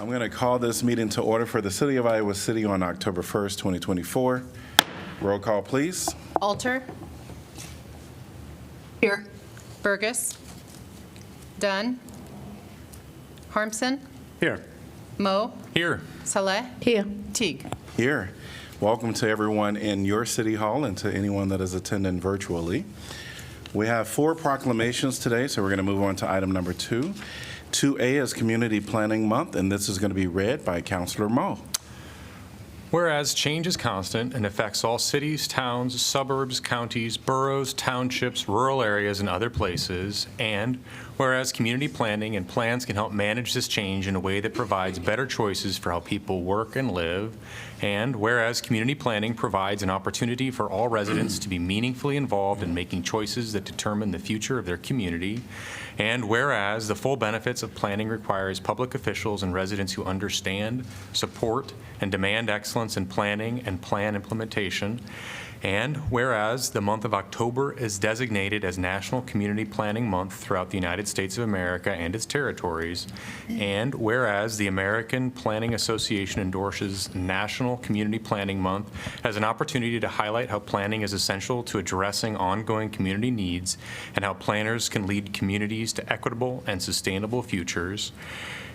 I'm going to call this meeting to order for the City of Iowa City on October 1st, 2024. Roll call, please. Alter. Here. Burgess. Dunn. Harmson. Here. Moe. Here. Saleh. Here. Teague. Here. Welcome to everyone in your City Hall and to anyone that is attending virtually. We have 4 proclamations today, so we're going to move on to item number 2. 2A is Community Planning Month, and this is going to be read by Councilor Moe. Whereas change is constant and affects all cities, towns, suburbs, counties, boroughs, townships, rural areas, and other places, and whereas community planning and plans can help manage this change in a way that provides better choices for how people work and live, and whereas community planning provides an opportunity for all residents to be meaningfully involved in making choices that determine the future of their community, and whereas the full benefits of planning requires public officials and residents who understand, support, and demand excellence in planning and plan implementation, and whereas the month of October is designated as National Community Planning Month throughout the United States of America and its territories, and whereas the American Planning Association endorses National Community Planning Month as an opportunity to highlight how planning is essential to addressing ongoing community needs and how planners can lead communities to equitable and sustainable futures.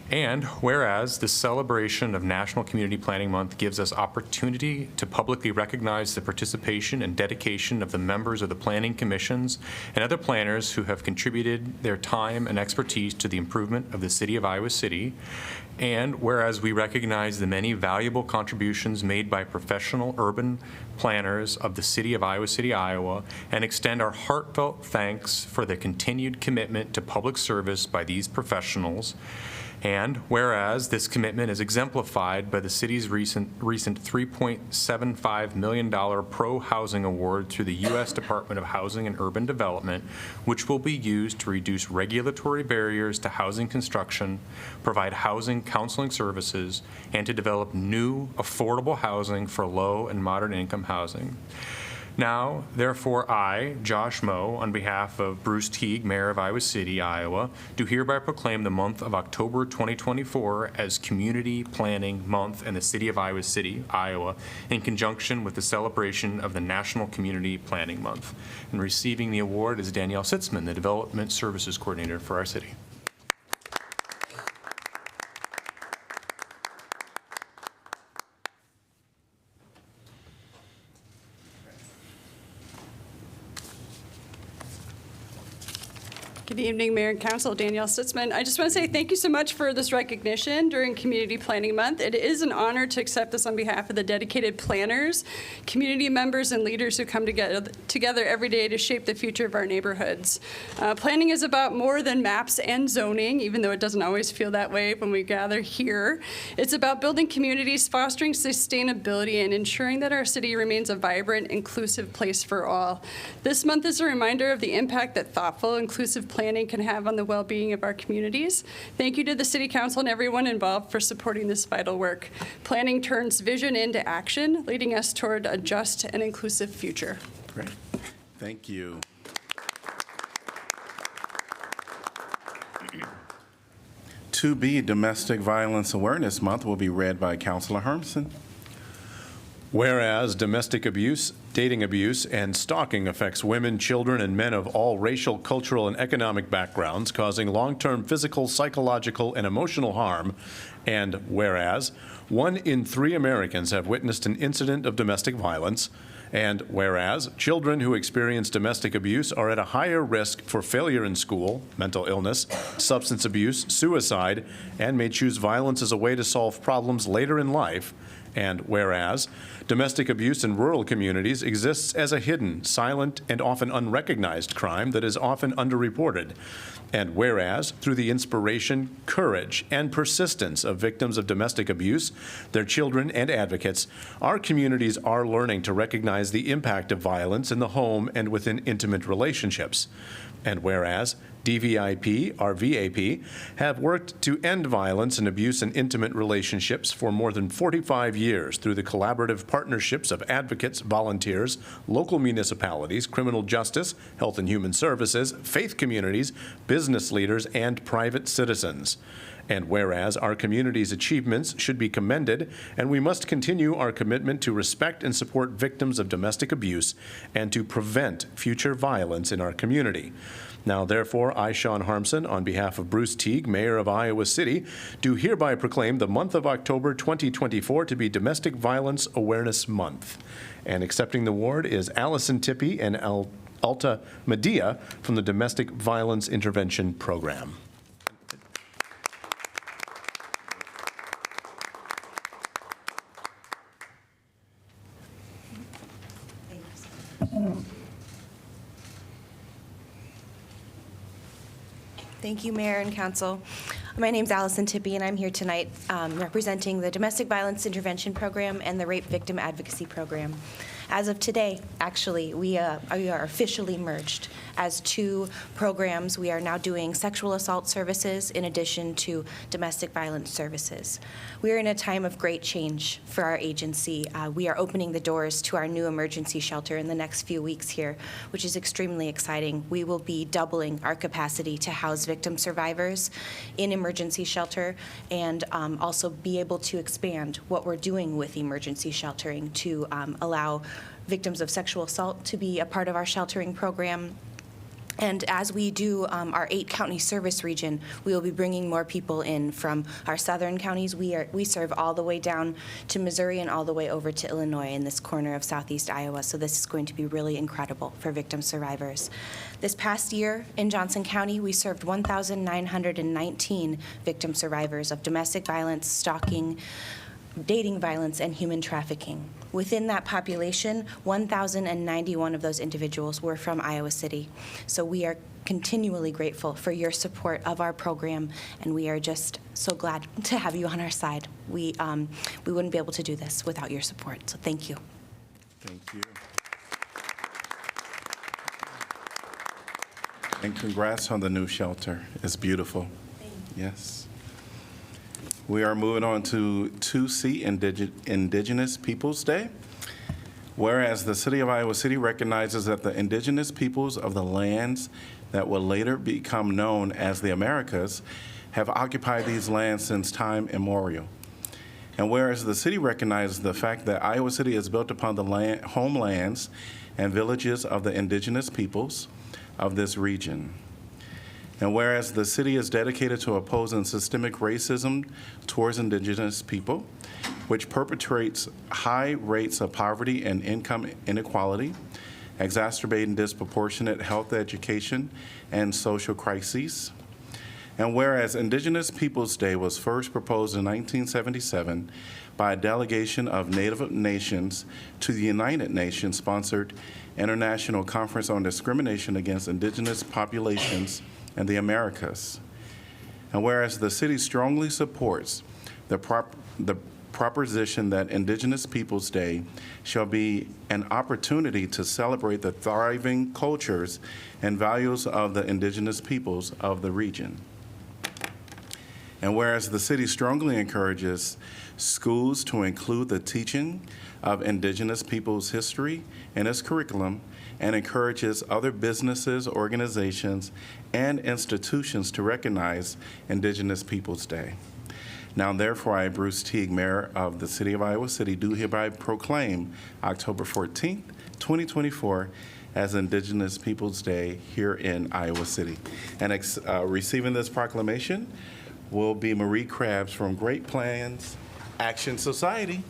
And whereas the celebration of National Community Planning Month gives us opportunity to publicly recognize the participation and dedication of the members of the planning commissions and other planners who have contributed their time and expertise to the improvement of the City of Iowa City. And whereas we recognize the many valuable contributions made by professional urban planners of the City of Iowa City, Iowa, and extend our heartfelt thanks for the continued commitment to public service by these professionals. And whereas this commitment is exemplified by the city's recent $3.75 million pro-housing award through the U.S. Department of Housing and Urban Development, which will be used to reduce regulatory barriers to housing construction, provide housing counseling services, and to develop new affordable housing for low and moderate income housing. Now, therefore, I, Josh Moe, on behalf of Bruce Teague, Mayor of Iowa City, Iowa, do hereby proclaim the month of October 2024 as Community Planning Month in the City of Iowa City, Iowa, in conjunction with the celebration of the National Community Planning Month. And receiving the award is Danielle Sitzman, the Development Services Coordinator for our city. Good evening, Mayor and Council. Danielle Sitzman. I just want to say thank you so much for this recognition during Community Planning Month. It is an honor to accept this on behalf of the dedicated planners, community members, and leaders who come together every day to shape the future of our neighborhoods. Planning is about more than maps and zoning, even though it doesn't always feel that way when we gather here. It's about building communities, fostering sustainability, and ensuring that our city remains a vibrant, inclusive place for all. This month is a reminder of the impact that thoughtful, inclusive planning can have on the well-being of our communities. Thank you to the City Council and everyone involved for supporting this vital work. Planning turns vision into action, leading us toward a just and inclusive future. Great. Thank you. To be Domestic Violence Awareness Month will be read by Councilor Harmson. Whereas domestic abuse, dating abuse, and stalking affects women, children, and men of all racial, cultural, and economic backgrounds, causing long-term physical, psychological, and emotional harm, and whereas 1 in 3 Americans have witnessed an incident of domestic violence, and whereas children who experience domestic abuse are at a higher risk for failure in school, mental illness, substance abuse, suicide, and may choose violence as a way to solve problems later in life, and whereas domestic abuse in rural communities exists as a hidden, silent, and often unrecognized crime that is often underreported, and whereas through the inspiration, courage, and persistence of victims of domestic abuse, their children, and advocates, our communities are learning to recognize the impact of violence in the home and within intimate relationships. And whereas DVIP, or VAP, have worked to end violence and abuse in intimate relationships for more than 45 years through the collaborative partnerships of advocates, volunteers, local municipalities, criminal justice, health and human services, faith communities, business leaders, and private citizens. And whereas our community's achievements should be commended, and we must continue our commitment to respect and support victims of domestic abuse and to prevent future violence in our community. Now, therefore, I, Sean Harmson, on behalf of Bruce Teague, Mayor of Iowa City, do hereby proclaim the month of October 2024 to be Domestic Violence Awareness Month. And accepting the award is Allison Tippie and Alta Medea from the Domestic Violence Intervention Program. Thank you, Mayor and Council. My name's Allison Tippie, and I'm here tonight representing the Domestic Violence Intervention Program and the Rape Victim Advocacy Program. As of today, actually, we are officially merged as two programs. We are now doing sexual assault services in addition to domestic violence services. We are in a time of great change for our agency. We are opening the doors to our new emergency shelter in the next few weeks here, which is extremely exciting. We will be doubling our capacity to house victim survivors in emergency shelter and also be able to expand what we're doing with emergency sheltering to allow victims of sexual assault to be a part of our sheltering program. And as we do our 8-county service region, we will be bringing more people in from our southern counties. We serve all the way down to Missouri and all the way over to Illinois in this corner of southeast Iowa. So this is going to be really incredible for victim survivors. This past year in Johnson County, we served 1,919 victim survivors of domestic violence, stalking, dating violence, and human trafficking. Within that population, 1,091 of those individuals were from Iowa City. So we are continually grateful for your support of our program, and we are just so glad to have you on our side. We wouldn't be able to do this without your support, so thank you. Thank you. And congrats on the new shelter. It's beautiful. Yes. We are moving on to 2C, Indigenous Peoples Day. Whereas the City of Iowa City recognizes that the indigenous peoples of the lands that will later become known as the Americas have occupied these lands since time immemorial. And whereas the city recognizes the fact that Iowa City is built upon the homelands and villages of the indigenous peoples of this region. And whereas the city is dedicated to opposing systemic racism towards indigenous people, which perpetrates high rates of poverty and income inequality, exacerbating disproportionate health, education, and social crises. And whereas Indigenous Peoples Day was first proposed in 1977 by a delegation of Native nations to the United Nations-sponsored International Conference on Discrimination Against Indigenous Populations in the Americas. And whereas the city strongly supports the proposition that Indigenous Peoples Day shall be an opportunity to celebrate the thriving cultures and values of the indigenous peoples of the region. And whereas the city strongly encourages schools to include the teaching of indigenous peoples' history in its curriculum, and encourages other businesses, organizations, and institutions to recognize Indigenous Peoples Day. Now, therefore, I, Bruce Teague, Mayor of the City of Iowa City, do hereby proclaim October 14th, 2024 as Indigenous Peoples Day here in Iowa City. And receiving this proclamation will be Marie Krabs from Great Plans Action Society.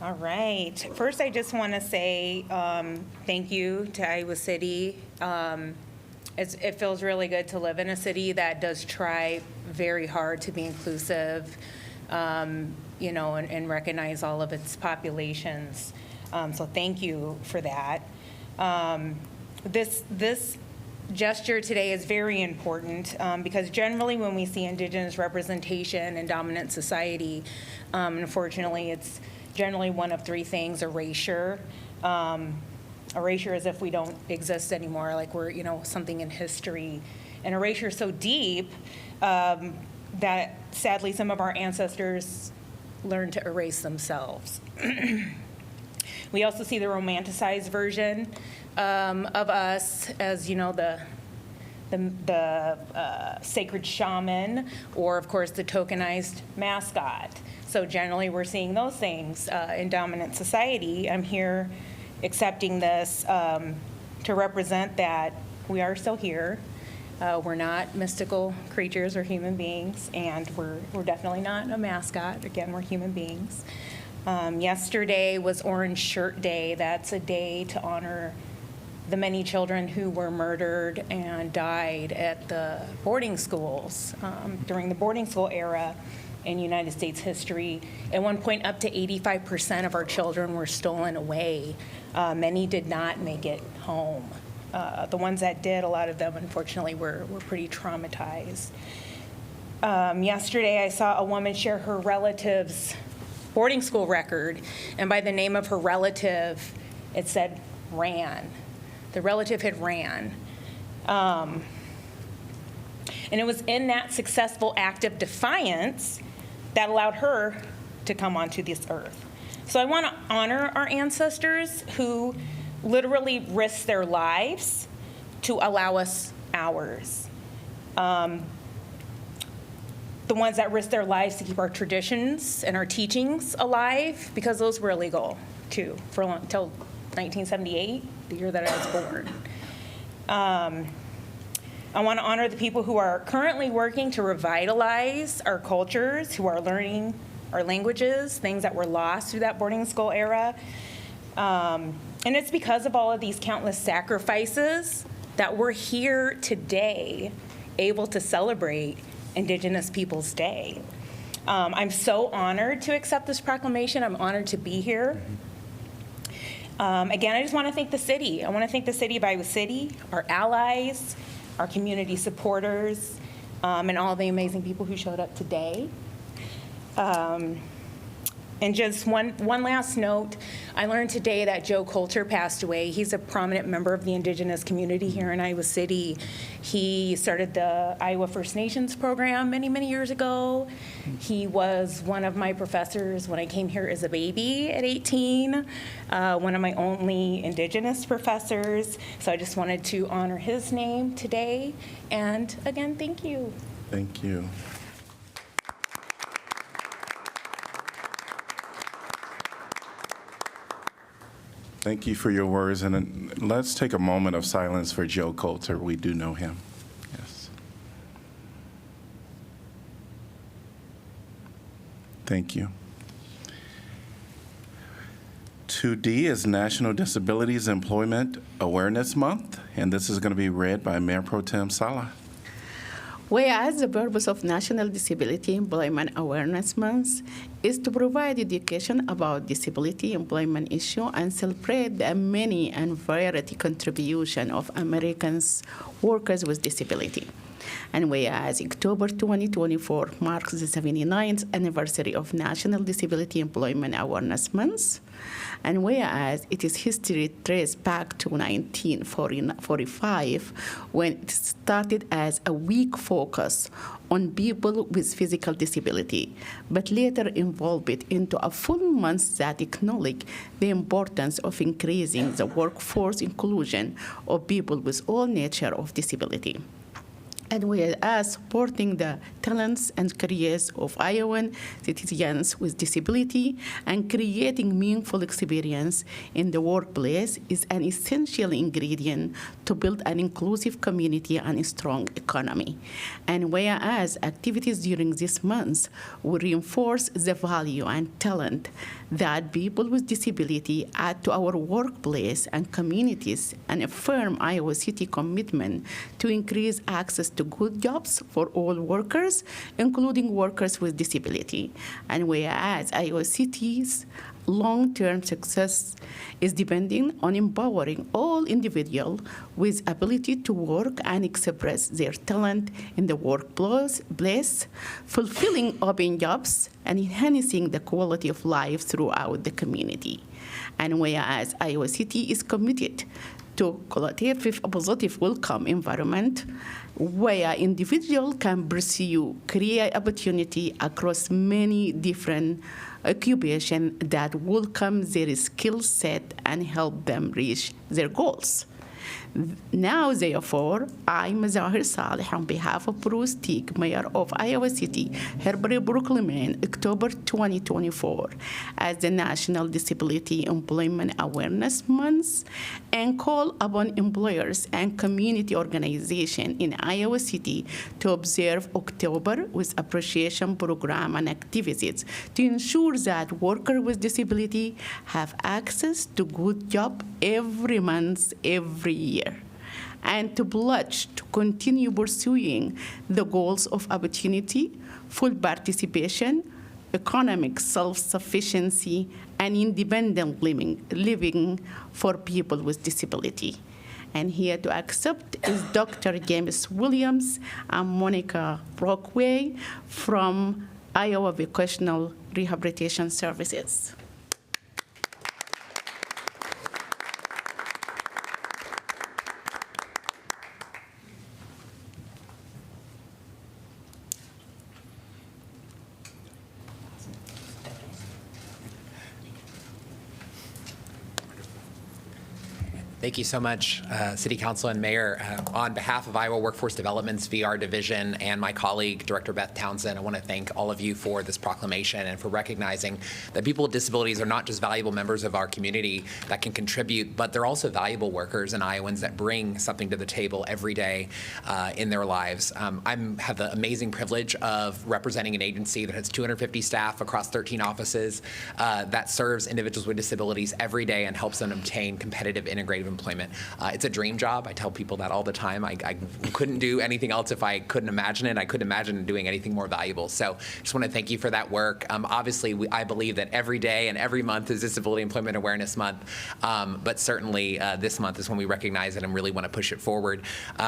All right. First, I just want to say thank you to Iowa City. It feels really good to live in a city that does try very hard to be inclusive, and recognize all of its populations. So thank you for that. This gesture today is very important because generally when we see Indigenous representation in dominant society, unfortunately, it's generally one of three things: erasure. Erasure as if we don't exist anymore, like we're, something in history. And erasure so deep that sadly some of our ancestors learned to erase themselves. We also see the romanticized version of us as, the sacred shaman, or of course the tokenized mascot. So generally we're seeing those things in dominant society. I'm here accepting this to represent that we are still here. We're not mystical creatures or human beings, and we're definitely not a mascot. Again, we're human beings. Yesterday was Orange Shirt Day. That's a day to honor the many children who were murdered and died at the boarding schools during the boarding school era in United States history. At one point, up to 85% of our children were stolen away. Many did not make it home. The ones that did, a lot of them, unfortunately, were pretty traumatized. Yesterday, I saw a woman share her relative's boarding school record, and by the name of her relative, it said ran. The relative had ran. And it was in that successful act of defiance that allowed her to come onto this earth. So I want to honor our ancestors who literally risked their lives to allow us ours. The ones that risked their lives to keep our traditions and our teachings alive, because those were illegal too, for until 1978, the year that I was born. I want to honor the people who are currently working to revitalize our cultures, who are learning our languages, things that were lost through that boarding school era. And it's because of all of these countless sacrifices that we're here today able to celebrate Indigenous Peoples Day. I'm so honored to accept this proclamation. I'm honored to be here. Again, I just want to thank the city. I want to thank the city of Iowa City, our allies, our community supporters, and all the amazing people who showed up today. And just one last note, I learned today that Joe Coulter passed away. He's a prominent member of the Indigenous community here in Iowa City. He started the Iowa First Nations program many, many years ago. He was one of my professors when I came here as a baby at 18, one of my only Indigenous professors. So I just wanted to honor his name today. And again, thank you. Thank you. Thank you for your words, and let's take a moment of silence for Joe Coulter. We do know him. Yes. Thank you. 2D is National Disabilities Employment Awareness Month, and this is going to be read by Mayor Pro Tem Sala. Whereas the purpose of National Disability Employment Awareness Month is to provide education about disability employment issue and celebrate the many and variety contribution of Americans workers with disability. And whereas October 2024 marks the 79th anniversary of National Disability Employment Awareness Month, and whereas it is history traced back to 1945, when it started as a week focus on people with physical disability, but later evolved it into a full month that acknowledged the importance of increasing the workforce inclusion of people with all nature of disability. And we are supporting the talents and careers of Iowan citizens with disability, and creating meaningful experience in the workplace is an essential ingredient to build an inclusive community and a strong economy. And whereas activities during this month will reinforce the value and talent that people with disability add to our workplace and communities, and affirm Iowa City commitment to increase access to good jobs for all workers, including workers with disability. And whereas Iowa City's long-term success is depending on empowering all individuals with ability to work and express their talent in the workplace, fulfilling open jobs, and enhancing the quality of life throughout the community. And whereas Iowa City is committed to cultivate a positive welcome environment where individuals can pursue career opportunity across many different occupations that welcome their skill set and help them reach their goals. Now, therefore, I, Mazahir Saleh, on behalf of Bruce Teague, Mayor of Iowa City, hereby proclaim October 2024 as the National Disability Employment Awareness Month and call upon employers and community organizations in Iowa City to observe October with appreciation program and activities to ensure that workers with disability have access to good job every month, every year, and to pledge to continue pursuing the goals of opportunity, full participation, economic self-sufficiency, and independent living for people with disability. And here to accept is Dr. James Williams and Monica Brockway from Iowa Vocational Rehabilitation Services. Thank you so much, City Council and Mayor. On behalf of Iowa Workforce Development's VR division and my colleague, Director Beth Townsend, I want to thank all of you for this proclamation and for recognizing that people with disabilities are not just valuable members of our community that can contribute, but they're also valuable workers and Iowans that bring something to the table every day in their lives. I have the amazing privilege of representing an agency that has 250 staff across 13 offices that serves individuals with disabilities every day and helps them obtain competitive integrated employment. It's a dream job. I tell people that all the time. I couldn't do anything else if I couldn't imagine it. I couldn't imagine doing anything more valuable. So just want to thank you for that work. Obviously, I believe that every day and every month is Disability Employment Awareness Month, but certainly this month is when we recognize it and really want to push it forward.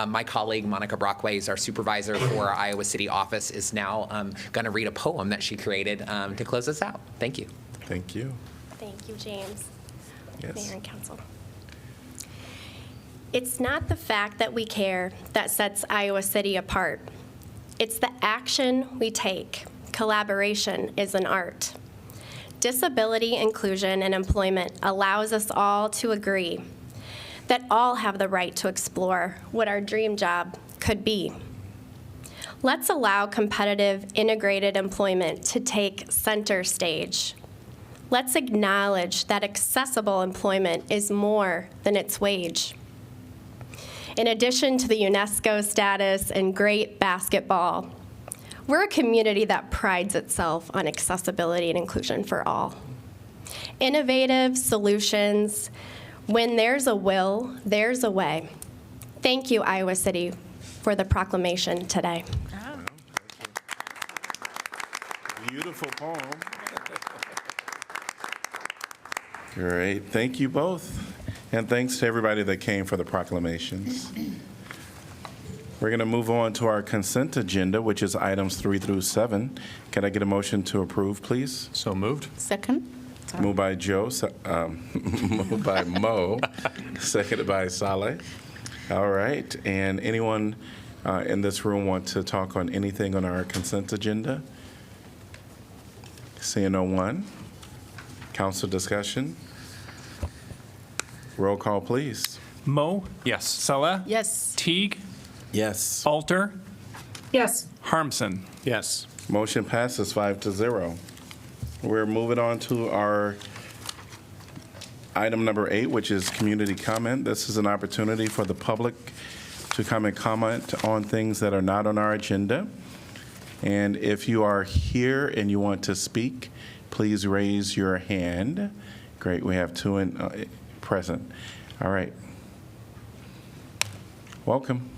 My colleague, Monica Brockway, is our supervisor for our Iowa City office, is now going to read a poem that she created to close us out. Thank you. Thank you. Thank you, James. Yes. Mayor and Council. It's not the fact that we care that sets Iowa City apart. It's the action we take. Collaboration is an art. Disability inclusion and employment allows us all to agree that all have the right to explore what our dream job could be. Let's allow competitive integrated employment to take center stage. Let's acknowledge that accessible employment is more than its wage. In addition to the UNESCO status and great basketball, we're a community that prides itself on accessibility and inclusion for all. Innovative solutions, when there's a will, there's a way. Thank you, Iowa City, for the proclamation today. Beautiful poem. Great. Thank you both. And thanks to everybody that came for the proclamations. We're going to move on to our consent agenda, which is items 3 through 7. Can I get a motion to approve, please? So moved. Second. Moved by Joe, moved by Mo, seconded by Saleh. All right. And anyone in this room want to talk on anything on our consent agenda? Seeing no one. Council discussion. Roll call, please. Mo? Yes. Saleh? Yes. Teague? Yes. Alter? Yes. Harmson? Yes. Motion passes 5-0. We're moving on to our item number 8, which is community comment. This is an opportunity for the public to come and comment on things that are not on our agenda. And if you are here and you want to speak, please raise your hand. Great, we have 2 present. All right. Welcome.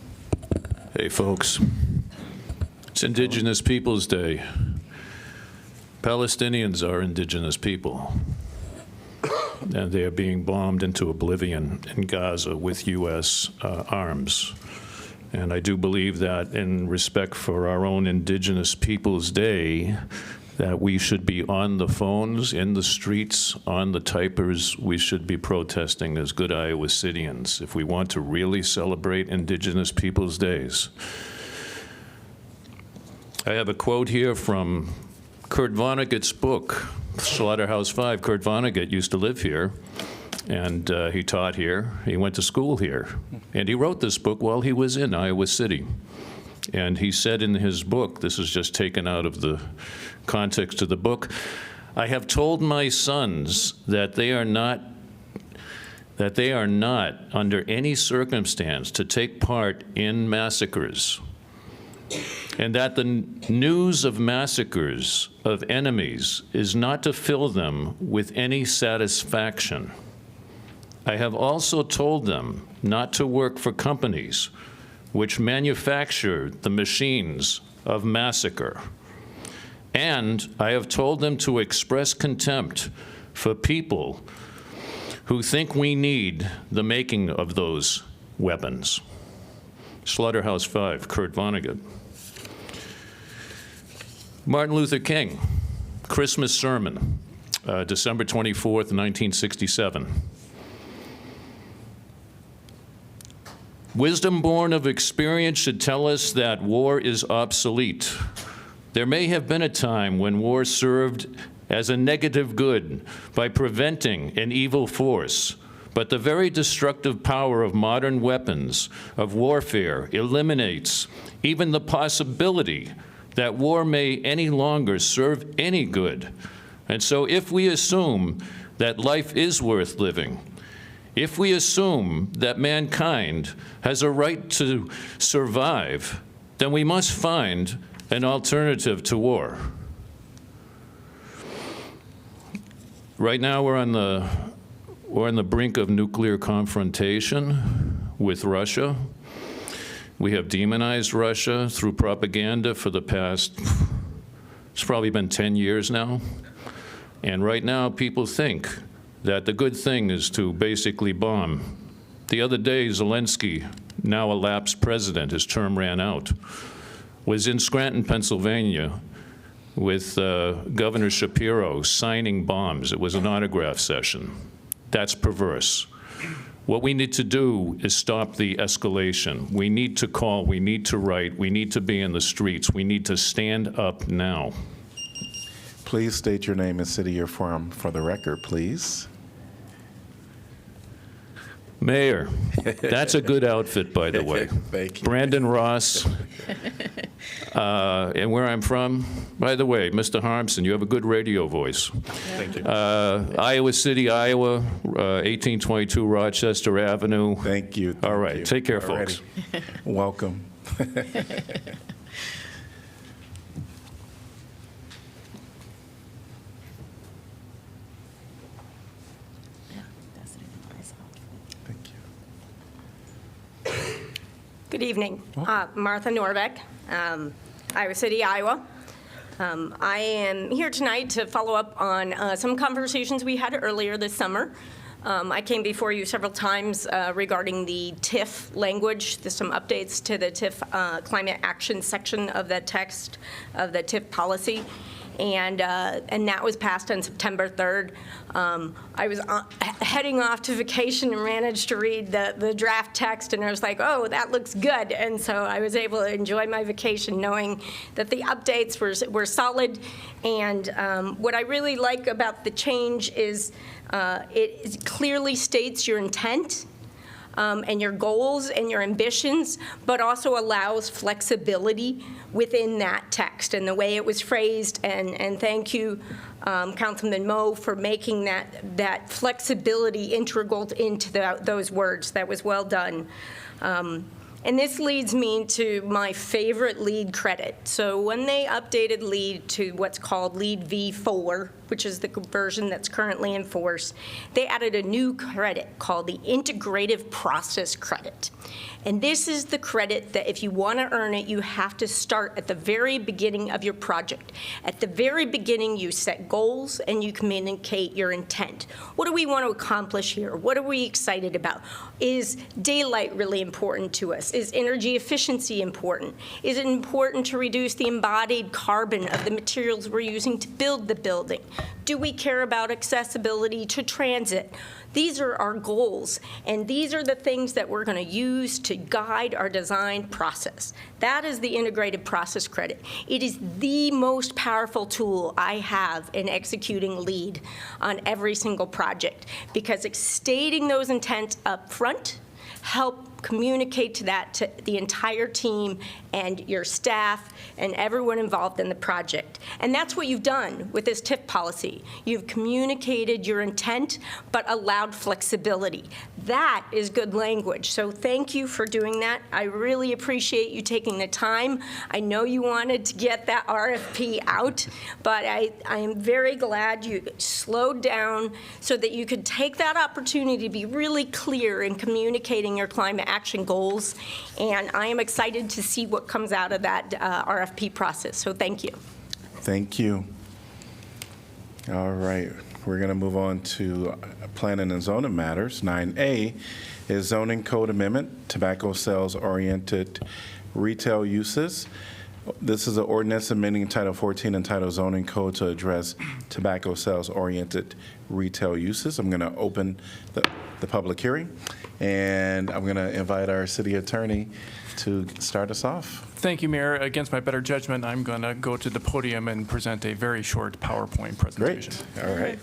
Hey, folks. It's Indigenous Peoples Day. Palestinians are indigenous people. and they are being bombed into oblivion in Gaza with U.S. Arms. And I do believe that in respect for our own Indigenous Peoples Day, that we should be on the phones, in the streets, on the typers. We should be protesting as good Iowa Cityans if we want to really celebrate Indigenous Peoples Days. I have a quote here from Kurt Vonnegut's book, Slaughterhouse-Five. Kurt Vonnegut used to live here, and he taught here. He went to school here. And he wrote this book while he was in Iowa City. And he said in his book, this is just taken out of the context of the book, I have told my sons that they are not under any circumstance to take part in massacres, and that the news of massacres of enemies is not to fill them with any satisfaction. I have also told them not to work for companies which manufacture the machines of massacre. And I have told them to express contempt for people who think we need the making of those weapons. Slaughterhouse-Five, Kurt Vonnegut. Martin Luther King, Christmas sermon, December 24th, 1967. Wisdom born of experience should tell us that war is obsolete. There may have been a time when war served as a negative good by preventing an evil force, but the very destructive power of modern weapons of warfare eliminates even the possibility that war may any longer serve any good. And so if we assume that life is worth living, if we assume that mankind has a right to survive, then we must find an alternative to war. Right now we're on the brink of nuclear confrontation with Russia. We have demonized Russia through propaganda for the past, it's probably been 10 years now. And right now people think that the good thing is to basically bomb. The other day, Zelensky, now a lapsed president, his term ran out, was in Scranton, Pennsylvania with Governor Shapiro signing bombs. It was an autograph session. That's perverse. What we need to do is stop the escalation. We need to call, we need to write, we need to be in the streets. We need to stand up now. Please state your name and city you're from for the record, please. Mayor, that's a good outfit, by the way. Thank you. Brandon Ross, and where I'm from, by the way, Mr. Harmson, you have a good radio voice. Thank you. Iowa City, Iowa, 1822 Rochester Avenue. Thank you. All right, you. take care, Alrighty. folks. Welcome. Thank you. Good evening. Martha Norbeck, Iowa City, Iowa. I am here tonight to follow up on some conversations we had earlier this summer. I came before you several times regarding the TIF language. There's some updates to the TIF climate action section of the text of the TIF policy. And that was passed on September 3rd. I was heading off to vacation and managed to read the draft text, and I was like, oh, that looks good. And so I was able to enjoy my vacation knowing that the updates were solid. And what I really like about the change is it clearly states your intent and your goals and your ambitions, but also allows flexibility within that text and the way it was phrased. And thank you, Councilman Moe, for making that flexibility integral into those words. That was well done. And this leads me to my favorite LEED credit. So when they updated LEED to what's called LEED V4, which is the version that's currently in force, they added a new credit called the Integrative Process Credit. And this is the credit that if you want to earn it, you have to start at the very beginning of your project. At the very beginning, you set goals and you communicate your intent. What do we want to accomplish here? What are we excited about? Is daylight really important to us? Is energy efficiency important? Is it important to reduce the embodied carbon of the materials we're using to build the building? Do we care about accessibility to transit? These are our goals, and these are the things that we're going to use to guide our design process. That is the Integrated Process Credit. It is the most powerful tool I have in executing LEED on every single project, because stating those intents up front help communicate to the entire team and your staff and everyone involved in the project. And that's what you've done with this TIF policy. You've communicated your intent, but allowed flexibility. That is good language. So thank you for doing that. I really appreciate you taking the time. I know you wanted to get that RFP out, but I am very glad you slowed down so that you could take that opportunity to be really clear in communicating your climate action goals, and I am excited to see what comes out of that RFP process. So thank you. Thank you. All right, we're going to move on to planning and zoning matters. 9A is zoning code amendment, tobacco sales-oriented retail uses. This is an ordinance amending Title 14 and Title Zoning Code to address tobacco sales-oriented retail uses. I'm going to open the public hearing, and I'm going to invite our city attorney to start us off. Thank you, Mayor. Against my better judgment, I'm going to go to the podium and present a very short PowerPoint presentation. Great. All right.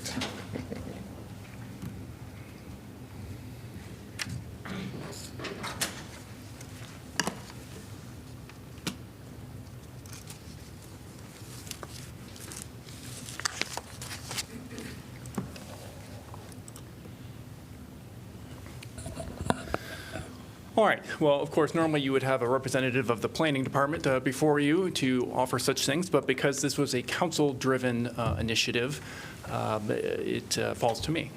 All right. Well, of course, normally you would have a representative of the planning department before you to offer such things, but because this was a council-driven initiative, it falls to me.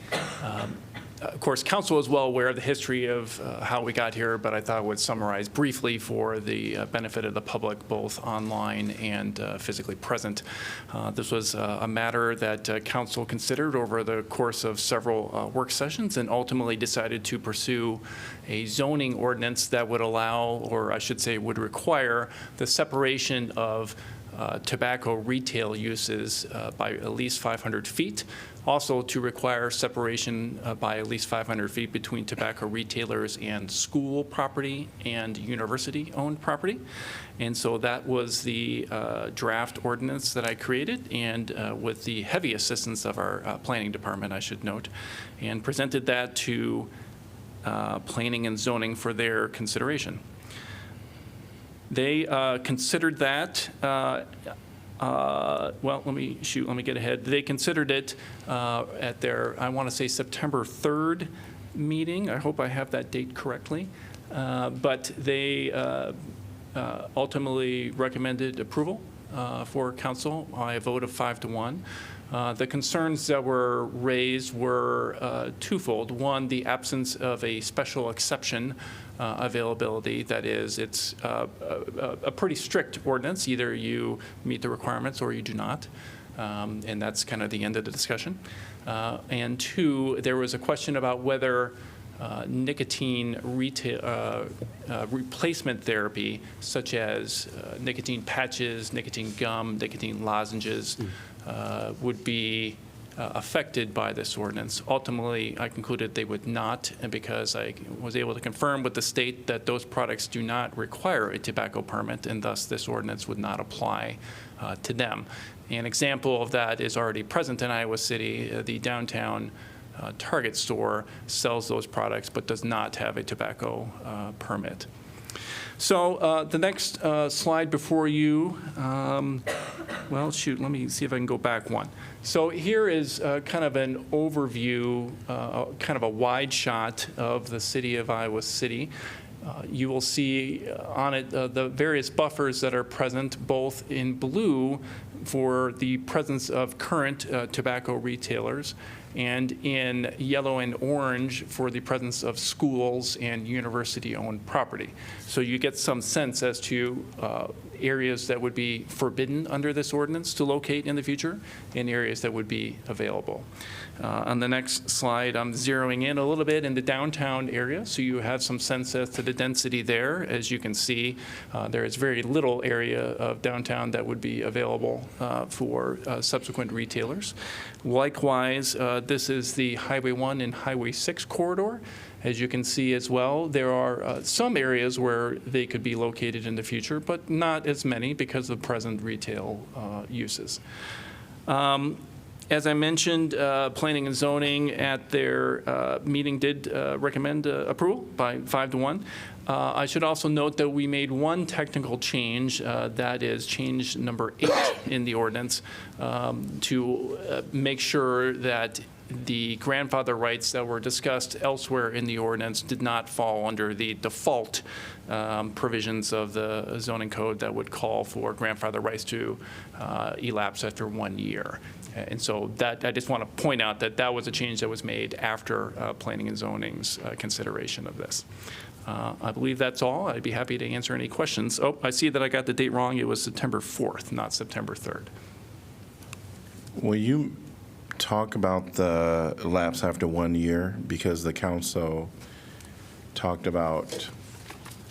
Of course, council is well aware of the history of how we got here, but I thought I would summarize briefly for the benefit of the public, both online and physically present. This was a matter that council considered over the course of several work sessions and ultimately decided to pursue a zoning ordinance that would allow, or I should say would require, the separation of tobacco retail uses by at least 500 feet. Also to require separation by at least 500 feet between tobacco retailers and school property and university-owned property. And so that was the draft ordinance that I created, and with the heavy assistance of our planning department, I should note, and presented that to planning and zoning for their consideration. They considered that, well, let me get ahead. They considered it at their, I want to say, September 3rd meeting. I hope I have that date correctly. But they ultimately recommended approval for council by a vote of 5-1. The concerns that were raised were twofold. One, the absence of a special exception availability. That is, it's a pretty strict ordinance. Either you meet the requirements or you do not. And that's kind of the end of the discussion. And two, there was a question about whether nicotine replacement therapy, such as nicotine patches, nicotine gum, nicotine lozenges, would be affected by this ordinance. Ultimately, I concluded they would not, and because I was able to confirm with the state that those products do not require a tobacco permit, and thus this ordinance would not apply to them. An example of that is already present in Iowa City. The downtown Target store sells those products but does not have a tobacco permit. So the next slide before you, well, shoot, let me see if I can go back one. So here is kind of an overview, kind of a wide shot of the city of Iowa City. You will see on it the various buffers that are present, both in blue for the presence of current tobacco retailers, and in yellow and orange for the presence of schools and university-owned property. So you get some sense as to areas that would be forbidden under this ordinance to locate in the future and areas that would be available. On the next slide, I'm zeroing in a little bit in the downtown area, so you have some sense as to the density there. As you can see, there is very little area of downtown that would be available for subsequent retailers. Likewise, this is the Highway 1 and Highway 6 corridor. As you can see as well, there are some areas where they could be located in the future, but not as many because of present retail uses. As I mentioned, Planning and Zoning at their meeting did recommend approval by 5-1. I should also note that we made one technical change, that is change number 8 in the ordinance, to make sure that the grandfather rights that were discussed elsewhere in the ordinance did not fall under the default provisions of the zoning code that would call for grandfather rights to elapse after 1 year. And so that, I just want to point out that that was a change that was made after Planning and Zoning's consideration of this. I believe that's all. I'd be happy to answer any questions. Oh, I see that I got the date wrong. It was September 4th, not September 3rd. Will you talk about the lapse after 1 year? Because the council talked about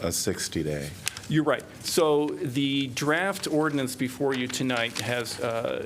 a 60-day. You're right. So the draft ordinance before you tonight has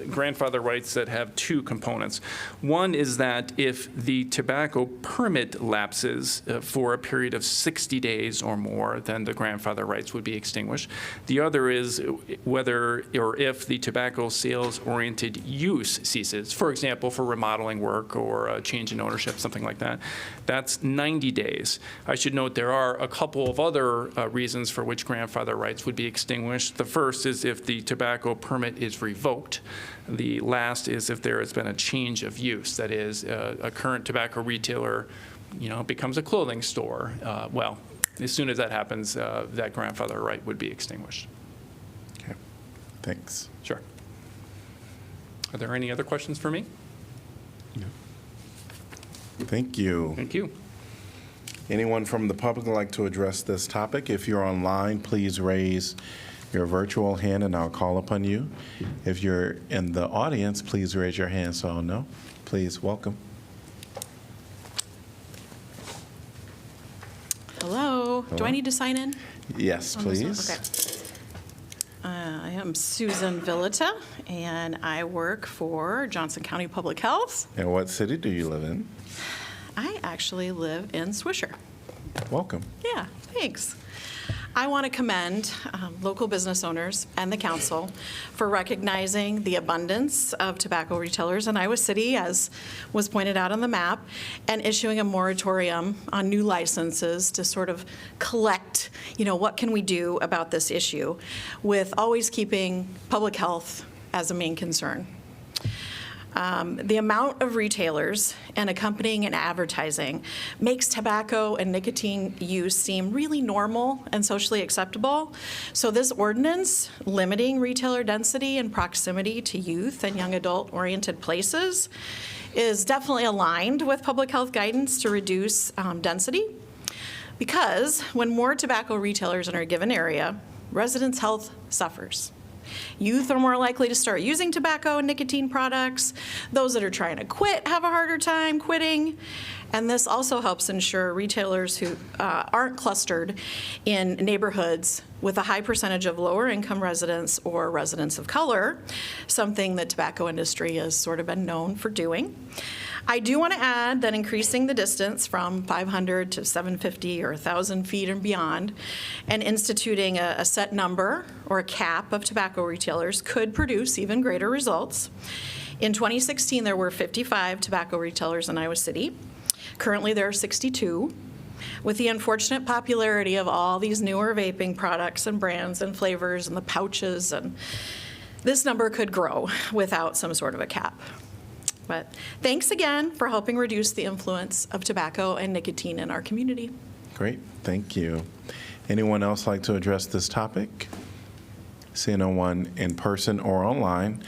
grandfather rights that have two components. One is that if the tobacco permit lapses for a period of 60 days or more, then the grandfather rights would be extinguished. The other is whether or if the tobacco sales-oriented use ceases, for example, for remodeling work or a change in ownership, something like that. That's 90 days. I should note there are a couple of other reasons for which grandfather rights would be extinguished. The first is if the tobacco permit is revoked. The last is if there has been a change of use. That is, a current tobacco retailer, becomes a clothing store. Well, as soon as that happens, that grandfather right would be extinguished. Okay, thanks. Sure. Are there any other questions for me? No. Thank you. Thank you. Anyone from the public would like to address this topic? If you're online, please raise your virtual hand and I'll call upon you. If you're in the audience, please raise your hand so I'll know. Please, welcome. Hello. Do I need to sign in? Yes, please. Okay. I am Susan Villata, and I work for Johnson County Public Health. And what city do you live in? I actually live in Swisher. Welcome. Yeah, thanks. I want to commend local business owners and the council for recognizing the abundance of tobacco retailers in Iowa City, as was pointed out on the map, and issuing a moratorium on new licenses to sort of collect, what can we do about this issue, with always keeping public health as a main concern. The amount of retailers and accompanying and advertising makes tobacco and nicotine use seem really normal and socially acceptable. So this ordinance limiting retailer density and proximity to youth and young adult-oriented places is definitely aligned with public health guidance to reduce density, because when more tobacco retailers in a given area, residents' health suffers. Youth are more likely to start using tobacco and nicotine products. Those that are trying to quit have a harder time quitting. And this also helps ensure retailers who aren't clustered in neighborhoods with a high percentage of lower income residents or residents of color, something the tobacco industry has sort of been known for doing. I do want to add that increasing the distance from 500 to 750 or 1,000 feet and beyond, and instituting a set number or a cap of tobacco retailers could produce even greater results. In 2016, there were 55 tobacco retailers in Iowa City. Currently, there are 62. With the unfortunate popularity of all these newer vaping products and brands and flavors and the pouches, and this number could grow without some sort of a cap. But thanks again for helping reduce the influence of tobacco and nicotine in our community. Great, thank you. Anyone else like to address this topic? Seeing no one in person or online,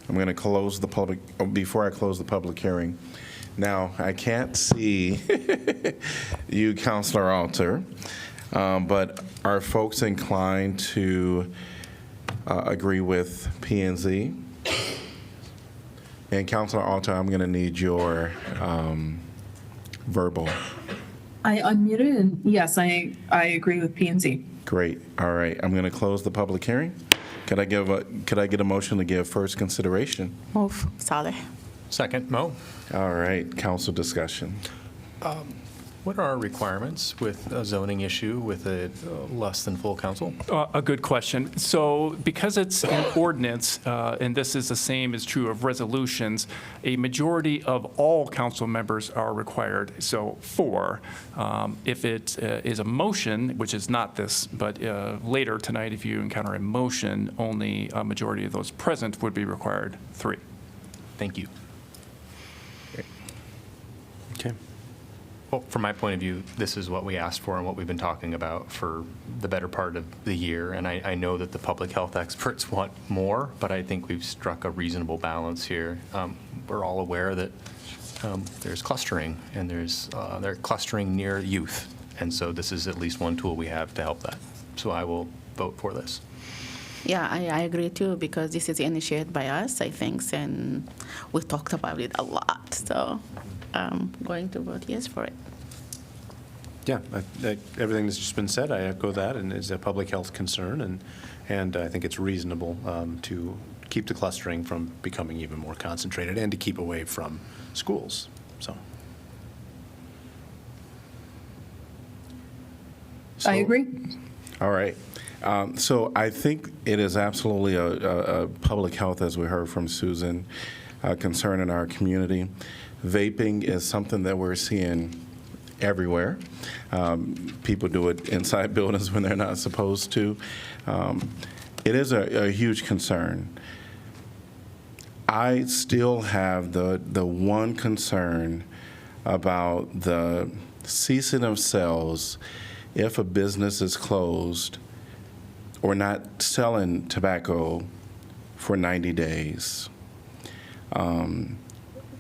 I'm going to close the public, before I close the public hearing. Now, I can't see you, Councilor Alter, but are folks inclined to agree with P&Z? And Councilor Alter, I'm going to need your verbal. I unmuted, and yes, I agree with P&Z. Great. All right. I'm going to close the public hearing. Could I get a motion to give first consideration? Move, Saleh. Second, Mo. All right. Council discussion. What are our requirements with a zoning issue with a less than full council? A good question. So because it's an ordinance, and this is the same is true of resolutions, a majority of all council members are required. So 4. If it is a motion, which is not this, but later tonight, if you encounter a motion, only a majority of those present would be required. 3. Thank you. Okay. Well, from my point of view, this is what we asked for and what we've been talking about for the better part of the year. And I know that the public health experts want more, but I think we've struck a reasonable balance here. We're all aware that there's clustering, and they're clustering near youth. And so this is at least one tool we have to help that. So I will vote for this. Yeah, I agree too, because this is initiated by us, I think, and we talked about it a lot. So I'm going to vote yes for it. Yeah, everything that's just been said, I echo that, and it's a public health concern, and I think it's reasonable to keep the clustering from becoming even more concentrated and to keep away from schools. So I agree. All right. So I think it is absolutely a public health, as we heard from Susan, concern in our community. Vaping is something that we're seeing everywhere. People do it inside buildings when they're not supposed to. It is a huge concern. I still have the one concern about the ceasing of sales if a business is closed or not selling tobacco for 90 days.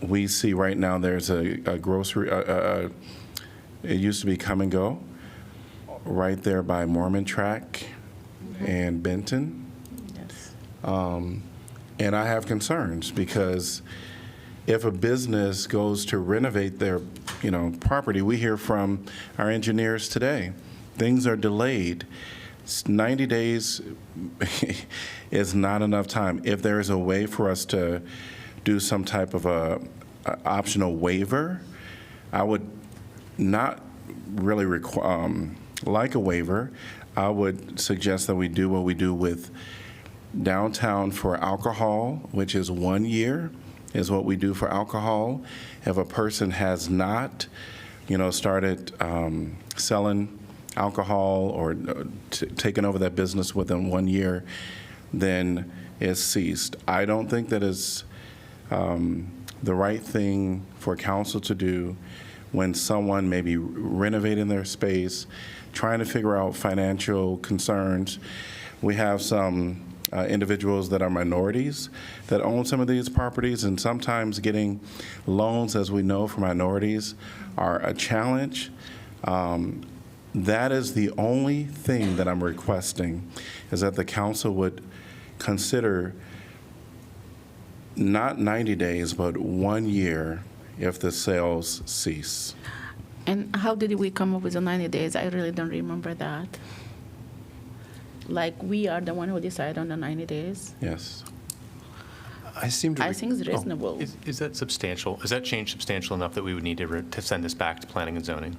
We see right now there's a grocery, it used to be Come and Go, right there by Mormon Track and Benton. Yes. And I have concerns because if a business goes to renovate their, property, we hear from our engineers today, things are delayed. 90 days is not enough time. If there is a way for us to do some type of a optional waiver, I would not really like a waiver. I would suggest that we do what we do with downtown for alcohol, which is 1 year, is what we do for alcohol. If a person has not, started selling alcohol or taken over that business within 1 year, then it's ceased. I don't think that is the right thing for council to do when someone may be renovating their space, trying to figure out financial concerns. We have some individuals that are minorities that own some of these properties, and sometimes getting loans, as we know, for minorities are a challenge. That is the only thing that I'm requesting, is that the council would consider not 90 days, but 1 year if the sales cease. And how did we come up with the 90 days? I really don't remember that. Like, we are the one who decide on the 90 days? Yes. I think it's reasonable. Is that substantial? Is that change substantial enough that we would need to send this back to planning and zoning?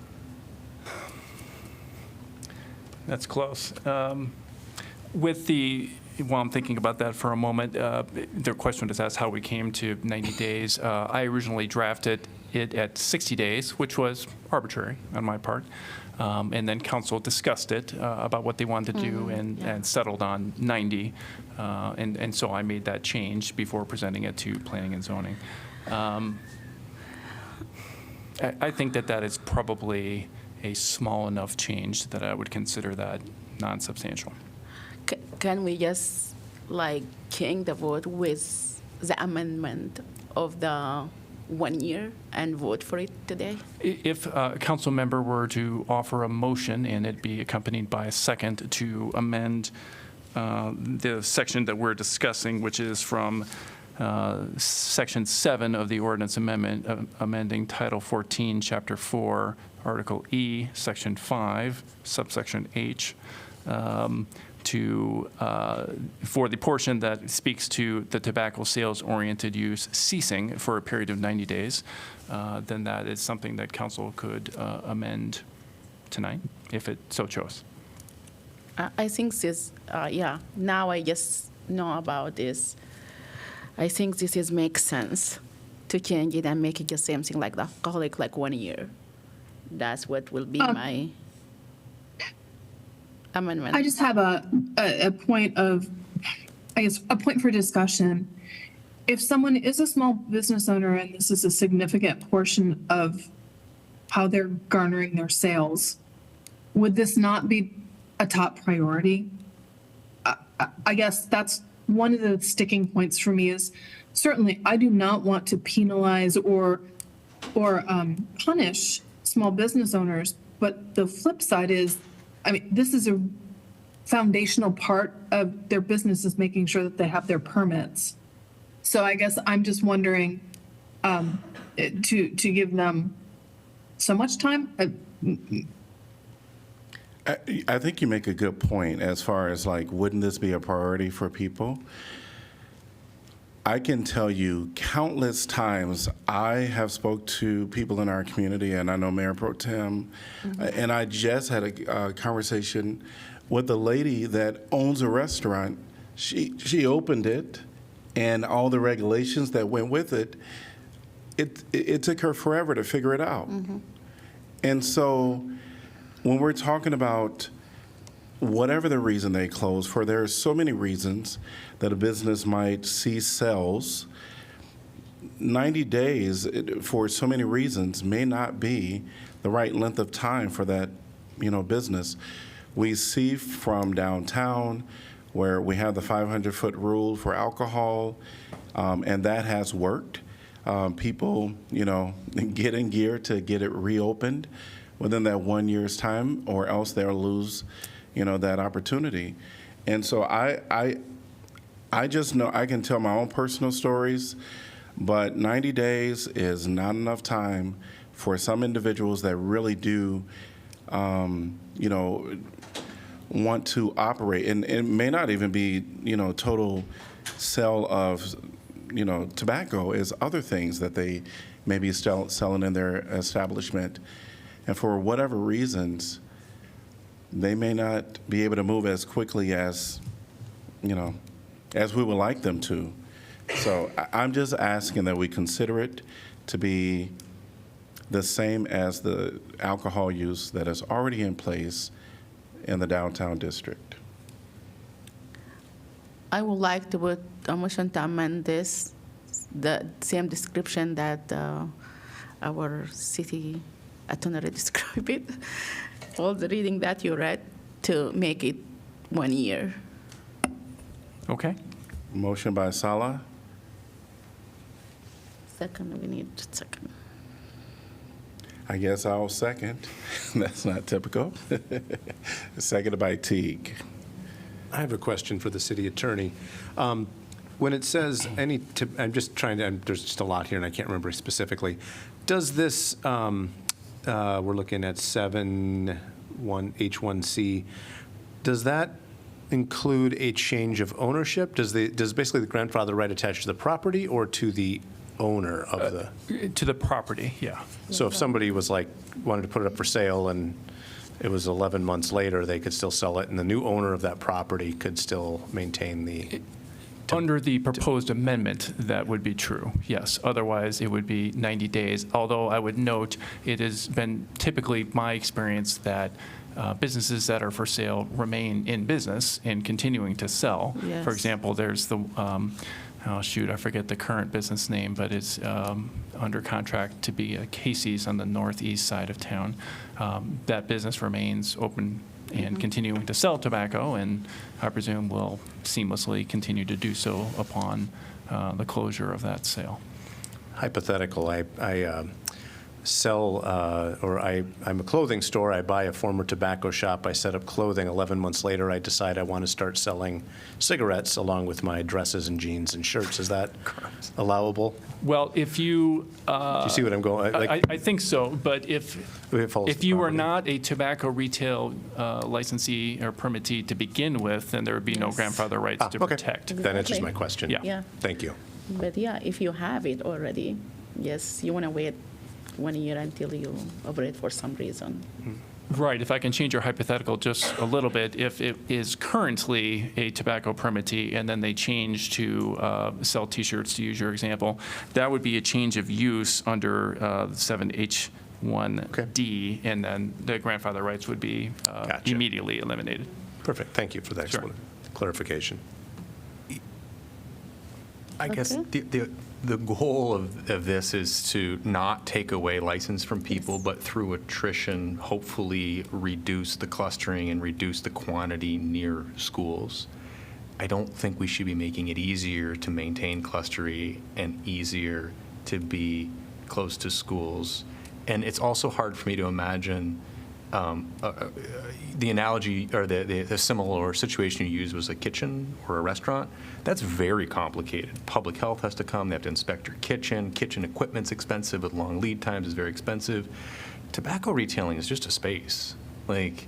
That's close. While I'm thinking about that for a moment, the question was asked how we came to 90 days. I originally drafted it at 60 days, which was arbitrary on my part. And then council discussed it about what they wanted to do and settled on 90. And so I made that change before presenting it to planning and zoning. I think that is probably a small enough change that I would consider that non-substantial. Can we just like change the vote with the amendment of the 1 year and vote for it today? If a council member were to offer a motion and it be accompanied by a second to amend the section that we're discussing, which is from Section 7 of the ordinance amendment, amending Title 14, Chapter 4, Article E, Section 5, subsection H, for the portion that speaks to the tobacco sales-oriented use ceasing for a period of 90 days, then that is something that council could amend tonight, if it so chose. I think this, now I just know about this. I think this makes sense to change it and make it the same thing like the alcoholic, like 1 year. That's what will be my amendment. I just have a point of, I guess, a point for discussion. If someone is a small business owner and this is a significant portion of how they're garnering their sales, would this not be a top priority? I guess that's one of the sticking points for me is certainly I do not want to penalize or punish small business owners, but the flip side is, I mean, this is a foundational part of their business is making sure that they have their permits. So I guess I'm just wondering to give them so much time. I think you make a good point as far as like, wouldn't this be a priority for people? I can tell you countless times I have spoke to people in our community, and I know Mayor Pro Tem, and I just had a conversation with a lady that owns a restaurant. She opened it, and all the regulations that went with it, it took her forever to figure it out. And so when we're talking about whatever the reason they close for, there are so many reasons that a business might cease sales. 90 days for so many reasons may not be the right length of time for that, business. We see from downtown where we have the 500-foot rule for alcohol, and that has worked. People, get in gear to get it reopened within that 1 year's time, or else they'll lose, that opportunity. And so I just know I can tell my own personal stories, but 90 days is not enough time for some individuals that really do, want to operate. And it may not even be, total sale of, tobacco. Is other things that they may be selling in their establishment. And for whatever reasons, they may not be able to move as quickly as, as we would like them to. So I'm just asking that we consider it to be the same as the alcohol use that is already in place in the downtown district. I would like to put a motion to amend this, the same description that our city attorney described it, all the reading that you read, to make it 1 year. Okay. Motion by Sala. Second, we need second. I guess I'll second. That's not typical. Seconded by Teague. I have a question for the city attorney. When it says I'm just trying to, there's just a lot here and I can't remember specifically. Does this, we're looking at 7(1)H1C, does that include a change of ownership? Does basically the grandfather right attach to the property or to the owner of the? To the property, yeah. So if somebody was wanted to put it up for sale and it was 11 months later, they could still sell it, and the new owner of that property could still maintain the... Under the proposed amendment, that would be true, yes. Otherwise, it would be 90 days. Although I would note, it has been typically my experience that businesses that are for sale remain in business and continuing to sell. Yes. For example, there's the oh shoot, I forget the current business name, but it's under contract to be a Casey's on the northeast side of town. That business remains open and continuing to sell tobacco, and I presume will seamlessly continue to do so upon the closure of that sale. Hypothetical, I sell, I'm a clothing store. I buy a former tobacco shop. I set up clothing. 11 months later, I decide I want to start selling cigarettes along with my dresses and jeans and shirts. Is that allowable? Well, if you... Do you see what I'm going? I think so, but if you are not a tobacco retail licensee or permittee to begin with, then there would be no grandfather rights to protect. That answers my question. Yeah. Thank you. But yeah, if you have it already, yes, you want to wait 1 year until you operate for some reason. Right, if I can change your hypothetical just a little bit, if it is currently a tobacco permittee and then they change to sell T-shirts, to use your example, that would be a change of use under 7H1D, and then the grandfather rights would be immediately eliminated. Perfect. Thank you for that clarification. I guess the goal of this is to not take away license from people, but through attrition, hopefully reduce the clustering and reduce the quantity near schools. I don't think we should be making it easier to maintain clustery and easier to be close to schools. And it's also hard for me to imagine the analogy or the similar situation you used was a kitchen or a restaurant. That's very complicated. Public health has to come. They have to inspect your kitchen. Kitchen equipment's expensive with long lead times is very expensive. Tobacco retailing is just a space. Like,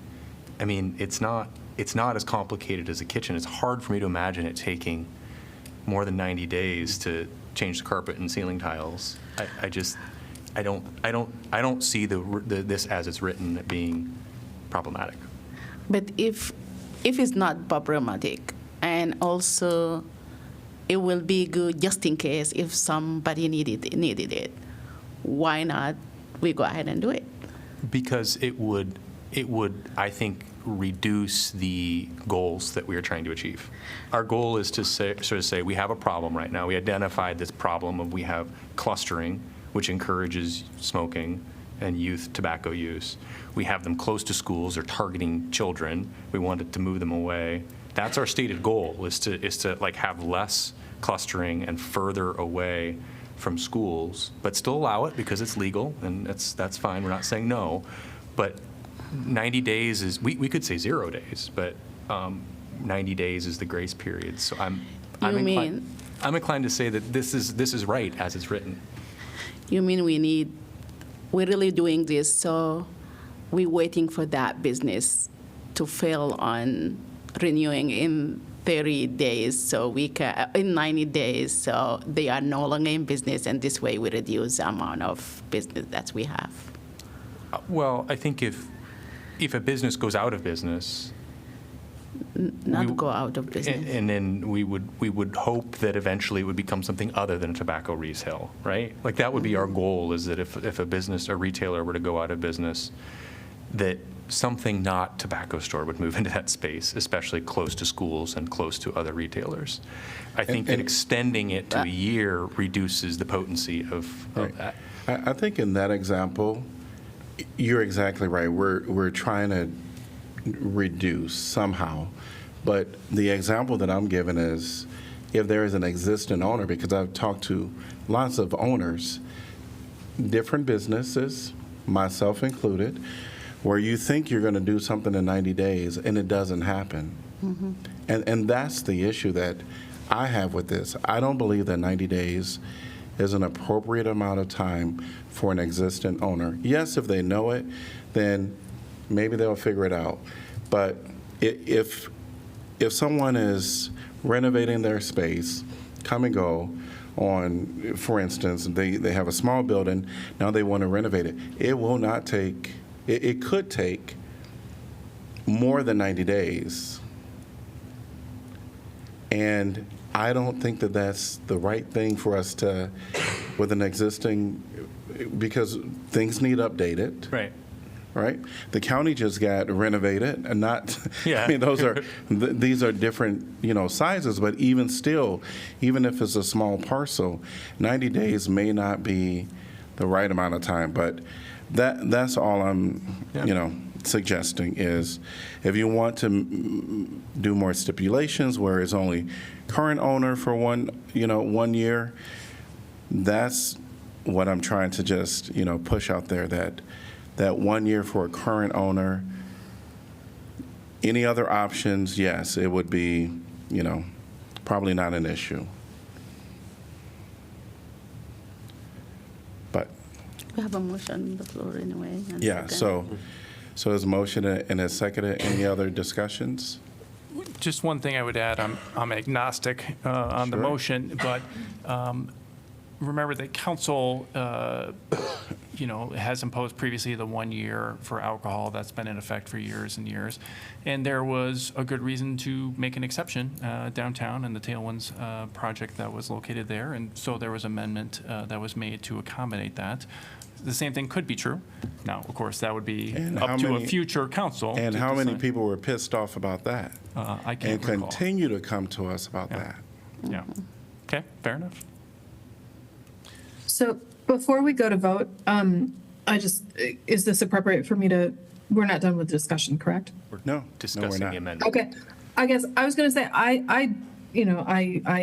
I mean, it's not as complicated as a kitchen. It's hard for me to imagine it taking more than 90 days to change the carpet and ceiling tiles. I don't see this as it's written being problematic. But if it's not problematic, and also it will be good just in case if somebody needed it, why not we go ahead and do it? Because it would, I think, reduce the goals that we are trying to achieve. Our goal is to sort of say we have a problem right now. We identified this problem of we have clustering, which encourages smoking and youth tobacco use. We have them close to schools or targeting children. We wanted to move them away. That's our stated goal, is to like have less clustering and further away from schools, but still allow it because it's legal, and that's fine. We're not saying no, but 90 days is, we could say 0 days, but 90 days is the grace period. So I'm inclined to say that this is right as it's written. You mean we're really doing this, so we're waiting for that business to fail on renewing in 30 days, so we can, in 90 days, so they are no longer in business, and this way we reduce the amount of business that we have. Well, I think if a business goes out of business, go out of business. And then we would hope that eventually it would become something other than a tobacco resale, right? Like that would be our goal, is that if a business, a retailer were to go out of business, that something not tobacco store would move into that space, especially close to schools and close to other retailers. I think that extending it to a year reduces the potency of that. I think in that example, you're exactly right. We're trying to reduce somehow, but the example that I'm giving is if there is an existing owner, because I've talked to lots of owners, different businesses, myself included, where you think you're going to do something in 90 days and it doesn't happen. Mm-hmm. And that's the issue that I have with this. I don't believe that 90 days is an appropriate amount of time for an existing owner. Yes, if they know it, then maybe they'll figure it out. But if someone is renovating their space, come and go on, for instance, they have a small building, now they want to renovate it. It will not take, it could take more than 90 days. And I don't think that that's the right thing for us to, with an existing, because things need updated. Right. right? The county just got renovated, and not, Yeah. I mean, these are different, sizes, but even still, even if it's a small parcel, 90 days may not be the right amount of time, but that's all I'm, suggesting is if you want to do more stipulations where it's only current owner for one year, that's what I'm trying to just, push out there, that 1 year for a current owner. Any other options, yes, it would be, probably not an issue. But, We have a motion on the floor anyway. and yeah, second. so there's a motion and a second. Any other discussions? Just one thing I would add, I'm agnostic on the Sure. motion, but remember that council, has imposed previously the 1 year for alcohol. That's been in effect for years and years. And there was a good reason to make an exception downtown in the Tailwinds project that was located there. And so there was amendment that was made to accommodate that. The same thing could be true. Now, of course, that would be up to a future council. And to how many decide. people were pissed off about that? I can't And recall. continue to come to us about that. Yeah. Okay, fair enough. So before we go to vote, is this appropriate for me to, we're not done with the discussion, correct? No, Discussing not. the amendment. Okay. I guess I was going to say, I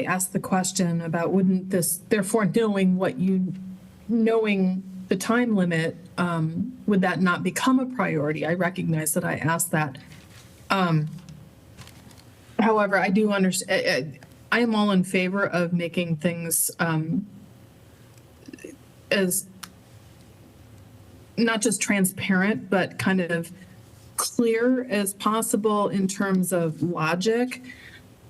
asked the question about wouldn't this, therefore knowing the time limit, would that not become a priority? I recognize that I asked that. However, I do understand, I am all in favor of making things as not just transparent, but kind of clear as possible in terms of logic.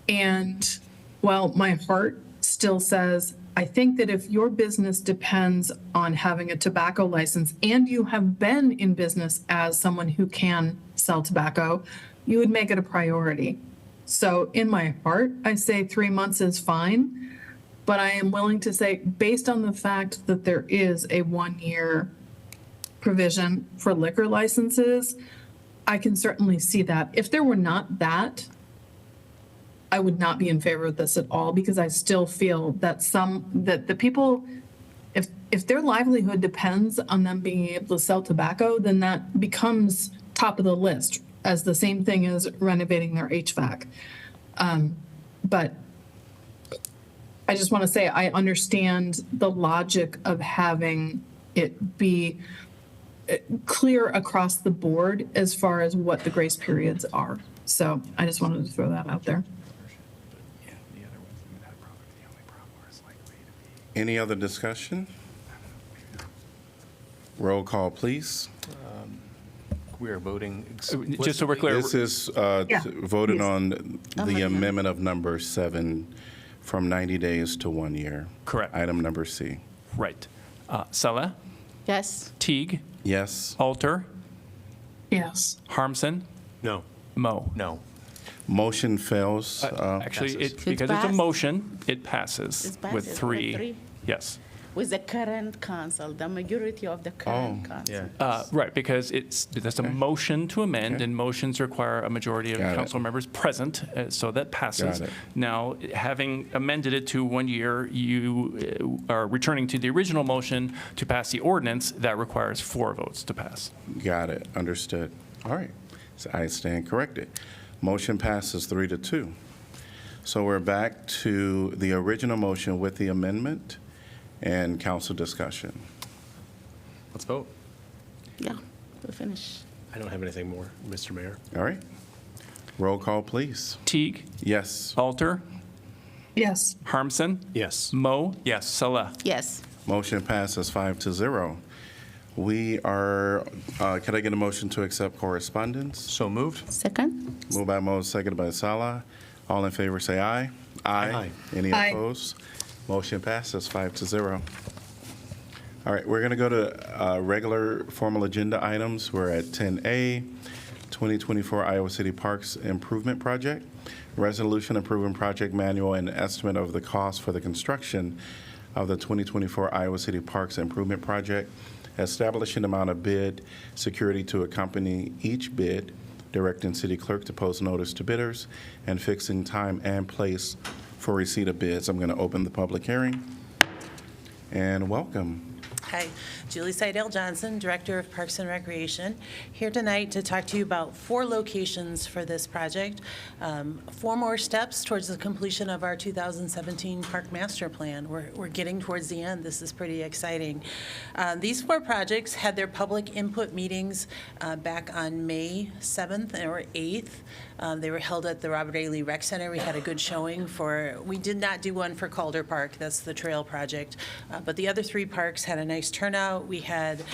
And while my heart still says, I think that if your business depends on having a tobacco license and you have been in business as someone who can sell tobacco, you would make it a priority. So in my heart, I say 3 months is fine, but I am willing to say, based on the fact that there is a 1 year provision for liquor licenses, I can certainly see that. If there were not that, I would not be in favor of this at all, because I still feel that the people, if their livelihood depends on them being able to sell tobacco, then that becomes top of the list as the same thing as renovating their HVAC. But I just want to say I understand the logic of having it be clear across the board as far as what the grace periods are. So I just wanted to throw that out there. Any other discussion? Roll call, please. We are voting. Just so we're clear. This is voted on the amendment of number 7 from 90 days to 1 year. Correct. Item number C. Right. Sella, Yes. Teague, Yes. Alter, Yes. Harmson, No. Mo. No. Motion fails. Actually, Passes. because it's a passed. motion, it passes It passes with with 3. three. Yes. With the current council, the majority of the current council. Right, because that's a motion to amend, Okay. and motions require a majority of Got it. council members present, so that passes. Got it. Now, having amended it to 1 year, you are returning to the original motion to pass the ordinance that requires 4 votes to pass. Got it. Understood. All right. So I stand corrected. Motion passes 3-2. So we're back to the original motion with the amendment and council discussion. Let's vote. Yeah, we'll finish. I don't have anything more, Mr. Mayor. All right. Roll call, please. Teague, Yes. Alter, Yes. Harmson, Yes. Mo. Yes. Sella. Yes. Motion passes 5-0. We are, can I get a motion to accept correspondence? So moved. Second? Moved by Mo, seconded by Salah. All in favor, say aye. Aye. Any Aye. opposed? Motion passes 5-0. All right, we're going to go to regular formal agenda items. We're at 10A, 2024 Iowa City Parks Improvement Project. Resolution approving project manual and estimate of the cost for the construction of the 2024 Iowa City Parks Improvement Project. establishing amount of bid security to accompany each bid, directing city clerk to post notice to bidders, and fixing time and place for receipt of bids. I'm going to open the public hearing. And welcome. Hi, Julie Seidel Johnson, Director of Parks and Recreation, here tonight to talk to you about 4 locations for this project, 4 more steps towards the completion of our 2017 Park Master Plan. We're getting towards the end. This is pretty exciting. These 4 projects had their public input meetings back on May 7th or 8th. They were held at the Robert A. Lee Rec Center. We had a good showing we did not do one for Calder Park, that's the trail project, but the other 3 parks had a nice turnout. We had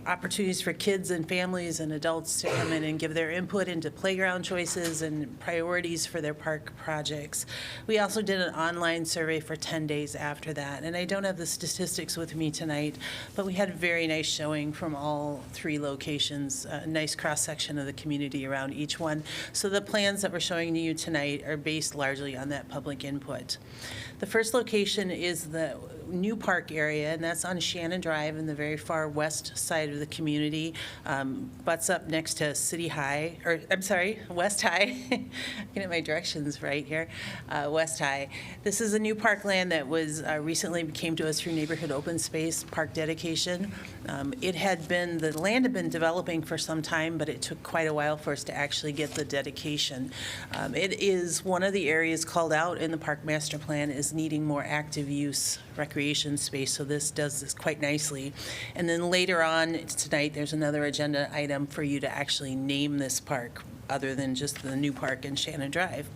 opportunities for kids and families and adults to come in and give their input into playground choices and priorities for their park projects. We also did an online survey for 10 days after that, and I don't have the statistics with me tonight, but we had a very nice showing from all 3 locations, a nice cross-section of the community around each one. So the plans that we're showing to you tonight are based largely on that public input. The first location is the new park area, and that's on Shannon Drive in the very far west side of the community. Butts up next to City High, or I'm sorry, West High. Get my directions right here. West High. This is a new parkland that was recently came to us through Neighborhood Open Space Park dedication. The land had been developing for some time, but it took quite a while for us to actually get the dedication. It is one of the areas called out in the Park Master Plan is needing more active use recreation space, so this does this quite nicely. And then later on tonight, there's another agenda item for you to actually name this park, other than just the new park in Shannon Drive.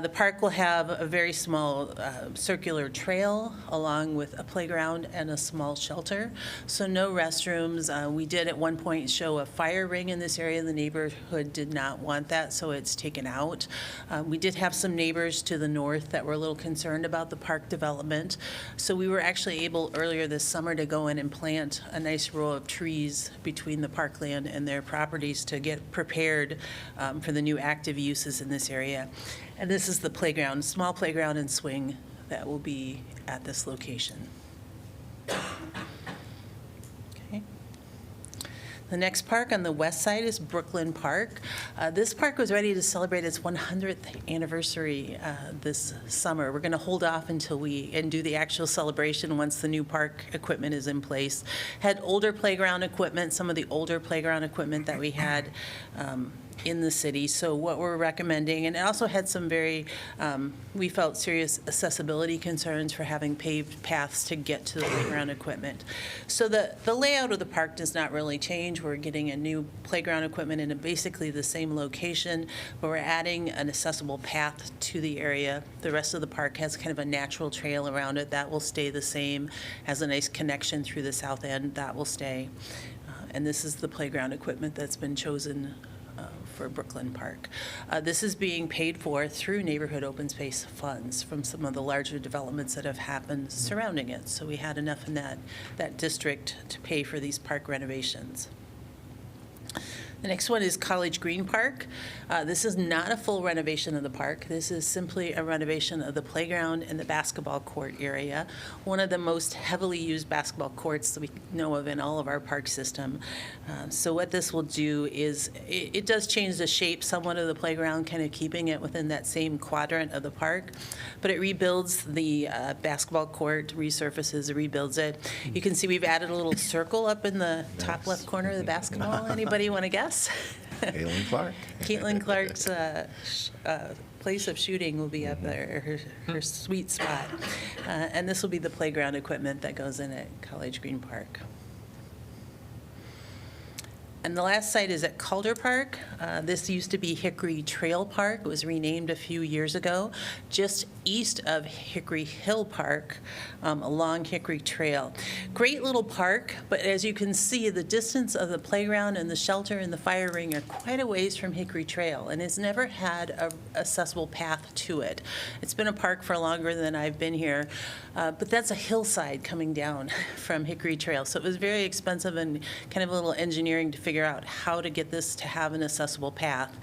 The park will have a very small circular trail along with a playground and a small shelter, so no restrooms. We did at one point show a fire ring in this area. The neighborhood did not want that, so it's taken out. We did have some neighbors to the north that were a little concerned about the park development, so we were actually able earlier this summer to go in and plant a nice row of trees between the parkland and their properties to get prepared for the new active uses in this area. And this is the playground, small playground and swing that will be at this location. Okay. The next park on the west side is Brooklyn Park. This park was ready to celebrate its 100th anniversary this summer. We're going to hold off until and do the actual celebration once the new park equipment is in place. Had older playground equipment, some of the older playground equipment that we had in the city. So what we're recommending, and it also had some very, we felt serious accessibility concerns for having paved paths to get to the playground equipment. So the layout of the park does not really change. We're getting a new playground equipment in basically the same location, but we're adding an accessible path to the area. The rest of the park has kind of a natural trail around it. That will stay the same. Has a nice connection through the south end. That will stay. And this is the playground equipment that's been chosen for Brooklyn Park. This is being paid for through neighborhood open space funds from some of the larger developments that have happened surrounding it. So we had enough in that district to pay for these park renovations. The next one is College Green Park. This is not a full renovation of the park. This is simply a renovation of the playground and the basketball court area, one of the most heavily used basketball courts that we know of in all of our park system. So what this will do is it does change the shape somewhat of the playground, kind of keeping it within that same quadrant of the park, but it rebuilds the basketball court, resurfaces, rebuilds it. You can see we've added a little circle up in the top left corner of the basketball. Anybody want to guess? Caitlin Clark. Caitlin Clark's place of shooting will be up there, her sweet spot. And this will be the playground equipment that goes in at College Green Park. And the last site is at Calder Park. This used to be Hickory Trail Park. It was renamed a few years ago, just east of Hickory Hill Park, along Hickory Trail. Great little park, but as you can see, the distance of the playground and the shelter and the fire ring are quite a ways from Hickory Trail, and it's never had an accessible path to it. It's been a park for longer than I've been here, but that's a hillside coming down from Hickory Trail, so it was very expensive and kind of a little engineering to figure out how to get this to have an accessible path.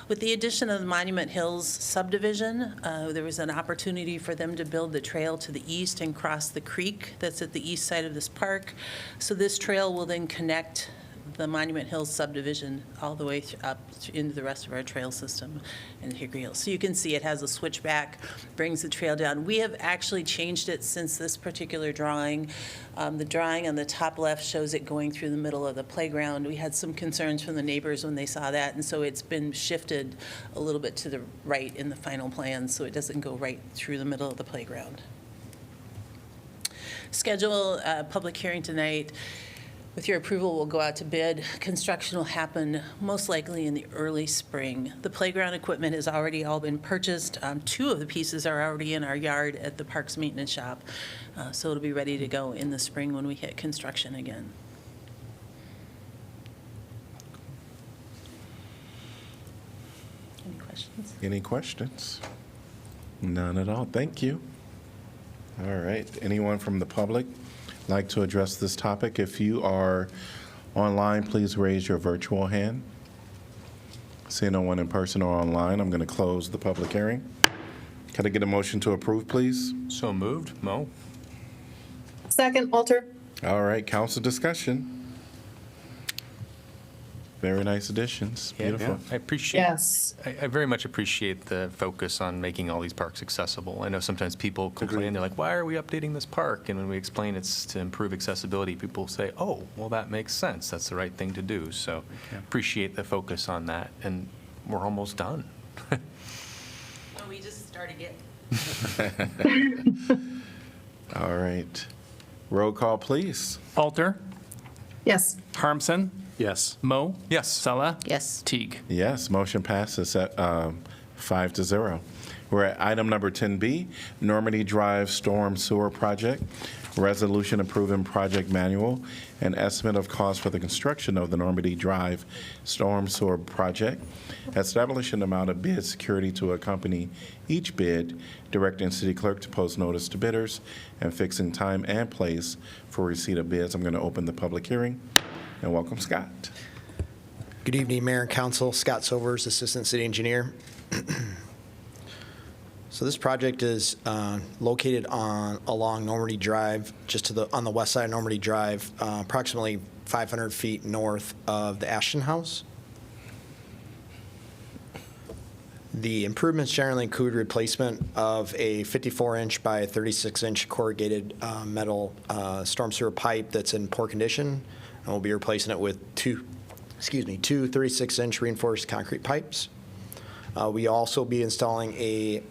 With the addition of the Monument Hills subdivision, there was an opportunity opportunity for them to build the trail to the east and cross the creek that's at the east side of this park. So this trail will then connect the Monument Hills subdivision all the way up into the rest of our trail system in Hickory Hills. So you can see it has a switchback, brings the trail down. We have actually changed it since this particular drawing. The drawing on the top left shows it going through the middle of the playground. We had some concerns from the neighbors when they saw that, and so it's been shifted a little bit to the right in the final plan, so it doesn't go right through the middle of the playground. Schedule a public hearing tonight. With your approval, we'll go out to bid. Construction will happen most likely in the early spring. The playground equipment has already all been purchased. 2 of the pieces are already in our yard at the Parks Maintenance Shop. So it'll be ready to go in the spring when we hit construction again. Any questions? Any questions? None at all. Thank you. All right. Anyone from the public like to address this topic? If you are online, please raise your virtual hand. Seeing no one in person or online, I'm going to close the public hearing. Can I get a motion to approve, please? So moved. Mo? Second, Alter. All right, council discussion. Very nice additions. Beautiful. I appreciate. Yes. I very much appreciate the focus on making all these parks accessible. I know sometimes people complain, they're like, why are we updating this park? And when we explain it's to improve accessibility, people say, oh, well, that makes sense. That's the right thing to do. So appreciate the focus on that. And we're almost done. Well, we just started getting. All right. Roll call, please. Alter, Yes. Harmson, Yes. Mo, Yes. Sella, Yes. Teague. Yes, motion passes at 5-0. We're at item number 10B, Normandy Drive Storm Sewer Project, resolution approving project manual and estimate of cost for the construction of the Normandy Drive Storm Sewer Project, establishing the amount of bid security to accompany each bid, directing city clerk to post notice to bidders, and fixing time and place for receipt of bids. I'm going to open the public hearing, and welcome Scott. Good evening, Mayor and Council. Scott Silvers, Assistant City Engineer. So this project is located along Normandy Drive, just on the west side of Normandy Drive, approximately 500 feet north of the Ashton House. The improvements generally include replacement of a 54-inch by 36-inch corrugated metal storm sewer pipe that's in poor condition, and we'll be replacing it with two 36-inch reinforced concrete pipes. We also be installing a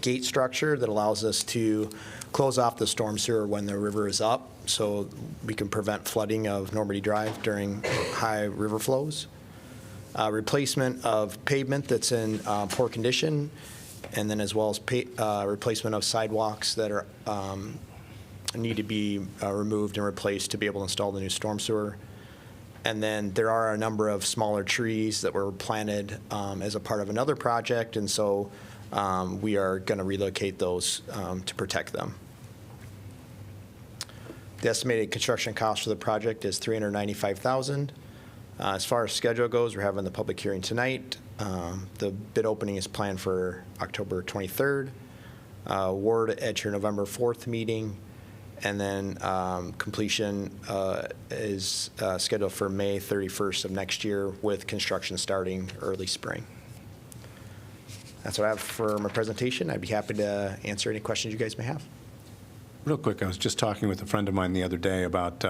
gate structure that allows us to close off the storm sewer when the river is up, so we can prevent flooding of Normandy Drive during high river flows. Replacement of pavement that's in poor condition, and then as well as replacement of sidewalks that are need to be removed and replaced to be able to install the new storm sewer. And then there are a number of smaller trees that were planted as a part of another project, and so we are going to relocate those to protect them. The estimated construction cost for the project is $395,000. As far as schedule goes, we're having the public hearing tonight. The bid opening is planned for October 23rd. Award at your November 4th meeting. And then completion is scheduled for May 31st of next year, with construction starting early spring. That's what I have for my presentation. I'd be happy to answer any questions you guys may have. Real quick, I was just talking with a friend of mine the other day about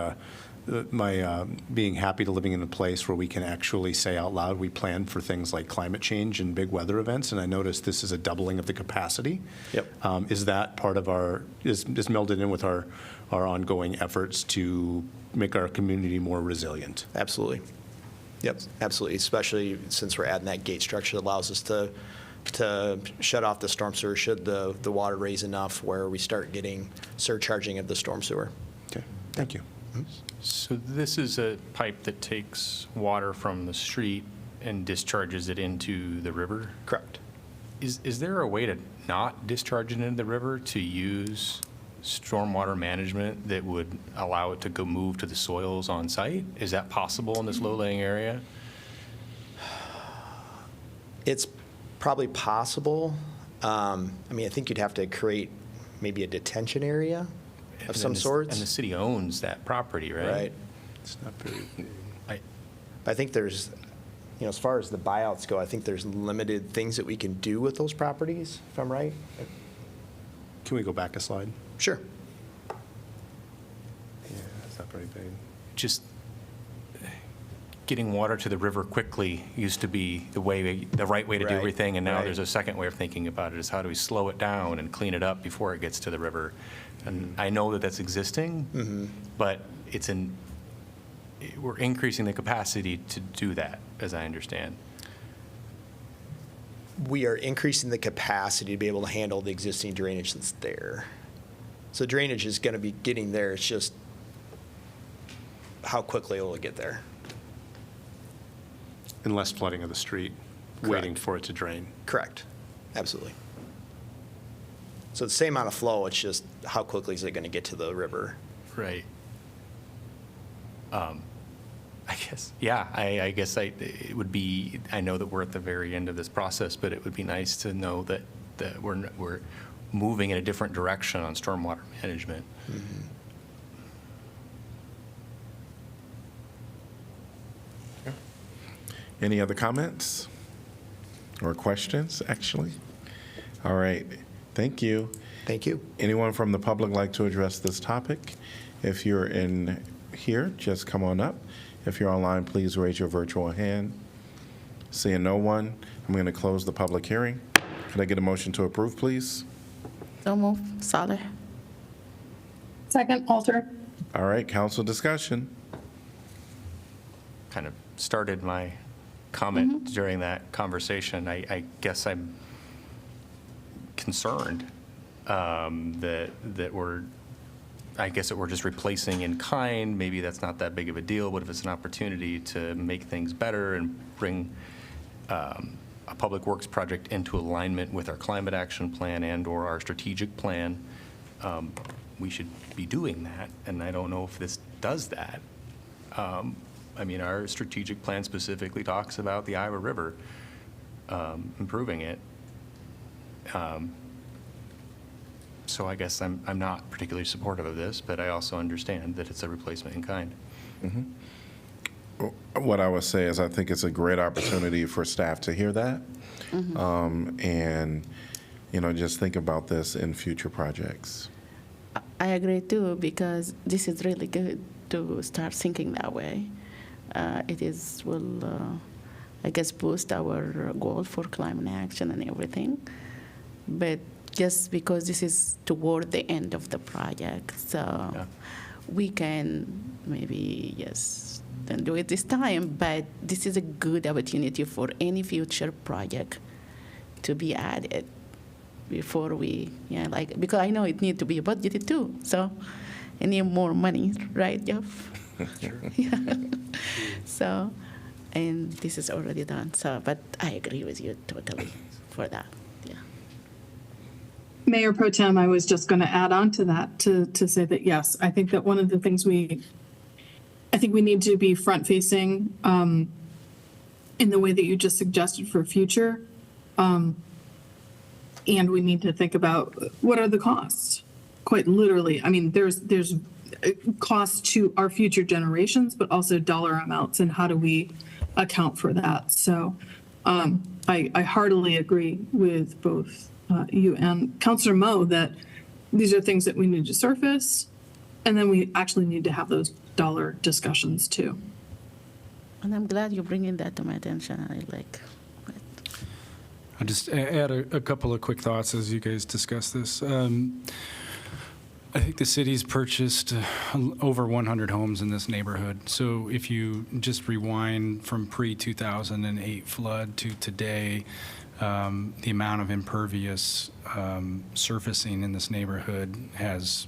my being happy to living in a place where we can actually say out loud we plan for things like climate change and big weather events, and I noticed this is a doubling of the capacity. Yep. Is that part of is melded in with our ongoing efforts to make our community more resilient? Absolutely. Yep, absolutely, especially since we're adding that gate structure that allows us to shut off the storm sewer should the water raise enough where we start getting surcharging of the storm sewer. Okay, thank you. So this is a pipe that takes water from the street and discharges it into the river? Correct. Is there a way to not discharge it into the river, to use stormwater management that would allow it to go move to the soils on site? Is that possible in this low-lying area? It's probably possible. I mean, I think you'd have to create maybe a detention area of some sorts. And the city owns that property, right? Right. It's not very, I think there's, as far as the buyouts go, I think there's limited things that we can do with those properties, if I'm right. Can we go back a slide? Sure. Yeah, it's not very big. Just getting water to the river quickly used to be the right way to do Right, everything, and now right. there's a second way of thinking about it, is how do we slow it down and clean it up before it gets to the river? And I know that that's existing, but we're increasing the capacity to do that, as I understand. We are increasing the capacity to be able to handle the existing drainage that's there. So drainage is going to be getting there. It's just how quickly it will get there. And less flooding of the street, waiting for it to drain. Correct. Absolutely. So the same amount of flow, it's just how quickly is it going to get to the river? Right. I guess, yeah, I guess it would be, I know that we're at the very end of this process, but it would be nice to know that we're moving in a different direction on stormwater management. any other comments or questions, actually? All right, thank you. Thank you. Anyone from the public like to address this topic? If you're in here, just come on up. If you're online, please raise your virtual hand. Seeing no one, I'm going to close the public hearing. Could I get a motion to approve, please? So move, Saleh. Second, Alter. All right, council discussion. Kind of started my comment during that conversation. I guess I'm concerned that we're, I guess that we're just replacing in kind. Maybe that's not that big of a deal. What if it's an opportunity to make things better and bring a public works project into alignment with our climate action plan and/or our strategic plan? We should be doing that, and I don't know if this does that. I mean, our strategic plan specifically talks about the Iowa River, improving it. So I guess I'm not particularly supportive of this, but I also understand that it's a replacement in kind. What I would say is I think it's a great opportunity for staff to hear that. And, just think about this in future projects. I agree too, because this is really good to start thinking that way. It will, I guess, boost our goal for climate action and everything. But just because this is toward the end of the project, so we can maybe, yes, then do it this time, but this is a good opportunity for any future project to be added before we, because I know it needs to be budgeted too, so I need more money, right, Jeff? Sure. Yeah. So, and this is already done, so, but I agree with you totally for that, yeah. Mayor Pro Tem, I was just going to add on to that to say that, yes, I think that one of the things we need to be front-facing in the way that you just suggested for future. And we need to think about what are the costs, quite literally. I mean, there's costs to our future generations, but also dollar amounts, and how do we account for that? So I heartily agree with both you and Councilor Moe that these are things that we need to surface, and then we actually need to have those dollar discussions too. And I'm glad you're bringing that to my attention. I like it. I'll just add a couple of quick thoughts as you guys discuss this. I think the city's purchased over 100 homes in this neighborhood. So if you just rewind from pre-2008 flood to today, the amount of impervious surfacing in this neighborhood has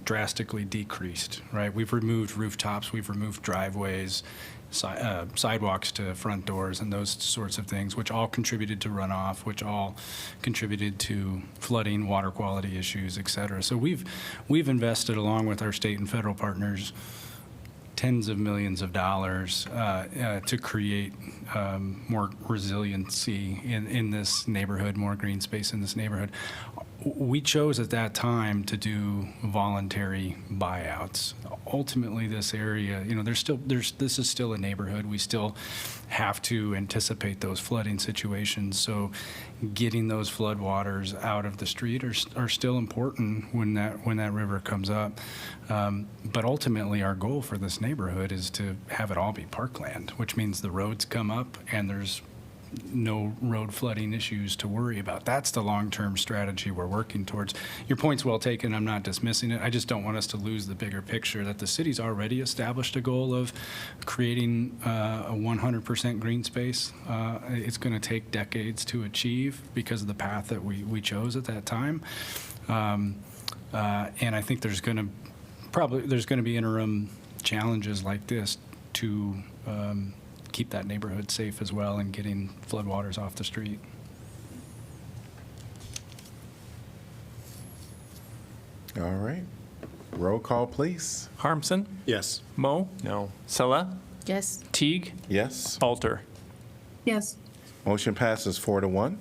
drastically decreased, right? We've removed rooftops, we've removed driveways, sidewalks to front doors, and those sorts of things, which all contributed to runoff, which all contributed to flooding, water quality issues, et cetera. So we've invested, along with our state and federal partners, tens of millions of dollars to create more resiliency in this neighborhood, more green space in this neighborhood. We chose at that time to do voluntary buyouts. Ultimately, this area, this is still a neighborhood. We still have to anticipate those flooding situations. So getting those floodwaters out of the street are still important when that river comes up. But ultimately, our goal for this neighborhood is to have it all be parkland, which means the roads come up and there's no road flooding issues to worry about. That's the long-term strategy we're working towards. Your point's well taken. I'm not dismissing it. I just don't want us to lose the bigger picture that the city's already established a goal of creating a 100% green space. It's going to take decades to achieve because of the path that we chose at that time. And I think there's going to be interim challenges like this to keep that neighborhood safe as well and getting floodwaters off the street. All right. Roll call, please. Harmson? Yes. Mo? No. Sella? Yes. Teague? Yes. Alter? Yes. Motion passes 4-1.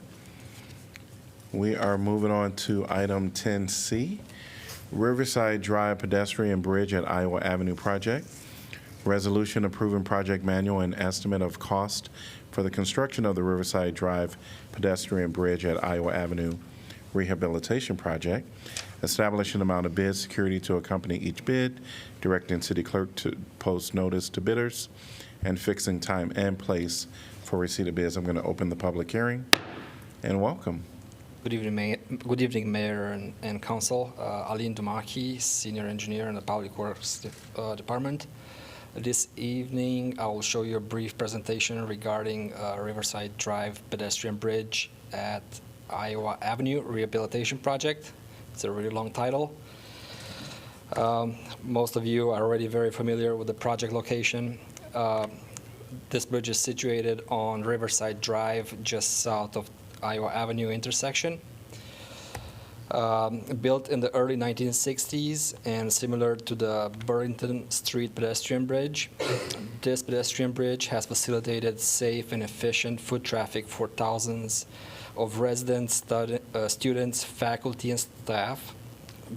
We are moving on to item 10C, Riverside Drive Pedestrian Bridge at Iowa Avenue Project. Resolution approving project manual and estimate of cost for the construction of the Riverside Drive Pedestrian Bridge at Iowa Avenue Rehabilitation Project, establishing amount of bid security to accompany each bid, directing city clerk to post notice to bidders, and fixing time and place for receipt of bids. I'm going to open the public hearing, and welcome. Good evening, Mayor and Council. Aline Dumaki, Senior Engineer in the Public Works Department. This evening, I will show you a brief presentation regarding Riverside Drive Pedestrian Bridge at Iowa Avenue Rehabilitation Project. It's a really long title. Most of you are already very familiar with the project location. This bridge is situated on Riverside Drive, just south of Iowa Avenue intersection. Built in the early 1960s and similar to the Burlington Street pedestrian bridge. This pedestrian bridge has facilitated safe and efficient foot traffic for thousands of residents, students, faculty, and staff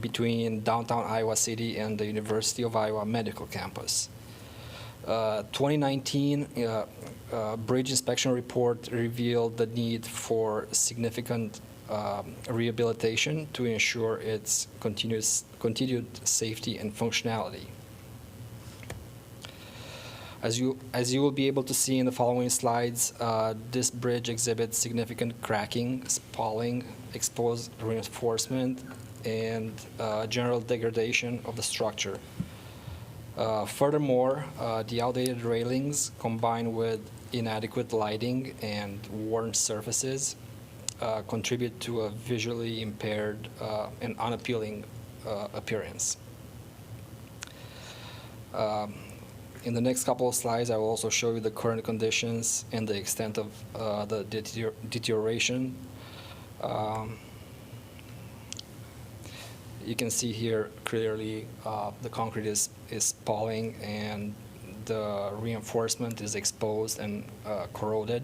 between downtown Iowa City and the University of Iowa Medical Campus. 2019 bridge inspection report revealed the need for significant rehabilitation to ensure its continued safety and functionality. As you will be able to see in the following slides, this bridge exhibits significant cracking, spalling, exposed reinforcement, and general degradation of the structure. Furthermore, the outdated railings combined with inadequate lighting and worn surfaces contribute to a visually impaired and unappealing appearance. In the next couple of slides, I will also show you the current conditions and the extent of the deterioration. You can see here clearly the concrete is spalling and the reinforcement is exposed and corroded.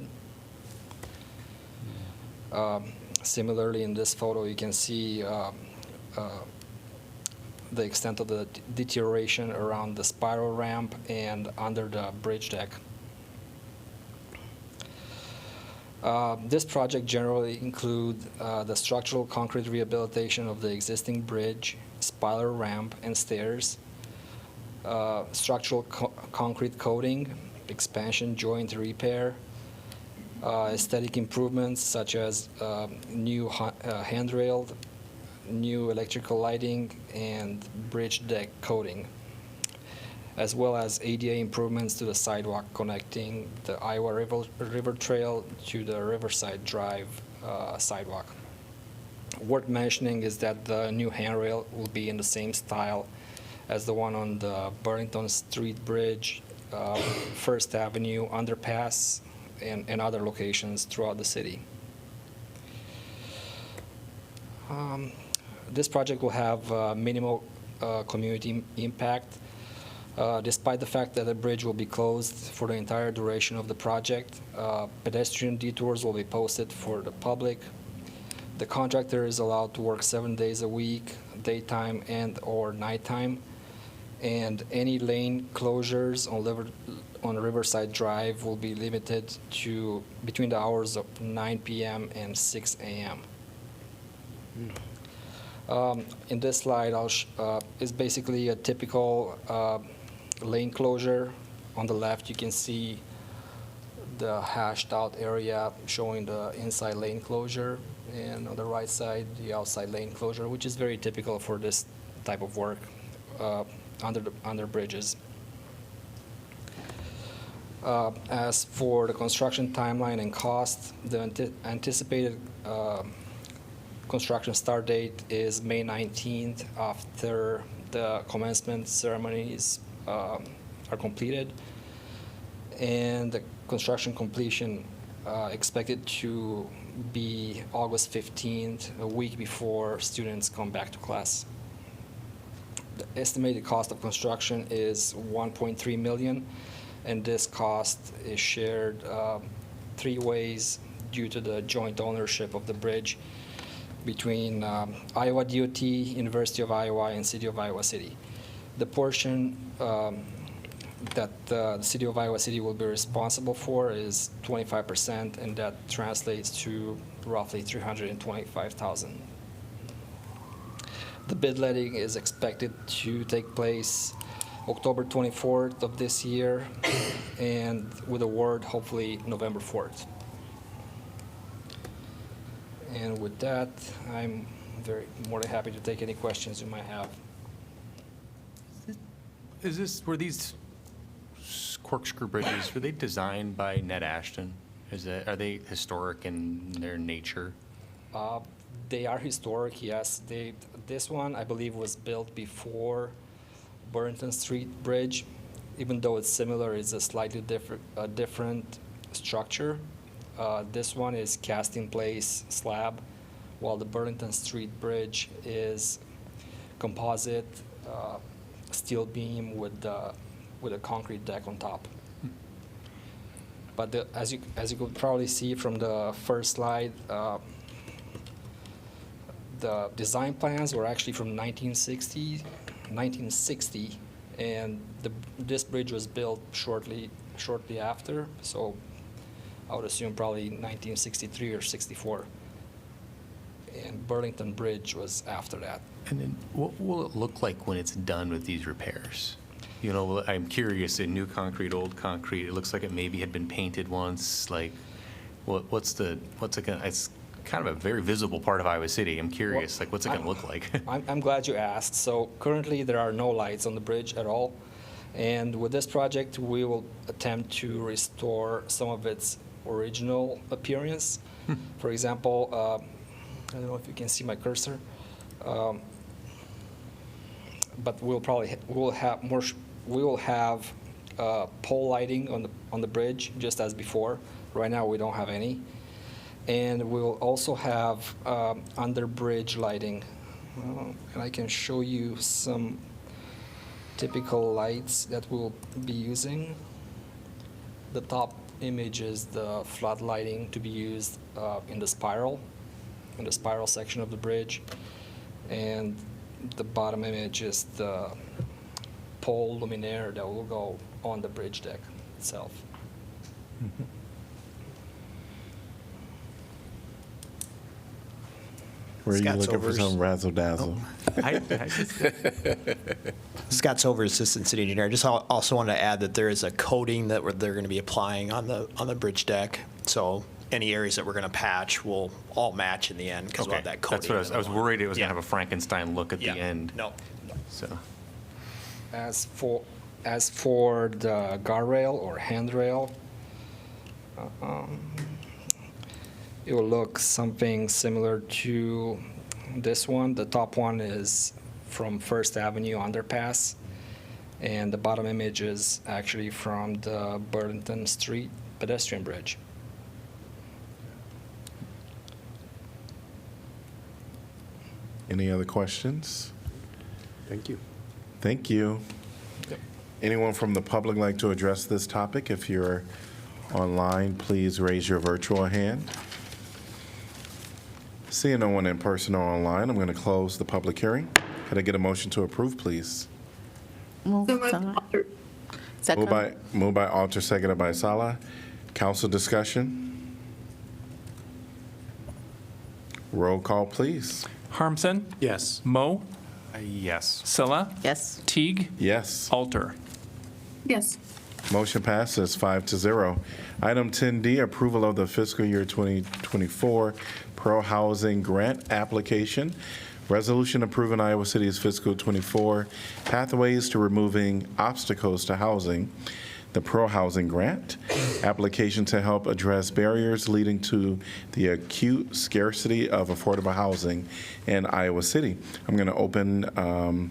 Similarly, in this photo, you can see the extent of the deterioration around the spiral ramp and under the bridge deck. This project generally includes the structural concrete rehabilitation of the existing bridge, spiral ramp, and stairs, structural concrete coating, expansion joint repair, aesthetic improvements such as new handrail, new electrical lighting, and bridge deck coating, as well as ADA improvements to the sidewalk connecting the Iowa River Trail to the Riverside Drive sidewalk. Worth mentioning is that the new handrail will be in the same style as the one on the Burlington Street Bridge, First Avenue underpass, and other locations throughout the city. This project will have minimal community impact. Despite the fact that the bridge will be closed for the entire duration of the project, pedestrian detours will be posted for the public. The contractor is allowed to work 7 days a week, daytime and/or nighttime, and any lane closures on Riverside Drive will be limited to between the hours of 9 p.m. and 6 a.m. In this slide, is basically a typical lane closure. On the left, you can see the hashed out area showing the inside lane closure, and on the right side, the outside lane closure, which is very typical for this type of work under bridges. As for the construction timeline and cost, the anticipated construction start date is May 19th after the commencement ceremonies are completed, and the construction completion expected to be August 15th, a week before students come back to class. The estimated cost of construction is $1.3 million, and this cost is shared 3 ways due to the joint ownership of the bridge between Iowa DOT, University of Iowa, and City of Iowa City. The portion that the City of Iowa City will be responsible for is 25%, and that translates to roughly $325,000. The bid letting is expected to take place October 24th of this year, and with award hopefully November 4th. And with that, I'm more than happy to take any questions you might have. Were these corkscrew bridges, were they designed by Ned Ashton? Are they historic in their nature? They are historic, yes. This one, I believe, was built before Burlington Street Bridge. Even though it's similar, it's a slightly different structure. This one is cast in place slab, while the Burlington Street Bridge is composite steel beam with a concrete deck on top. But as you could probably see from the first slide, the design plans were actually from 1960, and this bridge was built shortly after. So I would assume probably 1963 or 64. And Burlington Bridge was after that. And then what will it look like when it's done with these repairs? You know, I'm curious, in new concrete, old concrete, it looks like it maybe had been painted once. Like, what's it gonna, it's kind of a very visible part of Iowa City. I'm curious, like, what's it gonna look like? I'm glad you asked. So currently there are no lights on the bridge at all. And with this project, we will attempt to restore some of its original appearance. For example, I don't know if you can see my cursor, but we will have pole lighting on the bridge just as before. Right now we don't have any, and we will also have under bridge lighting, and I can show you some typical lights that we'll be using. The top image is the flood lighting to be used in the spiral section of the bridge, and the bottom image is the pole luminaire that will go on the bridge deck itself. Mm-hmm. Were you looking for some razzle dazzle? Scott Silver, Assistant City Engineer. I just also want to add that there is a coating that they're going to be applying on the bridge deck. So any areas that we're going to patch will all match in the end because we'll have that coating. That's what I was worried it was going to have a Frankenstein look at the end. No. So, As for the guardrail or handrail, it will look something similar to this one. The top one is from First Avenue underpass, and the bottom image is actually from the Burlington Street pedestrian bridge. Any other questions? Thank you. Thank you. Anyone from the public like to address this topic? If you're online, please raise your virtual hand. Seeing no one in person or online, I'm going to close the public hearing. Could I get a motion to approve, please? Second. Moved by Alter, seconded by Sala. Council discussion? Roll call, please. Harmson? Yes. Mo? Yes. Silla? Yes. Teague? Yes. Alter? Yes. Motion passes 5-0. Item 10D, approval of the fiscal year 2024 Pro Housing Grant Application. Resolution approving Iowa City's fiscal 24 pathways to removing obstacles to housing. The Pro Housing Grant application to help address barriers leading to the acute scarcity of affordable housing in Iowa City. I'm going to open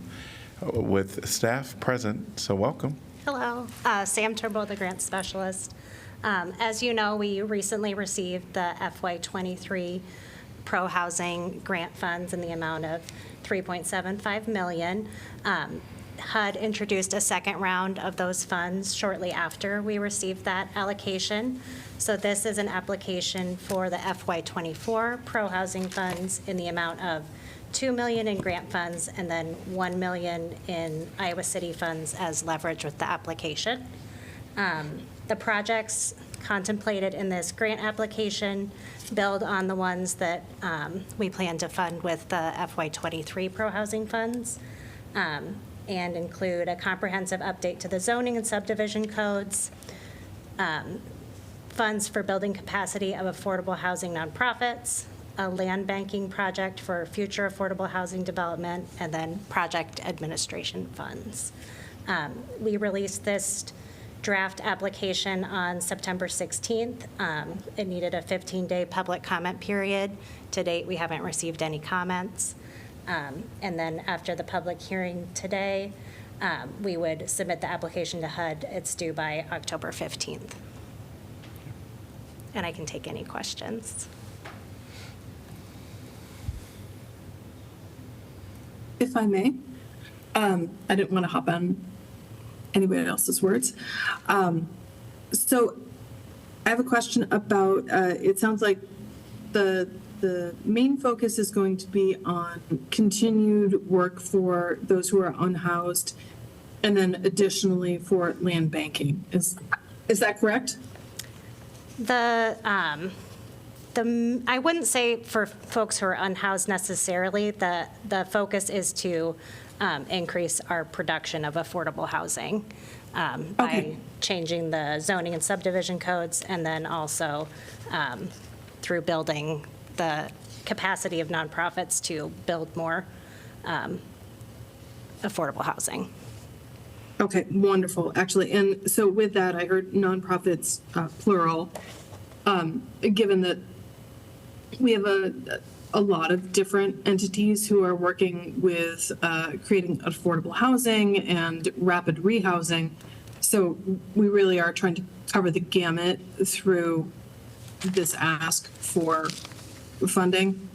with staff present, so welcome. Hello, Sam Turbo, the grant specialist. As you know, we recently received the FY23 Pro Housing Grant Funds in the amount of $3.75 million. HUD introduced a second round of those funds shortly after we received that allocation. So this is an application for the FY24 Pro Housing Funds in the amount of $2 million in grant funds and then $1 million in Iowa City funds as leverage with the application. The projects contemplated in this grant application build on the ones that we plan to fund with the FY23 Pro Housing Funds, and include a comprehensive update to the zoning and subdivision codes, funds for building capacity of affordable housing nonprofits, a land banking project for future affordable housing development, and then project administration funds. We released this draft application on September 16th. It needed a 15-day public comment period. To date, we haven't received any comments. And then after the public hearing today, we would submit the application to HUD. It's due by October 15th. And I can take any questions. If I may, I didn't want to hop on anybody else's words. So I have a question about, it sounds like the main focus is going to be on continued work for those who are unhoused, and then additionally for land banking. Is that correct? I wouldn't say for folks who are unhoused necessarily. The focus is to increase our production of affordable housing by changing the zoning and subdivision codes, and then also through building the capacity of nonprofits to build more affordable housing. Okay, wonderful, actually. And so with that, I heard nonprofits, plural, given that we have a lot of different entities who are working with creating affordable housing and rapid rehousing. So we really are trying to cover the gamut through this ask for funding.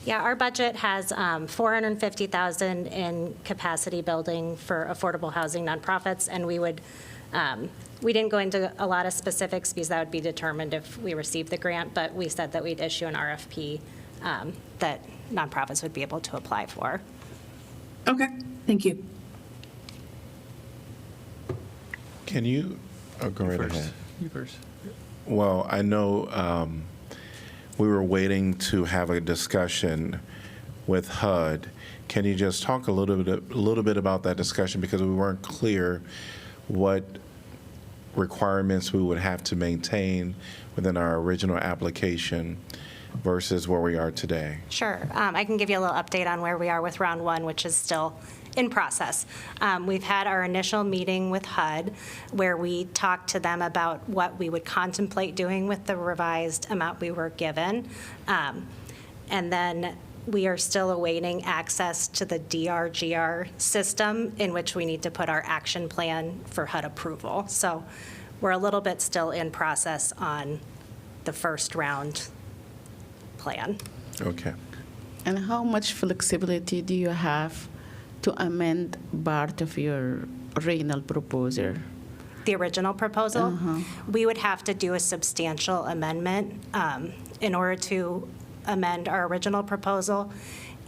Yeah, our budget has $450,000 in capacity building for affordable housing nonprofits, and we didn't go into a lot of specifics because that would be determined if we received the grant, but we said that we'd issue an RFP that nonprofits would be able to apply for. Okay, thank you. Can you go right ahead? You first. Well, I know we were waiting to have a discussion with HUD. Can you just talk a little bit about that discussion, because we weren't clear what requirements we would have to maintain within our original application versus where we are today? Sure. I can give you a little update on where we are with round one, which is still in process. We've had our initial meeting with HUD where we talked to them about what we would contemplate doing with the revised amount we were given. And then we are still awaiting access to the DRGR system, in which we need to put our action plan for HUD approval. So we're a little bit still in process on the first round plan. Okay. And how much flexibility do you have to amend part of your original proposal? The original proposal, we would have to do a substantial amendment in order to amend our original proposal.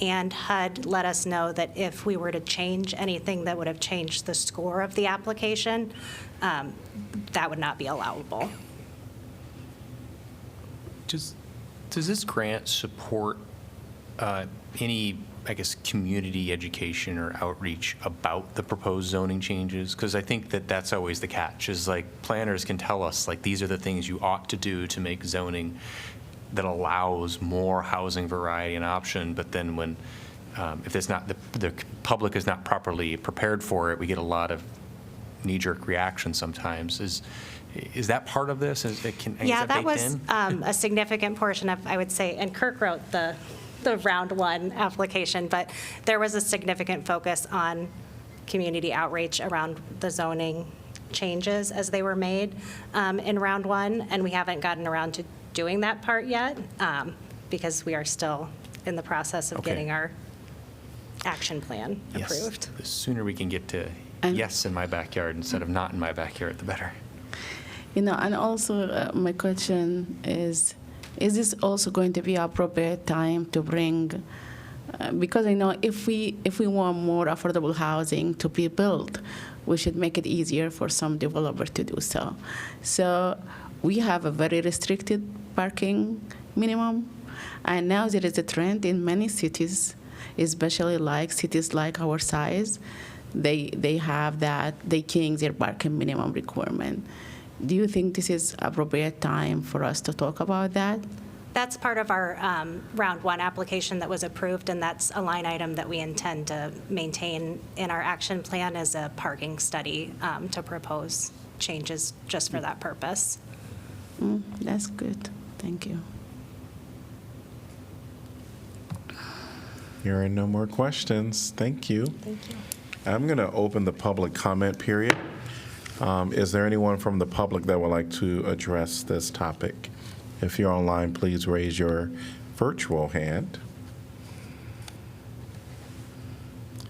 And HUD let us know that if we were to change anything that would have changed the score of the application, that would not be allowable. Does this grant support any, I guess, community education or outreach about the proposed zoning changes? Because I think that that's always the catch, is like planners can tell us, like, these are the things you ought to do to make zoning that allows more housing variety and option, but then when, if it's not, the public is not properly prepared for it, we get a lot of knee-jerk reaction sometimes. Is that part of this? Is Yeah, that baked was in? a significant portion of, I would say, and Kirk wrote the round one application, but there was a significant focus on community outreach around the zoning changes as they were made in round one, and we haven't gotten around to doing that part yet because we are still in the process of getting our action plan approved. The sooner we can get to yes in my backyard instead of not in my backyard, the better. And also my question is this also going to be appropriate time to bring, because I know if we want more affordable housing to be built, we should make it easier for some developer to do so. So we have a very restricted parking minimum, and now there is a trend in many cities, especially like cities like our size, they have that, they change their parking minimum requirement. Do you think this is appropriate time for us to talk about that? That's part of our round one application that was approved, and that's a line item that we intend to maintain in our action plan as a parking study to propose changes just for that purpose. That's good. Thank you. Here are no more questions. Thank you. Thank you. I'm going to open the public comment period. Is there anyone from the public that would like to address this topic? If you're online, please raise your virtual hand.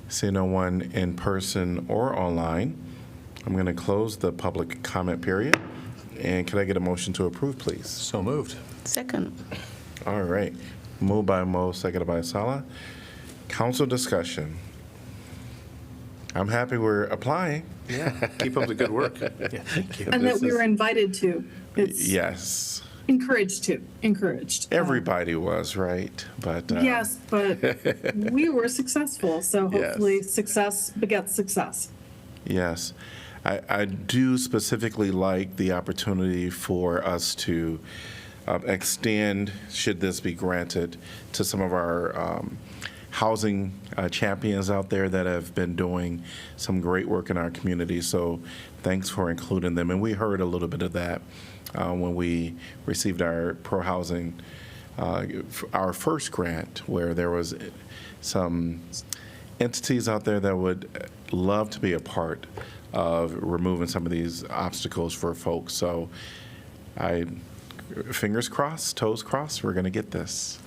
See no one in person or online. I'm going to close the public comment period. And can I get a motion to approve, please? So moved. Second. All right. Moved by Mo, seconded by Sala. Council discussion. I'm happy we're applying. Yeah, keep up the good work. Yeah, thank you. And that we were invited to. It's Yes. encouraged to, encouraged. Everybody was, right? But Yes, but we were successful, so Yes. hopefully success begets success. Yes. I do specifically like the opportunity for us to extend, should this be granted, to some of our housing champions out there that have been doing some great work in our community. So thanks for including them. And we heard a little bit of that when we received our pro-housing, our first grant, where there was some entities out there that would love to be a part of removing some of these obstacles for folks. So fingers crossed, toes crossed, we're going to get this.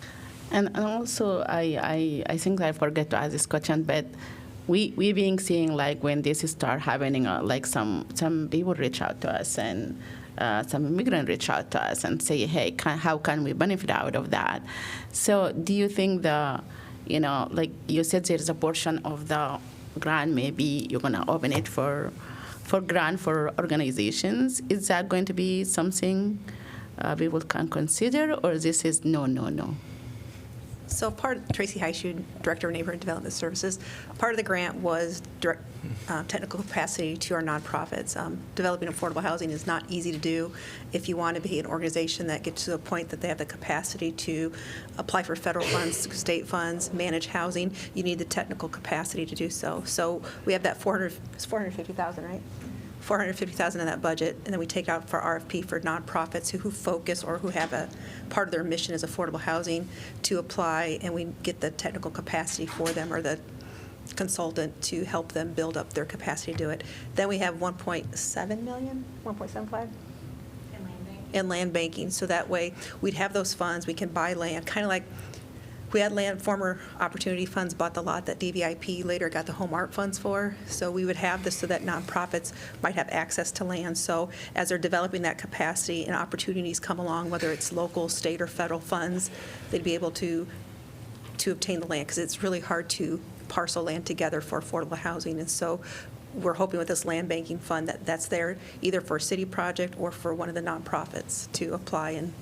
And also, I think I forget to ask this question, but we being seeing like when this start happening, like some people reach out to us and some immigrants reach out to us and say, hey, how can we benefit out of that? So do you think like you said, there is a portion of the grant, maybe you're going to open it for grant for organizations. Is that going to be something people can consider, or this is no? So Tracy Heishu, Director of Neighborhood Development Services, part of the grant was technical capacity to our nonprofits. Developing affordable housing is not easy to do. If you want to be an organization that gets to a point that they have the capacity to apply for federal funds, state funds, manage housing, you need the technical capacity to do so. So we have that $450,000, right? $450,000 in that budget, and then we take out for RFP for nonprofits who focus or who have a part of their mission is affordable housing to apply, and we get the technical capacity for them or the consultant to help them build up their capacity to do it. Then we have 1.7 million, 1.75? In land banking. So that way we'd have those funds, we can buy land, kind of like We had former opportunity funds bought the lot that DVIP later got the home art funds for. So we would have this so that nonprofits might have access to land. So as they're developing that capacity and opportunities come along, whether it's local, state, or federal funds, they'd be able to obtain the land, because it's really hard to parcel land together for affordable housing. And so we're hoping with this land banking fund that's there either for a city project or for one of the nonprofits to apply and.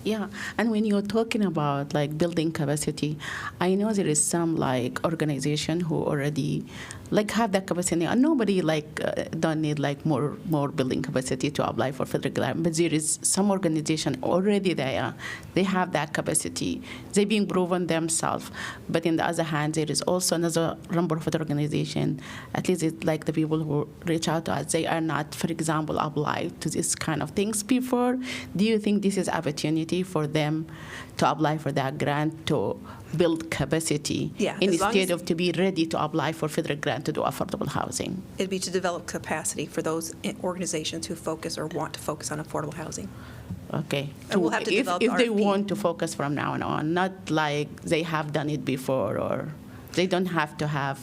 Yeah, and when you're talking about like building capacity, I know there is some like organization who already like have that capacity, and nobody like don't need like more building capacity to apply for federal grant. But there is some organization already there. They have that capacity. They've been proven themselves. But in the other hand, there is also another number of other organization. At least it's like the people who reach out to us, they are not, for example, applied to this kind of things before. Do you think this is opportunity for them to apply for that grant to build capacity instead of to be ready to apply for federal grant to do affordable housing? It'd be to develop capacity for those organizations who focus or want to focus on affordable housing. Okay. And we'll have to develop if they RFP. want to focus from now on, not like they have done it before, or they don't have to have.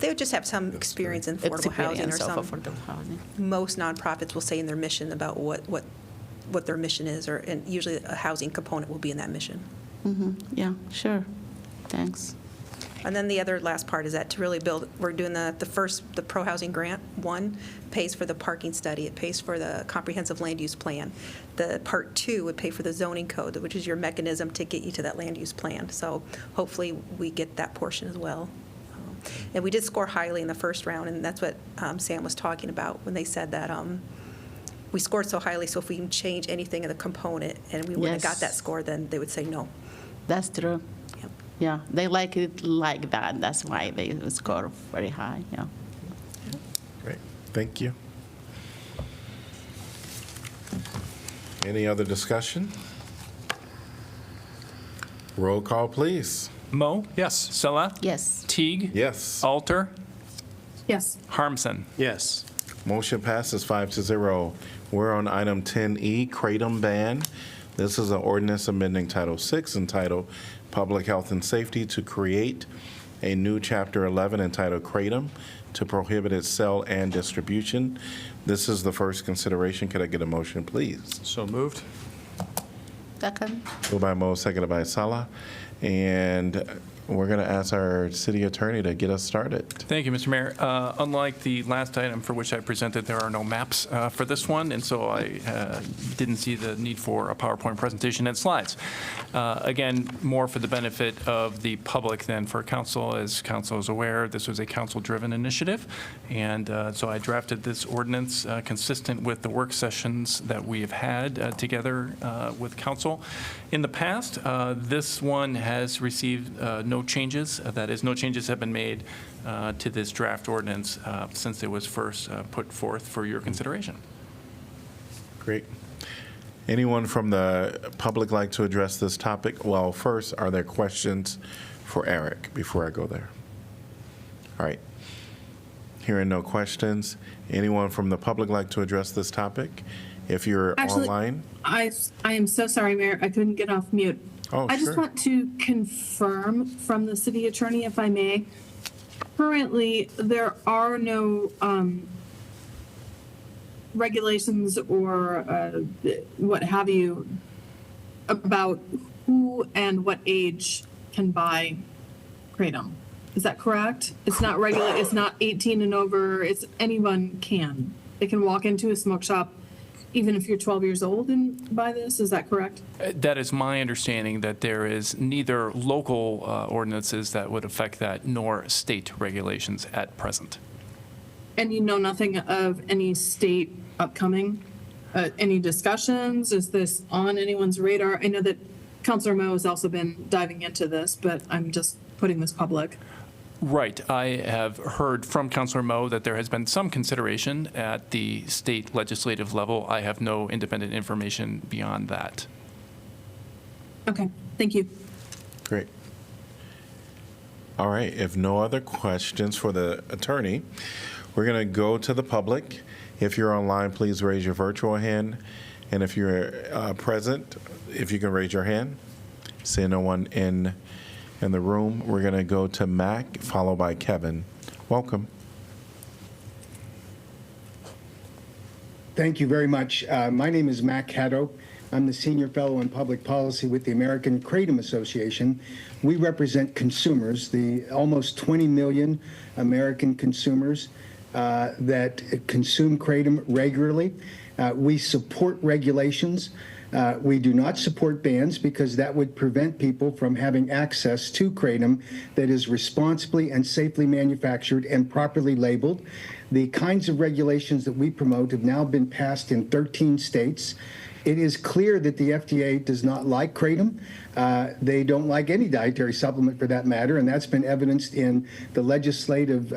They would just have some experience in affordable housing or experience of some. affordable housing. Most nonprofits will say in their mission about what their mission is, and usually a housing component will be in that mission. Yeah, sure. Thanks. And then the other last part is that to really build, we're doing the pro housing grant. One pays for the parking study. It pays for the comprehensive land use plan. The part 2 would pay for the zoning code, which is your mechanism to get you to that land use plan. So hopefully we get that portion as well. And we did score highly in the first round, and that's what Sam was talking about when they said that we scored so highly, so if we can change anything in the component and we wouldn't have got that score, then they would say no. That's true. Yeah, they like it like that. That's why they score very high. Yeah. Great. Thank you. Any other discussion? Roll call, please. Mo? Yes. Salah? Yes. Teague? Yes. Alter? Yes. Harmson? Yes. Motion passes 5-0. We're on item 10E, Kratom Ban. This is an ordinance amending Title VI entitled Public Health and Safety to create a new Chapter 11 entitled Kratom to prohibit its sale and distribution. This is the first consideration. Could I get a motion, please? So moved. Second. Moved by Mo, seconded by Salah. And we're going to ask our city attorney to get us started. Thank you, Mr. Mayor. Unlike the last item for which I presented, there are no maps for this one, and so I didn't see the need for a PowerPoint presentation and slides. Again, more for the benefit of the public than for council. As council is aware, this was a council-driven initiative, and so I drafted this ordinance consistent with the work sessions that we have had together with council. In the past, this one has received no changes. That is, no changes have been made to this draft ordinance since it was first put forth for your consideration. Great. Anyone from the public like to address this topic? Well, first, are there questions for Eric before I go there? All right. Hearing no questions, anyone from the public like to address this topic? If you're online. I am so sorry, Mayor. I couldn't get off mute. Oh, I just sure. want to confirm from the city attorney, if I may. Currently, there are no regulations or what have you about who and what age can buy Kratom. Is that correct? It's not regular. It's not 18 and over. It's anyone can. They can walk into a smoke shop, even if you're 12 years old, and buy this. Is that correct? That is my understanding, that there is neither local ordinances that would affect that nor state regulations at present. And you know nothing of any state upcoming? Any discussions? Is this on anyone's radar? I know that Councilor Mo has also been diving into this, but I'm just putting this public. Right. I have heard from Councilor Mo that there has been some consideration at the state legislative level. I have no independent information beyond that. Okay, thank you. Great. All right, if no other questions for the attorney, we're going to go to the public. If you're online, please raise your virtual hand. And if you're present, if you can raise your hand. Seeing no one in the room, we're going to go to Mac, followed by Kevin. Welcome. Thank you very much. My name is Mac Haddo. I'm the Senior Fellow in Public Policy with the American Kratom Association. We represent consumers, the almost 20 million American consumers that consume Kratom regularly. We support regulations. We do not support bans because that would prevent people from having access to Kratom that is responsibly and safely manufactured and properly labeled. The kinds of regulations that we promote have now been passed in 13 states. It is clear that the FDA does not like Kratom. They don't like any dietary supplement for that matter, and that's been evidenced in the legislative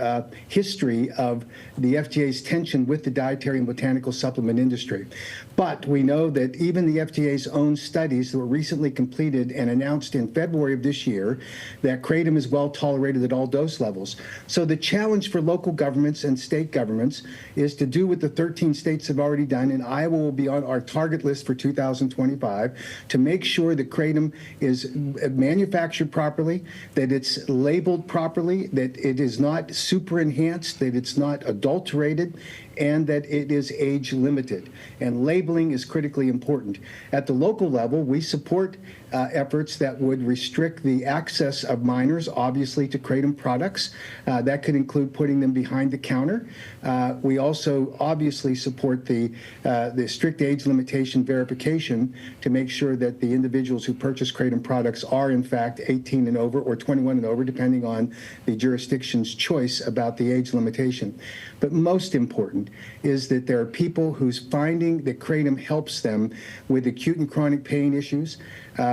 history of the FDA's tension with the dietary and botanical supplement industry. But we know that even the FDA's own studies that were recently completed and announced in February of this year that Kratom is well tolerated at all dose levels. So the challenge for local governments and state governments is to do what the 13 states have already done, and Iowa will be on our target list for 2025 to make sure that Kratom is manufactured properly, that it's labeled properly, that it is not super enhanced, that it's not adulterated, and that it is age limited. And labeling is critically important. At the local level, we support efforts that would restrict the access of minors, obviously, to Kratom products. That could include putting them behind the counter. We also obviously support the strict age limitation verification to make sure that the individuals who purchase Kratom products are, in fact, 18 and over or 21 and over, depending on the jurisdiction's choice about the age limitation. But most important is that there are people who's finding that Kratom helps them with acute and chronic pain issues.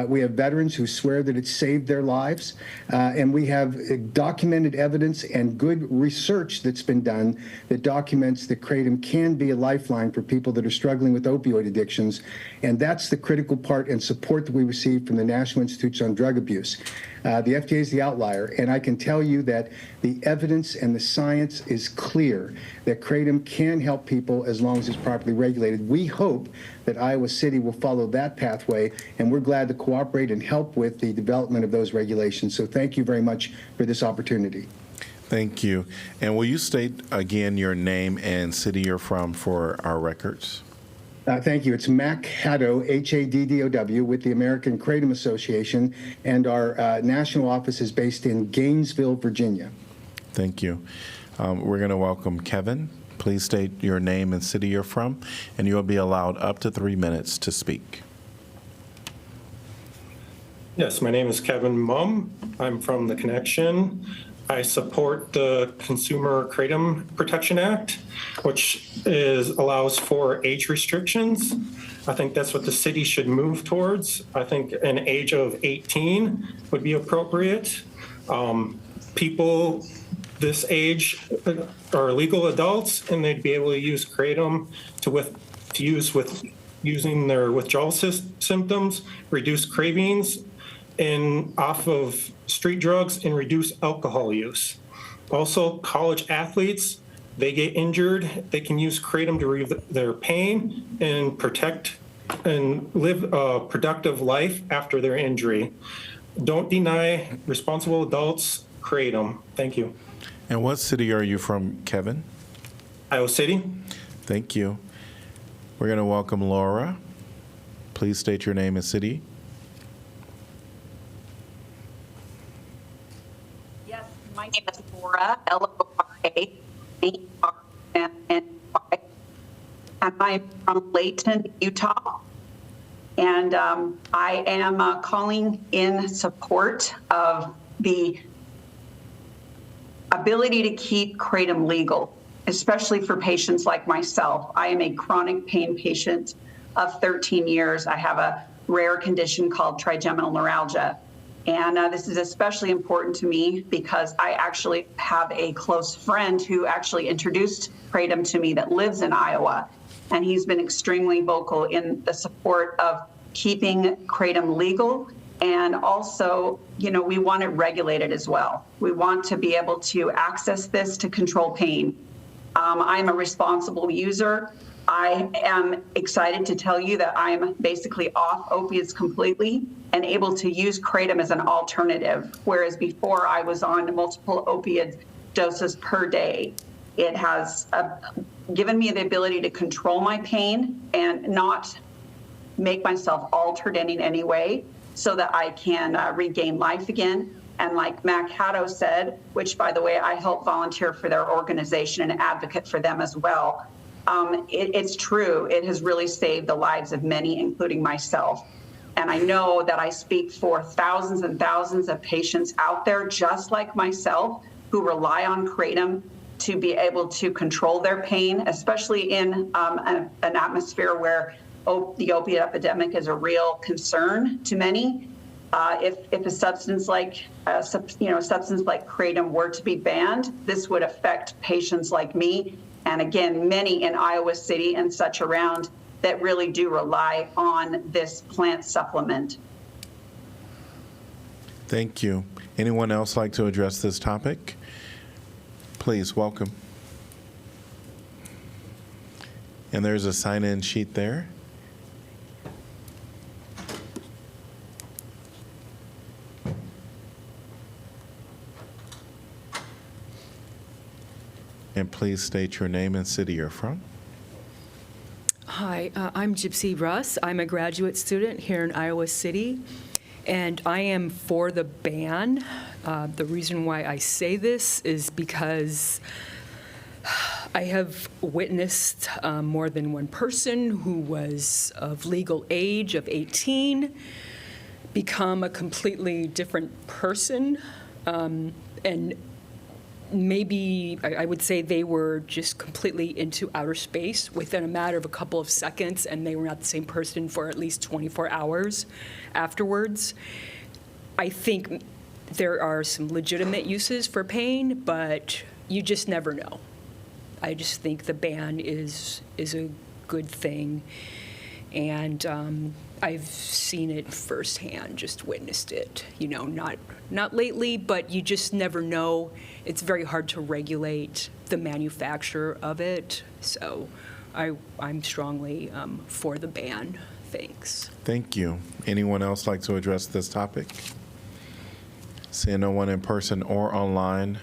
We have veterans who swear that it saved their lives. And we have documented evidence and good research that's been done that documents that Kratom can be a lifeline for people that are struggling with opioid addictions. And that's the critical part and support that we receive from the National Institutes on Drug Abuse. The FDA is the outlier, and I can tell you that the evidence and the science is clear that Kratom can help people as long as it's properly regulated. We hope that Iowa City will follow that pathway, and we're glad to cooperate and help with the development of those regulations. So thank you very much for this opportunity. Thank you. And will you state again your name and city you're from for our records? Thank you. It's Mac Haddow, H-A-D-D-O-W, with the American Kratom Association, and our national office is based in Gainesville, Virginia. Thank you. We're going to welcome Kevin. Please state your name and city you're from, and you'll be allowed up to 3 minutes to speak. Yes, my name is Kevin Mumm. I'm from The Connection. I support the Consumer Kratom Protection Act, which allows for age restrictions. I think that's what the city should move towards. I think an age of 18 would be appropriate. People this age are legal adults, and they'd be able to use Kratom to use with using their withdrawal symptoms, reduce cravings, and off of street drugs, and reduce alcohol use. Also, college athletes, they get injured, they can use Kratom to relieve their pain and protect and live a productive life after their injury. Don't deny responsible adults Kratom. Thank you. And what city are you from, Kevin? Iowa City. Thank you. We're going to welcome Laura. Please state your name and city. Yes, my name is Laura, L-O-R-A, B-R-N-N-Y, and I'm from Layton, Utah. And I am calling in support of the ability to keep Kratom legal, especially for patients like myself. I am a chronic pain patient of 13 years. I have a rare condition called trigeminal neuralgia. And this is especially important to me because I actually have a close friend who actually introduced Kratom to me that lives in Iowa. And he's been extremely vocal in the support of keeping Kratom legal. And also, you know, we want it regulated as well. We want to be able to access this to control pain. I'm a responsible user. I am excited to tell you that I'm basically off opiates completely and able to use Kratom as an alternative, whereas before I was on multiple opiate doses per day. It has given me the ability to control my pain and not make myself altered in any way so that I can regain life again. And like Mac Haddo said, which by the way, I help volunteer for their organization and advocate for them as well. It's true. It has really saved the lives of many, including myself. And I know that I speak for thousands and thousands of patients out there, just like myself, who rely on Kratom to be able to control their pain, especially in an atmosphere where the opiate epidemic is a real concern to many. If a substance like Kratom were to be banned, this would affect patients like me, and again, many in Iowa City and such around that really do rely on this plant supplement. Thank you. Anyone else like to address this topic? Please, welcome. And there's a sign-in sheet there. And please state your name and city you're from. Hi, I'm Gypsy Russ. I'm a graduate student here in Iowa City, and I am for the ban. The reason why I say this is because I have witnessed more than one person who was of legal age of 18 become a completely different person, and maybe I would say they were just completely into outer space within a matter of a couple of seconds, and they were not the same person for at least 24 hours afterwards. I think there are some legitimate uses for pain, but you just never know. I just think the ban is a good thing, and I've seen it firsthand, just witnessed it. You know, not lately, but you just never know. It's very hard to regulate the manufacture of it, so I'm strongly for the ban. Thanks. Thank you. Anyone else like to address this topic? Seeing no one in person or online,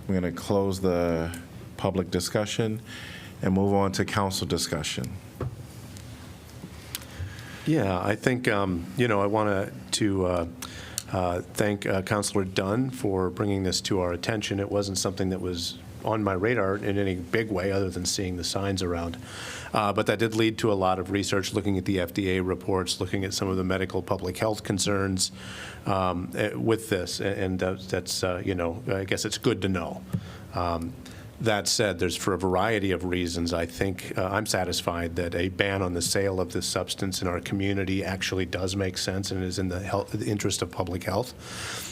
we're going to close the public discussion and move on to council discussion. Yeah, I think, I want to thank Councilor Dunn for bringing this to our attention. It wasn't something that was on my radar in any big way other than seeing the signs around. But that did lead to a lot of research, looking at the FDA reports, looking at some of the medical public health concerns with this. And that's, I guess it's good to know. That said, there's for a variety of reasons, I think I'm satisfied that a ban on the sale of this substance in our community actually does make sense and is in the interest of public health.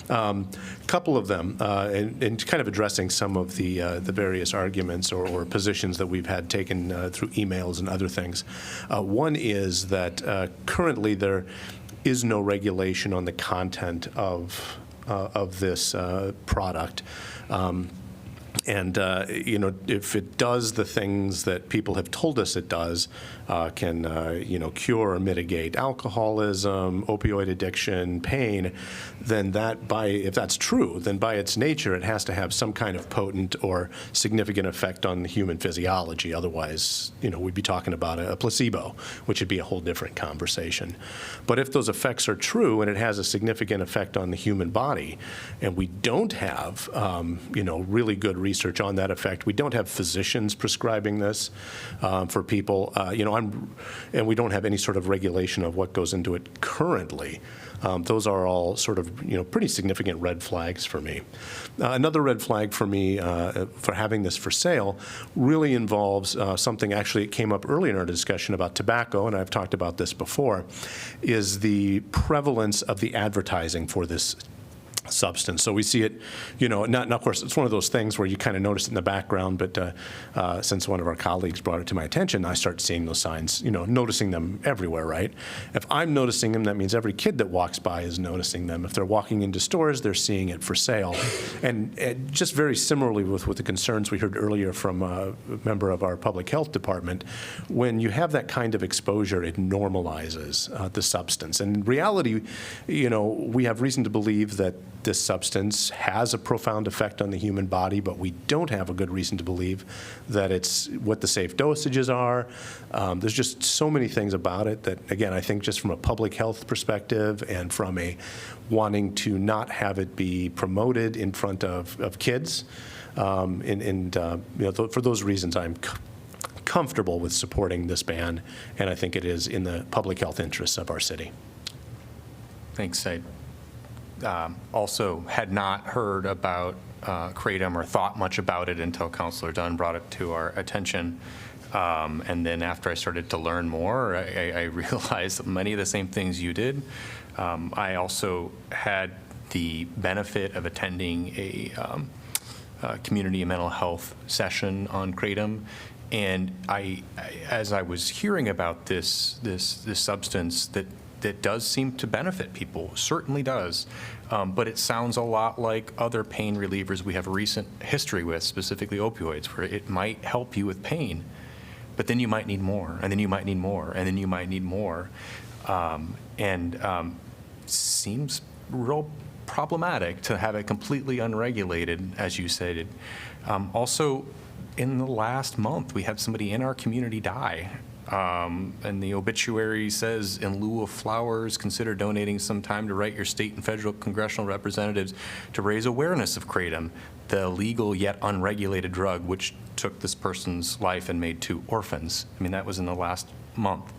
A couple of them, and kind of addressing some of the various arguments or positions that we've had taken through emails and other things. One is that currently there is no regulation on the content of this product. And, if it does the things that people have told us it does, can, cure or mitigate alcoholism, opioid addiction, pain, then if that's true, then by its nature, it has to have some kind of potent or significant effect on the human physiology. Otherwise, we'd be talking about a placebo, which would be a whole different conversation. But if those effects are true and it has a significant effect on the human body, and we don't have, really good research on that effect. We don't have physicians prescribing this for people, and we don't have any sort of regulation of what goes into it currently. Those are all sort of, pretty significant red flags for me. Another red flag for me for having this for sale really involves something actually it came up early in our discussion about tobacco, and I've talked about this before, is the prevalence of the advertising for this substance. So we see it, not of course, it's one of those things where you kind of notice it in the background, but since one of our colleagues brought it to my attention, I start seeing those signs, noticing them everywhere, right? If I'm noticing them, that means every kid that walks by is noticing them. If they're walking into stores, they're seeing it for sale. And just very similarly with the concerns we heard earlier from a member of our public health department, when you have that kind of exposure, it normalizes the substance. And in reality, we have reason to believe that this substance has a profound effect on the human body, but we don't have a good reason to believe that it's what the safe dosages are. There's just so many things about it that, again, I think just from a public health perspective and from a wanting to not have it be promoted in front of kids, for those reasons, I'm comfortable with supporting this ban, and I think it is in the public health interests of our city. Thanks. I also had not heard about Kratom or thought much about it until Councilor Dunn brought it to our attention. And then after I started to learn more, I realized many of the same things you did. I also had the benefit of attending a community mental health session on Kratom. And as I was hearing about this substance that does seem to benefit people, certainly does, but it sounds a lot like other pain relievers we have recent history with, specifically opioids, where it might help you with pain, but then you might need more, and then you might need more, and then you might need more, seems real problematic to have it completely unregulated, as you said. Also, in the last month, we had somebody in our community die. And the obituary says, in lieu of flowers, consider donating some time to write your state and federal congressional representatives to raise awareness of Kratom, the legal yet unregulated drug which took this person's life and made 2 orphans. I mean, that was in the last month.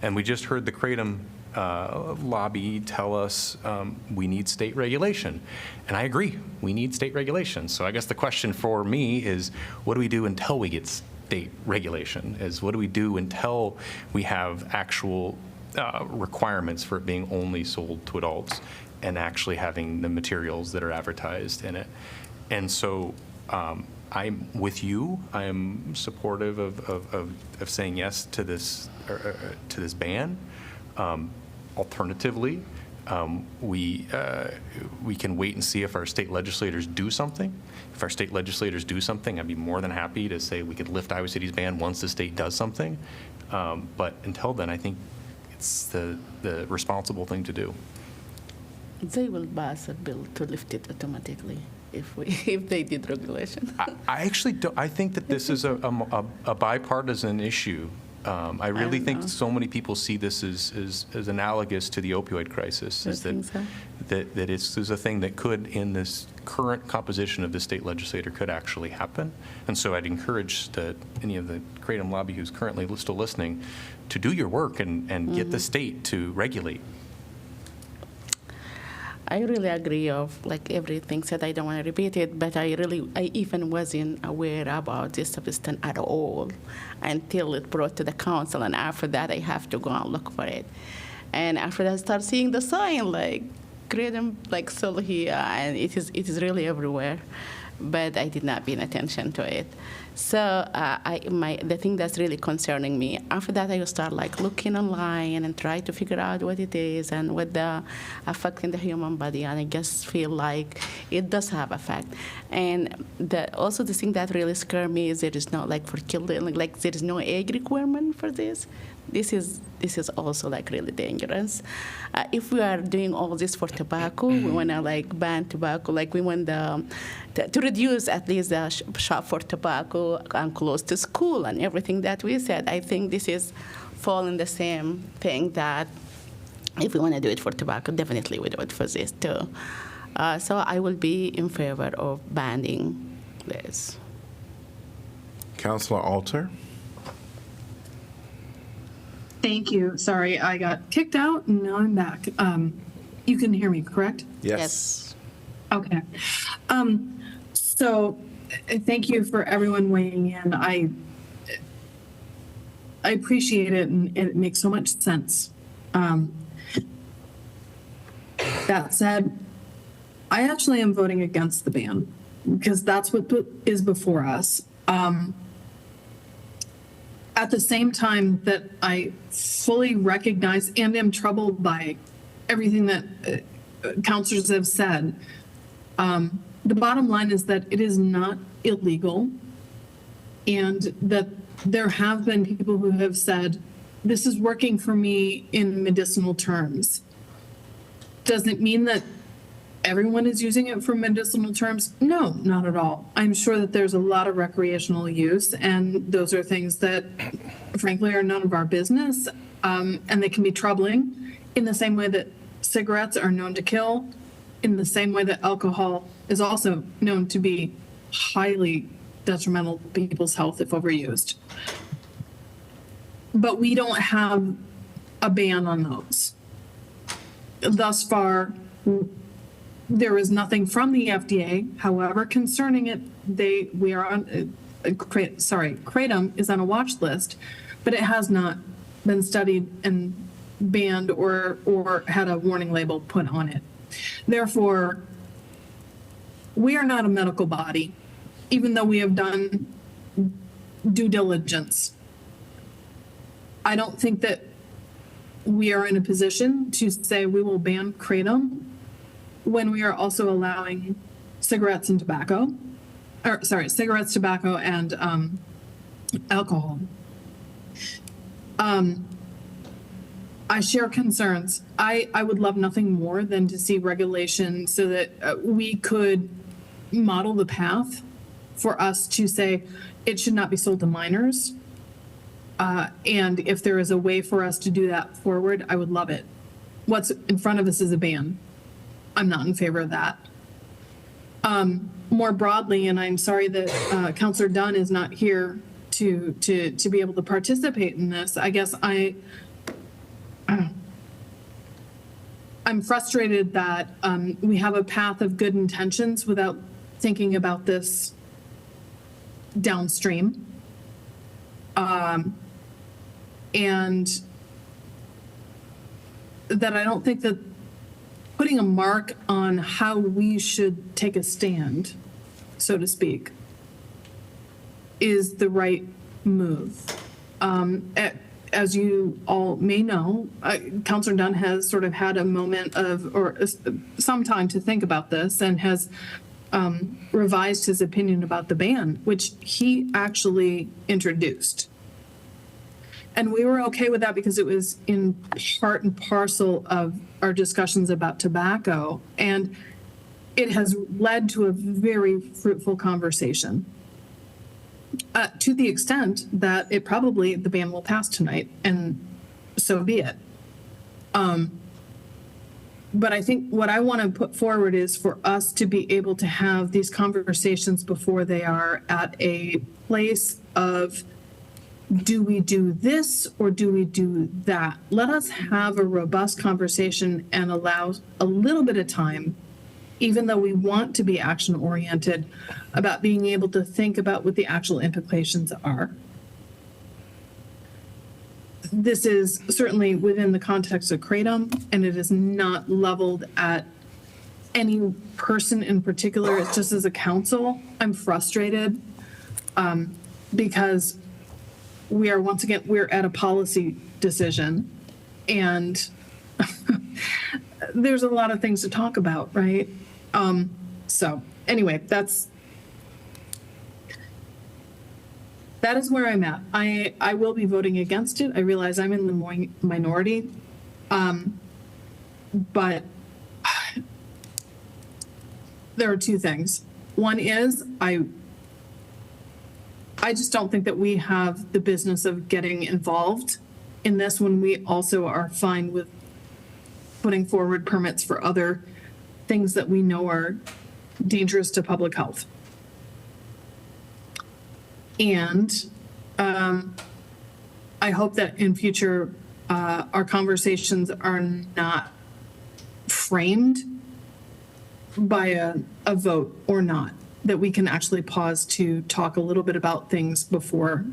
And we just heard the Kratom lobby tell us we need state regulation. And I agree, we need state regulation. So I guess the question for me is, what do we do until we get state regulation? Is what do we do until we have actual requirements for it being only sold to adults and actually having the materials that are advertised in it? And so I'm with you. I am supportive of saying yes to this ban. Alternatively, we can wait and see if our state legislators do something. If our state legislators do something, I'd be more than happy to say we could lift Iowa City's ban once the state does something. But until then, I think it's the responsible thing to do. They will pass a bill to lift it automatically if they did regulation. I actually don't. I think that this is a bipartisan issue. I really think so many people see this as analogous to the opioid crisis. Is that it's a thing that could, in this current composition of the state legislature, could actually happen. And so I'd encourage any of the Kratom lobby who's currently still listening to do your work and get the state to regulate. I really agree of like everything said. I don't want to repeat it, but I even wasn't aware about this substance at all until it brought to the council, and after that I have to go and look for it. And after that I start seeing the sign like Kratom like sold here, and it is really everywhere. But I did not pay attention to it. So the thing that's really concerning me, after that I start like looking online and try to figure out what it is and what the effect in the human body, and I just feel like it does have effect. And also the thing that really scared me is there is no like for children, like there is no age requirement for this. This is also like really dangerous. If we are doing all this for tobacco, we want to like ban tobacco, like we want to reduce at least the shop for tobacco and close to school and everything that we said. I think this is fall in the same thing that if we want to do it for tobacco, definitely we do it for this too. So I will be in favor of banning this. Councilor Alter. Thank you. Sorry, I got kicked out and now I'm back. You can hear me, correct? Yes. Okay. So thank you for everyone weighing in. I appreciate it, and it makes so much sense. That said, I actually am voting against the ban because that's what is before us. At the same time that I fully recognize and am troubled by everything that counselors have said, the bottom line is that it is not illegal, and that there have been people who have said, this is working for me in medicinal terms. Does it mean that everyone is using it for medicinal terms? No, not at all. I'm sure that there's a lot of recreational use, and those are things that, frankly, are none of our business, and they can be troubling in the same way that cigarettes are known to kill, in the same way that alcohol is also known to be highly detrimental to people's health if overused. But we don't have a ban on those. Thus far, there is nothing from the FDA. However, concerning it, Kratom is on a watch list, but it has not been studied and banned or had a warning label put on it. Therefore, we are not a medical body, even though we have done due diligence. I don't think that we are in a position to say we will ban Kratom when we are also allowing cigarettes, tobacco, and alcohol. I share concerns. I would love nothing more than to see regulation so that we could model the path for us to say it should not be sold to minors. And if there is a way for us to do that forward, I would love it. What's in front of us is a ban. I'm not in favor of that. More broadly, and I'm sorry that Councillor Dunn is not here to be able to participate in this, I guess I'm frustrated that we have a path of good intentions without thinking about this downstream. And that I don't think that putting a mark on how we should take a stand, so to speak, is the right move. As you all may know, Councillor Dunn has sort of had a moment or some time to think about this and has revised his opinion about the ban, which he actually introduced. And we were okay with that because it was in part and parcel of our discussions about tobacco. And it has led to a very fruitful conversation. To the extent that the ban will pass tonight, and so be it. But I think what I want to put forward is for us to be able to have these conversations before they are at a place of, do we do this or do we do that? Let us have a robust conversation and allow a little bit of time, even though we want to be action-oriented, about being able to think about what the actual implications are. This is certainly within the context of Kratom, and it is not leveled at any person in particular. It's just as a council, I'm frustrated because we're at a policy decision, and there's a lot of things to talk about, right? So anyway, that is where I'm at. I will be voting against it. I realize I'm in the minority, but there are two things. One is I just don't think that we have the business of getting involved in this when we also are fine with putting forward permits for other things that we know are dangerous to public health. And I hope that in future our conversations are not framed by a vote or not, that we can actually pause to talk a little bit about things before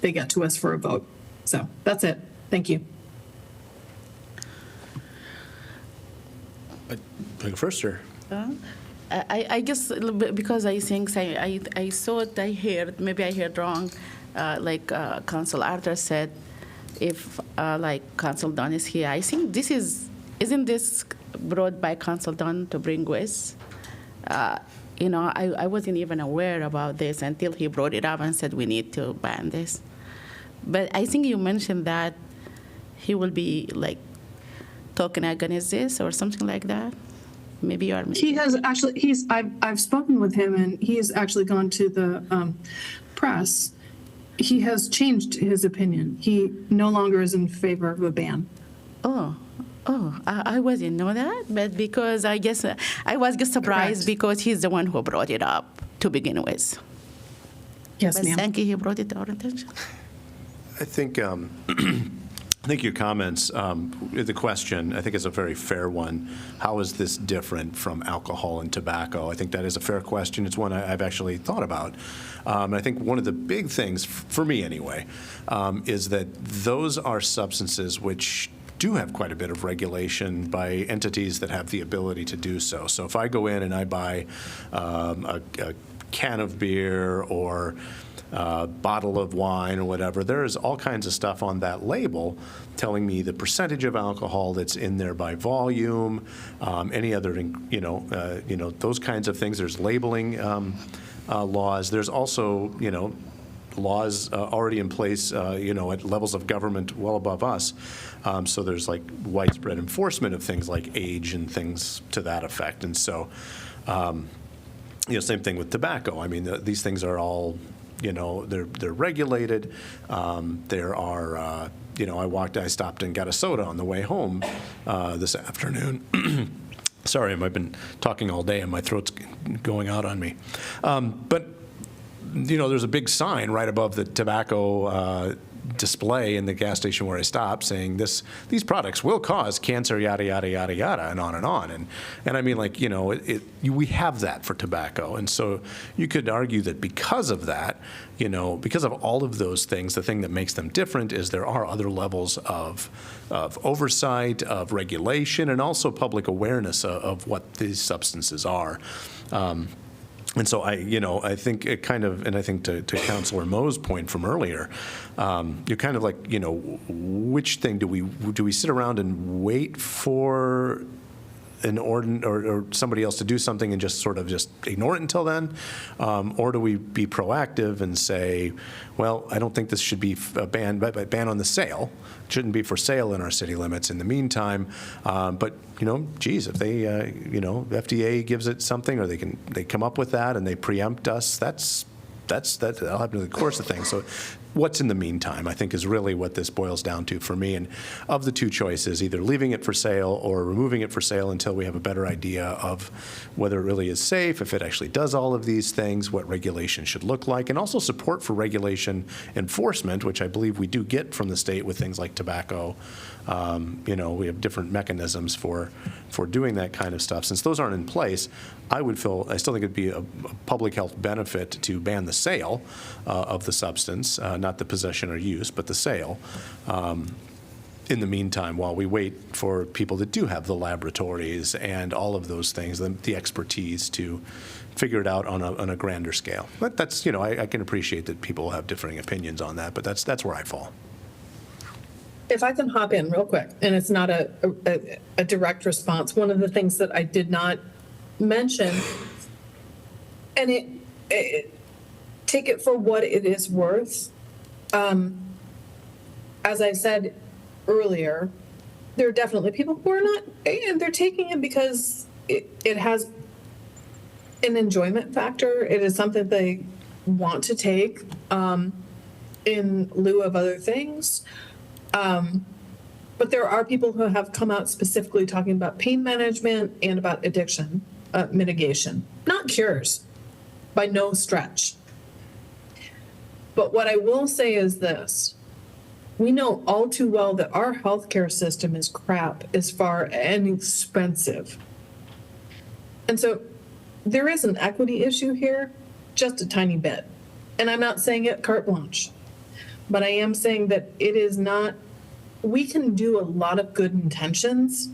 they get to us for a vote. So that's it. Thank you. Go first, sir. I guess because I think I thought I heard, maybe I heard wrong, like Council Arthur said, if like Council Dunn is here, I think isn't this brought by Council Dunn to bring with? You know, I wasn't even aware about this until he brought it up and said we need to ban this. But I think you mentioned that he will be like talking against this or something like that. Maybe you are. He has actually. I've spoken with him, and he has actually gone to the press. He has changed his opinion. He no longer is in favor of a ban. I wasn't know that, but because I guess I was just surprised because he's the one who brought it up to begin with. Yes, but ma'am. Thank you. He brought it to our attention. I think your comments, the question, I think is a very fair one. How is this different from alcohol and tobacco? I think that is a fair question. It's one I've actually thought about. And I think one of the big things, for me anyway, is that those are substances which do have quite a bit of regulation by entities that have the ability to do so. So if I go in and I buy a can of beer or bottle of wine or whatever, there's all kinds of stuff on that label telling me the percentage of alcohol that's in there by volume, any other, those kinds of things. There's labeling laws. There's also, laws already in place, at levels of government well above us. So there's like widespread enforcement of things like age and things to that effect. And so, same thing with tobacco. I mean, these things are all, they're regulated. There are, I stopped and got a soda on the way home this afternoon. Sorry, I've been talking all day and my throat's going out on me. But there's a big sign right above the tobacco display in the gas station where I stopped saying these products will cause cancer, yada, yada, yada, yada, and on and on. And I mean, like, we have that for tobacco. And so you could argue that because of that, because of all of those things, the thing that makes them different is there are other levels of oversight, of regulation, and also public awareness of what these substances are. And so I think it kind of, and I think to Councilor Moe's point from earlier, you're kind of like, which thing do we sit around and wait for an or somebody else to do something and just ignore it until then, or do we be proactive and say, well, I don't think this should be a ban, but ban on the sale. It shouldn't be for sale in our city limits in the meantime. But geez, if they, FDA gives it something, or they come up with that and they preempt us, that'll happen in the course of things. So what's in the meantime, I think, is really what this boils down to for me. And of the two choices, either leaving it for sale or removing it for sale until we have a better idea of whether it really is safe, if it actually does all of these things, what regulation should look like, and also support for regulation enforcement, which I believe we do get from the state with things like tobacco. We have different mechanisms for doing that kind of stuff. Since those aren't in place, I still think it'd be a public health benefit to ban the sale of the substance, not the possession or use, but the sale. In the meantime, while we wait for people that do have the laboratories and all of those things, the expertise to figure it out on a grander scale. But that's, I can appreciate that people have differing opinions on that, but that's where I fall. If I can hop in real quick, and it's not a direct response, one of the things that I did not mention, and it take it for what it is worth. As I said earlier, there are definitely people who are not, and they're taking it because it has an enjoyment factor. It is something they want to take in lieu of other things. But there are people who have come out specifically talking about pain management and about addiction mitigation, not cures, by no stretch. But what I will say is this. We know all too well that our healthcare system is crap as far and expensive. And so there is an equity issue here, just a tiny bit. And I'm not saying it carte blanche, but I am saying that it is not, we can do a lot of good intentions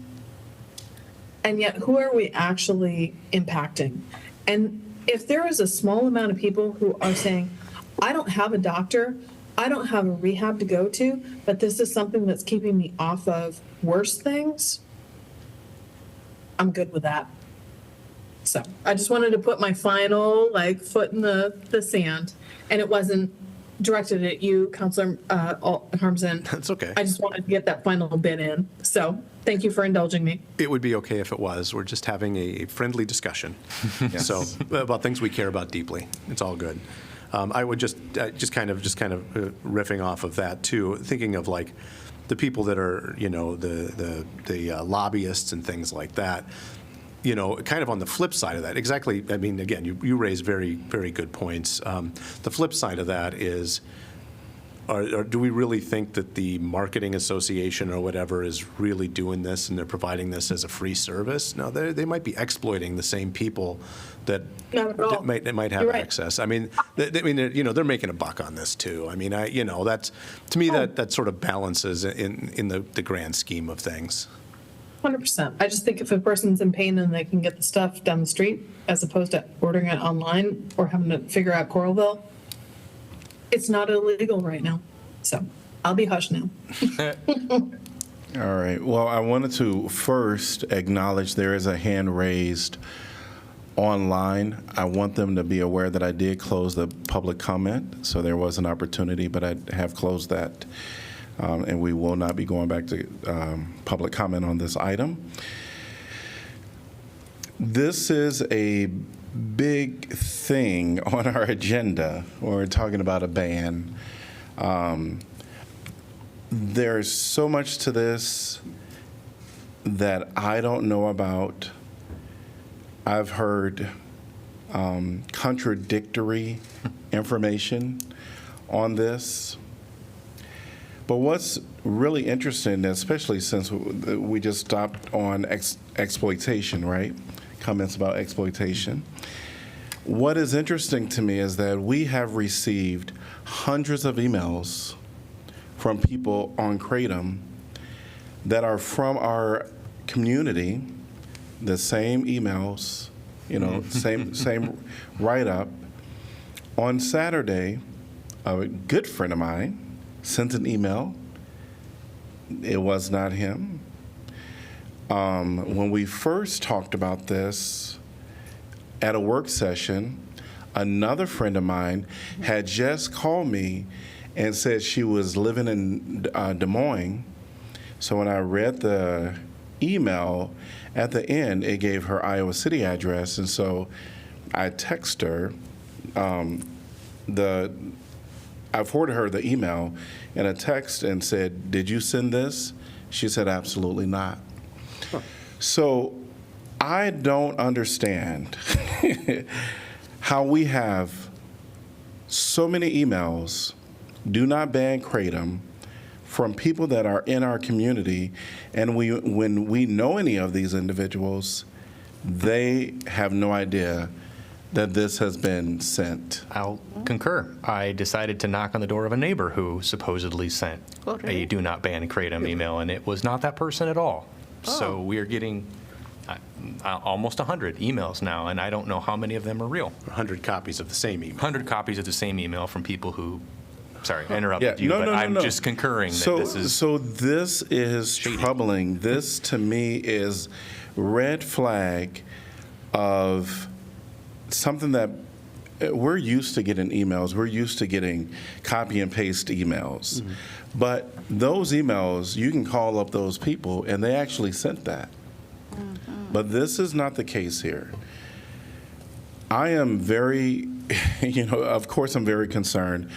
And yet, who are we actually impacting? And if there is a small amount of people who are saying, I don't have a doctor, I don't have a rehab to go to, but this is something that's keeping me off of worse things, I'm good with that. So I just wanted to put my final foot in the sand, and it wasn't directed at you, Councilor Harmsen. That's okay. I just wanted to get that final bit in. So thank you for indulging me. It would be okay if it was. We're just having a friendly discussion. So about things we care about deeply. It's all good. I would just kind of riffing off of that too, thinking of like the people that are, the lobbyists and things like that. Kind of on the flip side of that, exactly. I mean, again, you raise very, very good points. The flip side of that is, do we really think that the marketing association or whatever is really doing this and they're providing this as a free service? No, they might be exploiting the same people that might have access. I mean, they're making a buck on this too. I mean, that's to me that sort of balances in the grand scheme of things. 100%. I just think if a person's in pain and they can get the stuff down the street as opposed to ordering it online or having to figure out Coralville, it's not illegal right now. So I'll be hushed now. All right. Well, I wanted to first acknowledge there is a hand raised online. I want them to be aware that I did close the public comment, so there was an opportunity, but I have closed that. And we will not be going back to public comment on this item. This is a big thing on our agenda when we're talking about a ban. There's so much to this that I don't know about. I've heard contradictory information on this. But what's really interesting, especially since we just stopped on exploitation, right? Comments about exploitation. What is interesting to me is that we have received hundreds of emails from people on Kratom that are from our community, the same emails, same write-up. On Saturday, a good friend of mine sent an email. It was not him. When we first talked about this at a work session, another friend of mine had just called me and said she was living in Des Moines. So when I read the email, at the end, it gave her Iowa City address. And so I texted her. I forwarded her the email in a text and said, did you send this? She said, absolutely not. Huh. So I don't understand how we have so many emails, do not ban Kratom, from people that are in our community, and when we know any of these individuals, they have no idea that this has been sent. I'll concur. I decided to knock on the door of a neighbor who supposedly sent a do not ban Kratom email, and it was not that person at all. So we are getting almost 100 emails now, and I don't know how many of them are real. 100 copies of the same email. 100 copies of the same email from people who, sorry, I interrupted you, but I'm just concurring that this is So this is shady. Troubling. This, to me, is red flag of something that we're used to getting emails. We're used to getting copy and paste emails. Mm-hmm. But those emails, you can call up those people, and they actually sent that. Mm-hmm. But this is not the case here. I am very, of course I'm very concerned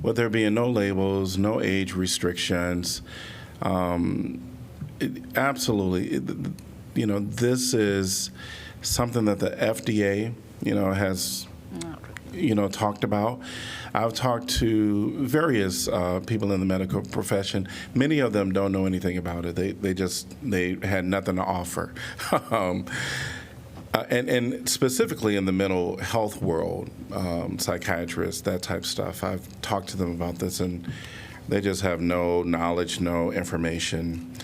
with there being no labels, no age restrictions. Absolutely. This is something that the FDA has, talked about. I've talked to various people in the medical profession. Many of them don't know anything about it. They had nothing to offer. And specifically in the mental health world, psychiatrists, that type of stuff. I've talked to them about this, and they just have no knowledge, no information,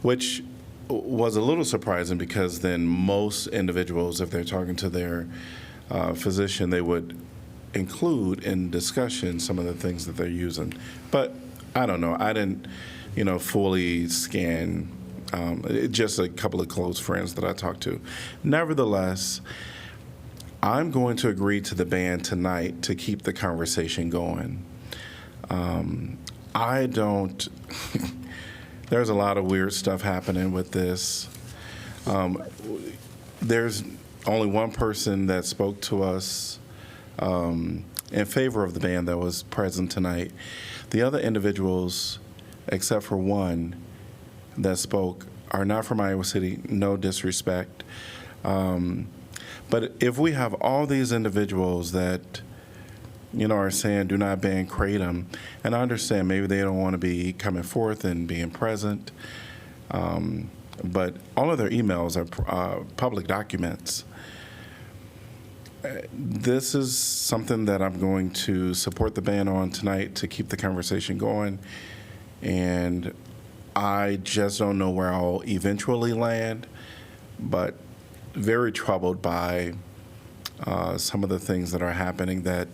which was a little surprising because then most individuals, if they're talking to their physician, they would include in discussion some of the things that they're using. But I don't know. I didn't, fully scan. Just a couple of close friends that I talked to. Nevertheless, I'm going to agree to the ban tonight to keep the conversation going. I don't. There's a lot of weird stuff happening with this. There's only one person that spoke to us in favor of the ban that was present tonight. The other individuals, except for one that spoke, are not from Iowa City, no disrespect. But if we have all these individuals that, are saying do not ban Kratom, and I understand maybe they don't want to be coming forth and being present, but all of their emails are public documents. This is something that I'm going to support the ban on tonight to keep the conversation going, and I just don't know where I'll eventually land, but very troubled by some of the things that are happening that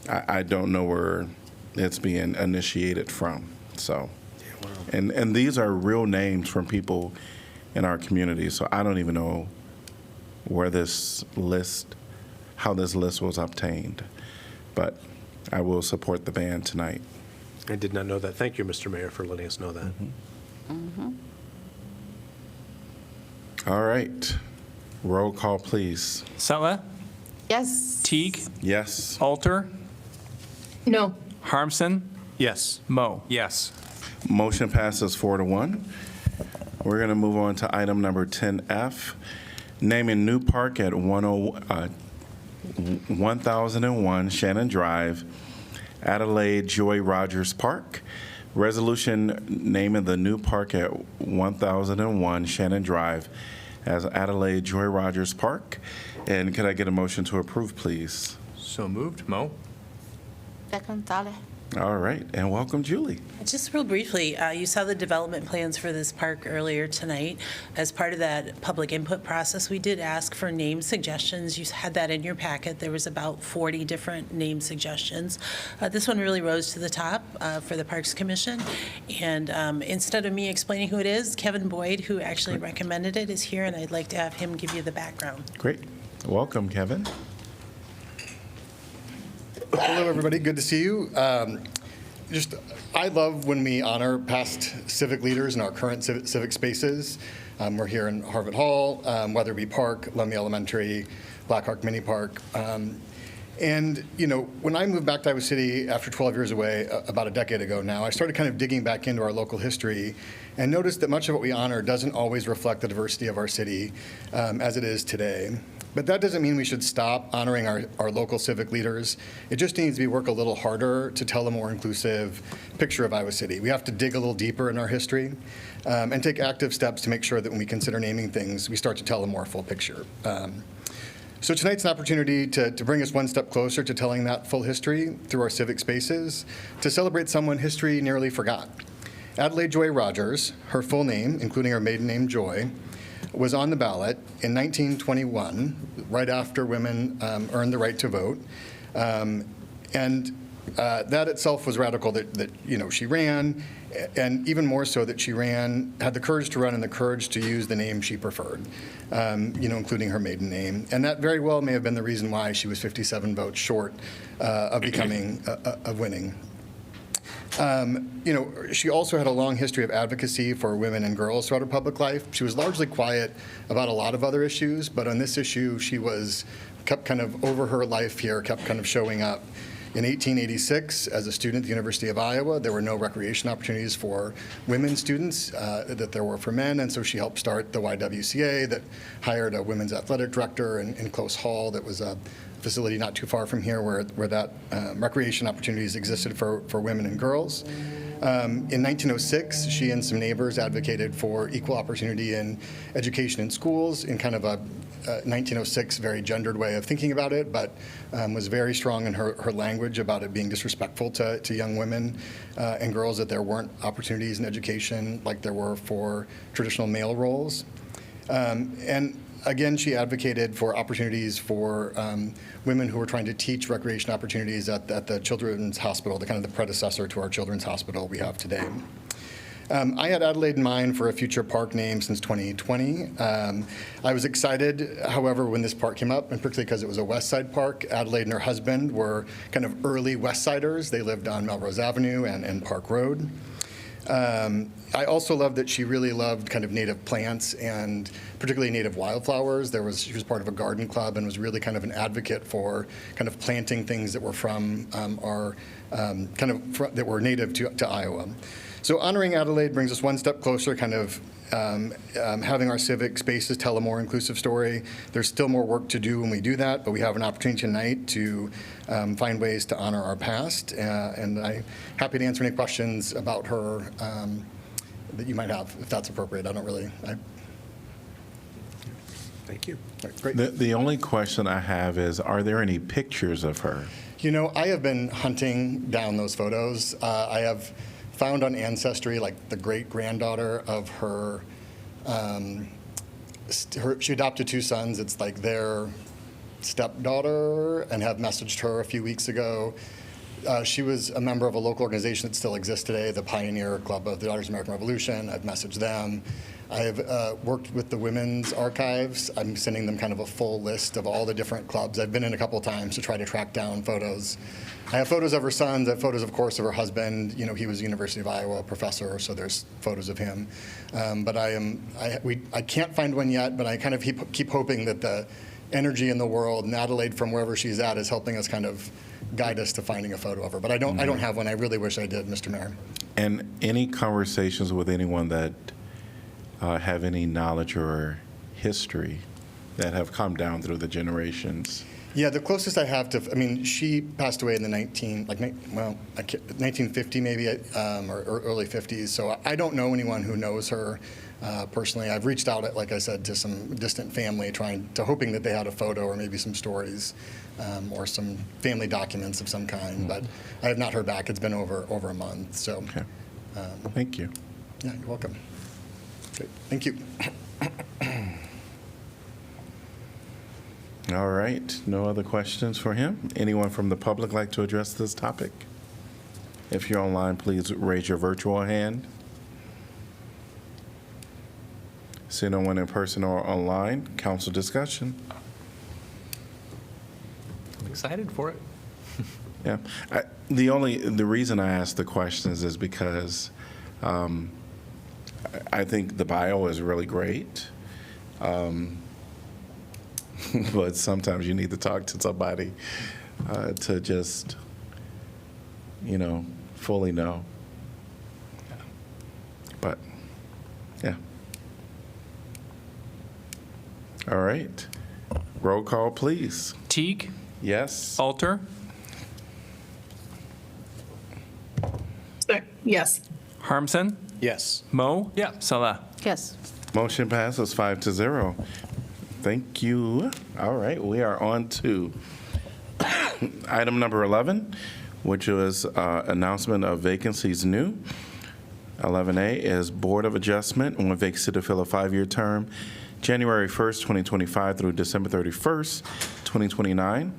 I don't know where it's being initiated from. So, and these are real names from people in our community, so I don't even know where this list, how this list was obtained, but I will support the ban tonight. I did not know that. Thank you, Mr. Mayor, for letting us know that. All right. Roll call, please. Sutla? Yes. Teague? Yes. Alter? No. Harmson? Yes. Moe? Yes. Motion passes 4-1. We're going to move on to item number 10F, naming new park at 1001 Shannon Drive, Adelaide Joy Rogers Park. Resolution naming the new park at 1001 Shannon Drive as Adelaide Joy Rogers Park. And could I get a motion to approve, please? So moved. Moe? Second, Tale. All right, and welcome, Julie. Just real briefly, you saw the development plans for this park earlier tonight. As part of that public input process, we did ask for name suggestions. You had that in your packet. There was about 40 different name suggestions. This one really rose to the top for the Parks Commission. And instead of me explaining who it is, Kevin Boyd, who actually recommended it, is here, and I'd like to have him give you the background. Great. Welcome, Kevin. Hello, everybody. Good to see you. I love when we honor past civic leaders in our current civic spaces. We're here in Harvard Hall, Weatherby Park, Lummi Elementary, Blackhawk Mini Park. And, when I moved back to Iowa City after 12 years away, about a decade ago now, I started kind of digging back into our local history and noticed that much of what we honor doesn't always reflect the diversity of our city as it is today. But that doesn't mean we should stop honoring our local civic leaders. It just needs to be work a little harder to tell a more inclusive picture of Iowa City. We have to dig a little deeper in our history and take active steps to make sure that when we consider naming things, we start to tell a more full picture. So tonight's an opportunity to bring us one step closer to telling that full history through our civic spaces, to celebrate someone history nearly forgot. Adelaide Joy Rogers, her full name, including her maiden name Joy, was on the ballot in 1921, right after women earned the right to vote. And that itself was radical that she ran, and even more so that she had the courage to run and the courage to use the name she preferred, including her maiden name. And that very well may have been the reason why she was 57 votes short of winning. She also had a long history of advocacy for women and girls throughout her public life. She was largely quiet about a lot of other issues, but on this issue, she kept kind of over her life here, kept kind of showing up. In 1886, as a student at the University of Iowa, there were no recreation opportunities for women students that there were for men, and so she helped start the YWCA that hired a women's athletic director in Close Hall that was a facility not too far from here where that recreation opportunities existed for women and girls. In 1906, she and some neighbors advocated for equal opportunity in education in schools in kind of a 1906 very gendered way of thinking about it, but was very strong in her language about it being disrespectful to young women and girls, that there weren't opportunities in education like there were for traditional male roles. And again, she advocated for opportunities for women who were trying to teach recreation opportunities at the Children's Hospital, the kind of the predecessor to our Children's Hospital we have today. I had Adelaide in mind for a future park name since 2020. I was excited, however, when this park came up, and particularly because it was a West Side park. Adelaide and her husband were kind of early West Siders. They lived on Melrose Avenue and Park Road. I also loved that she really loved kind of native plants and particularly native wildflowers. She was part of a garden club and was really kind of an advocate for kind of planting things that were from that were native to Iowa. So honoring Adelaide brings us one step closer, kind of having our civic spaces tell a more inclusive story. There's still more work to do when we do that, but we have an opportunity tonight to find ways to honor our past. And I'm happy to answer any questions about her that you might have, if that's appropriate. Thank you. Right, great. The only question I have is, are there any pictures of her? You know, I have been hunting down those photos. I have found on Ancestry, like the great-granddaughter of her, she adopted 2 sons. It's like their stepdaughter, and have messaged her a few weeks ago. She was a member of a local organization that still exists today, the Pioneer Club of the Daughters of the American Revolution. I've messaged them. I have worked with the Women's Archives. I'm sending them kind of a full list of all the different clubs. I've been in a couple times to try to track down photos. I have photos of her sons. I have photos, of course, of her husband. You know, he was a University of Iowa professor, so there's photos of him. But I can't find one yet, but I kind of keep hoping that the energy in the world, and Adelaide from wherever she's at, is helping us kind of guide us to finding a photo of her. But I don't have one. I really wish I did, Mr. Mayor. And any conversations with anyone that have any knowledge or history that have come down through the generations? Yeah, the closest I have to, I mean, she passed away in the 1950 maybe, or early 50s. So I don't know anyone who knows her personally. I've reached out, like I said, to some distant family, hoping that they had a photo or maybe some stories or some family documents of some kind. But I have not heard back. It's been over a month. So, okay. Thank you. Yeah, you're welcome. Great. Thank you. All right. No other questions for him? Anyone from the public like to address this topic? If you're online, please raise your virtual hand. See no one in person or online. Council discussion. I'm excited for it. Yeah. The reason I ask the questions is because I think the bio is really great. But sometimes you need to talk to somebody to just, fully know. But, yeah. All right. Roll call, please. Teague? Yes. Alter? Yes. Harmson? Yes. Mo? Yeah. Salah? Yes. Motion passes 5-0. Thank you. All right, we are on to item number 11, which was announcement of vacancies new. 11A is Board of Adjustment, one vacancy to fill a 5-year term, January 1st, 2025 through December 31st, 2029.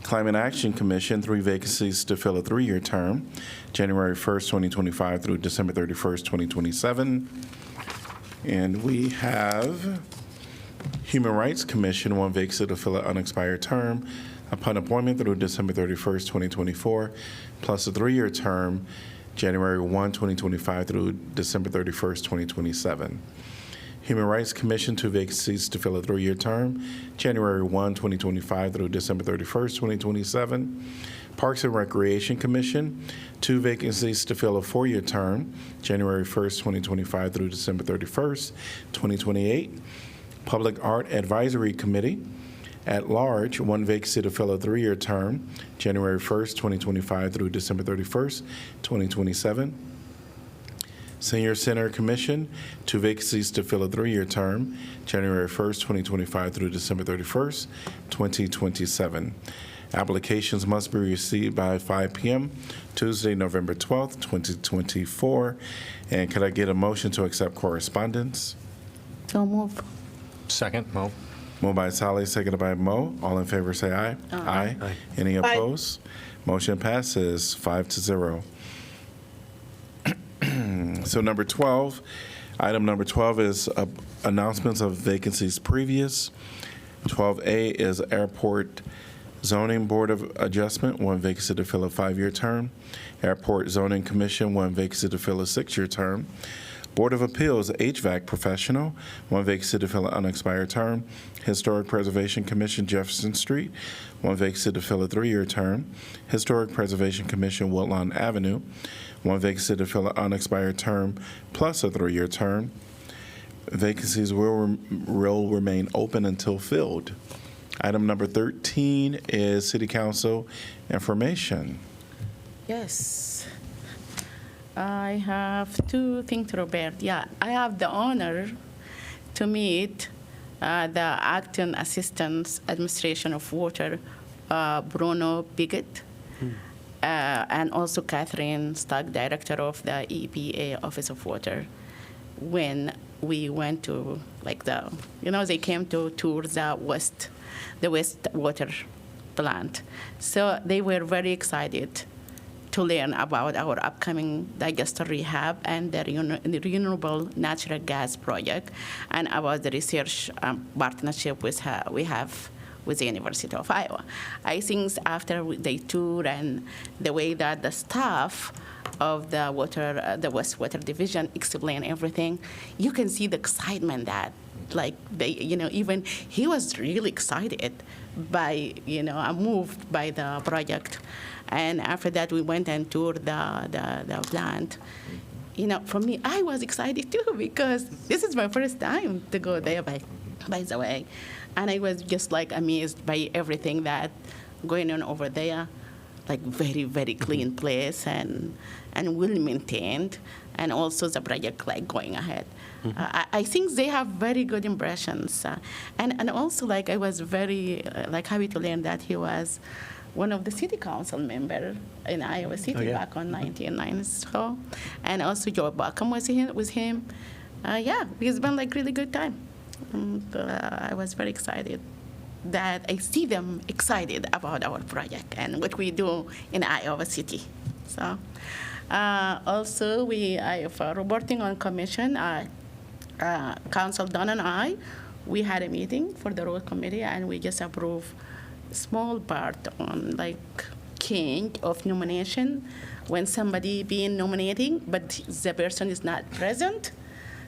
Climate Action Commission, 3 vacancies to fill a 3-year term, January 1st, 2025 through December 31st, 2027. And we have Human Rights Commission, 1 vacancy to fill an unexpired term upon appointment through December 31st, 2024, plus a 3-year term, January 1, 2025 through December 31st, 2027. Human Rights Commission, 2 vacancies to fill a 3-year term, January 1, 2025 through December 31st, 2027. Parks and Recreation Commission, 2 vacancies to fill a 4-year term, January 1st, 2025 through December 31st, 2028. Public Art Advisory Committee, At large, one vacancy to fill a 3-year term, January 1st, 2025 through December 31st, 2027. Senior Center Commission, 2 vacancies to fill a 3-year term, January 1st, 2025 through December 31st, 2027. Applications must be received by 5 p.m. Tuesday, November 12th, 2024. And could I get a motion to accept correspondence? So move. Second, Mo. Moved by Sally, seconded by Mo. All in favor say aye. Aye. Aye. Any opposed? Motion passes 5-0. So number 12, item number 12 is announcements of vacancies previous. 12A is Airport Zoning Board of Adjustment, 1 vacancy to fill a 5-year term. Airport Zoning Commission, 1 vacancy to fill a 6-year term. Board of Appeals HVAC Professional, 1 vacancy to fill an unexpired term. Historic Preservation Commission Jefferson Street, 1 vacancy to fill a 3-year term. Historic Preservation Commission Woodlawn Avenue, 1 vacancy to fill an unexpired term plus a 3-year term. Vacancies will remain open until filled. Item number 13 is City Council information. Yes. I have 2 things to report. Yeah, I have the honor to meet the Acting Assistant Administration of Water, Bruno Bigot, and also Catherine Stock, Director of the EPA Office of Water. When we went to, like, they came to tour the wastewater plant. So they were very excited to learn about our upcoming digester rehab and the renewable natural gas project, and about the research partnership we have with the University of Iowa. I think after they tour and the way that the staff of the wastewater division explain everything, you can see the excitement that, like, even he was really excited by, moved by the project. And after that, we went and toured the plant. For me, I was excited too, because this is my first time to go there, by the way. And I was just, like, amazed by everything that going on over there, like, very, very clean place and well maintained, and also the project, like, going ahead. I think they have very good impressions. And also, like, I was very happy to learn that he was one of the city council members in Iowa City back on 1990. And also Joe Buckham was with him. It's been, like, really good time. I was very excited that I see them excited about our project and what we do in Iowa City. So also for reporting on commission, Council Don and I, we had a meeting for the road committee, and we just approved small part on, like, change of nomination when somebody being nominating, but the person is not present.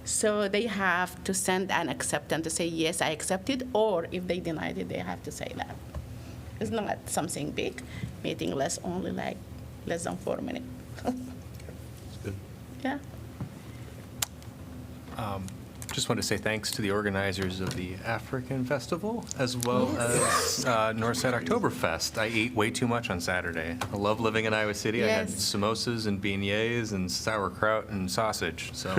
So they have to send an acceptance to say, yes, I accepted, or if they denied it, they have to say that. It's not something big. Meeting only like less than 4 minutes. Good. Yeah. Just want to say thanks to the organizers of the African Festival, as well as Northside Oktoberfest. I ate way too much on Saturday. I love living in Iowa City. I had samosas and beignets and sauerkraut and sausage, so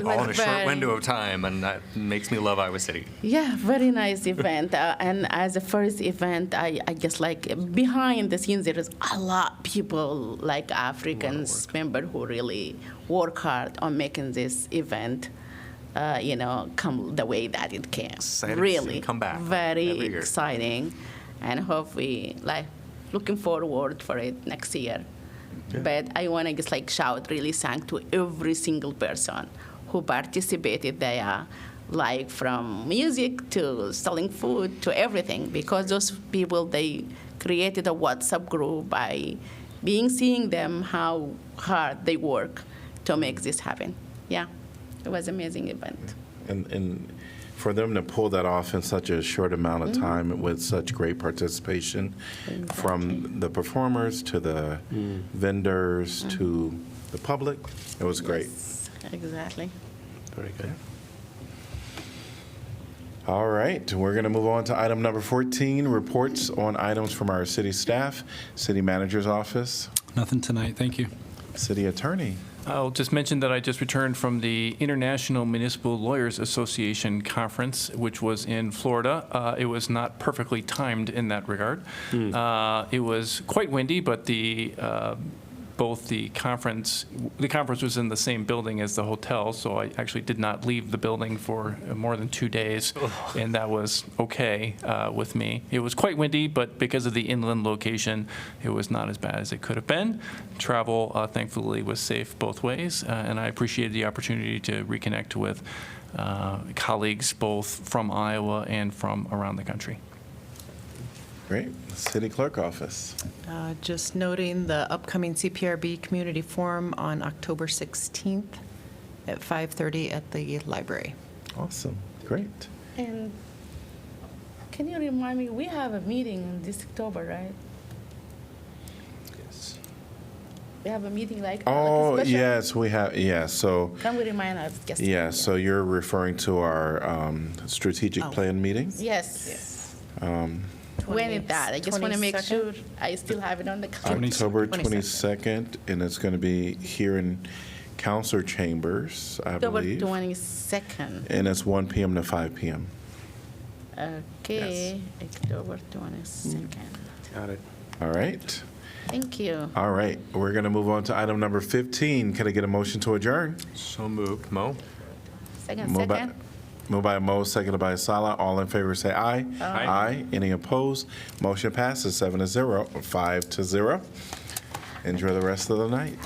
all in a short window of time, and that makes me love Iowa City. Yeah, very nice event. And as a first event, I just, like, behind the scenes, there is a lot of people, like Africans members, who really work hard on making this event come the way that it came. Really, come back very exciting, and hope we, like, looking forward for it next year. Yeah. But I want to just, like, shout really thank to every single person who participated there, like from music to selling food to everything, because those people, they created a WhatsApp group by seeing them how hard they work to make this happen. Yeah. It was an amazing event. And for them to pull that off in such a short amount of time with such great participation from the performers to the vendors to the public, it was great. Exactly. Very good. All right, we're going to move on to item number 14, reports on items from our city staff, city manager's office, Nothing tonight, thank you. city attorney. I'll just mention that I just returned from the International Municipal Lawyers Association Conference, which was in Florida. It was not perfectly timed in that regard. It was quite windy, but both the conference was in the same building as the hotel, so I actually did not leave the building for more than 2 days, and that was okay with me. It was quite windy, but because of the inland location, it was not as bad as it could have been. Travel, thankfully, was safe both ways, and I appreciated the opportunity to reconnect with colleagues both from Iowa and from around the country. Great. City clerk office. Just noting the upcoming CPRB Community Forum on October 16th at 5:30 at the library. Awesome. Great. And can you remind me, we have a meeting this October, right? Yes. We have a meeting like Oh, like a special- yes, we have, yes. So, Can we remind us? Just yeah, so you're referring to our strategic plan meeting? Yes. Um, When is that? I just want to make 22nd? sure I still have it on the calendar. October 22nd, and it's going to be here in Council Chambers, I October believe. 22nd. And it's 1 p.m. to 5 p.m. Okay, October 22nd. Got it. All right. Thank you. All right. We're going to move on to item number 15. Can I get a motion to adjourn? So moved. Mo? Second, Moved by- second. Moved by Mo, seconded by Sala. All in favor say aye. Aye. Any opposed? Motion passes 7-0, 5-0. Enjoy the rest of the night.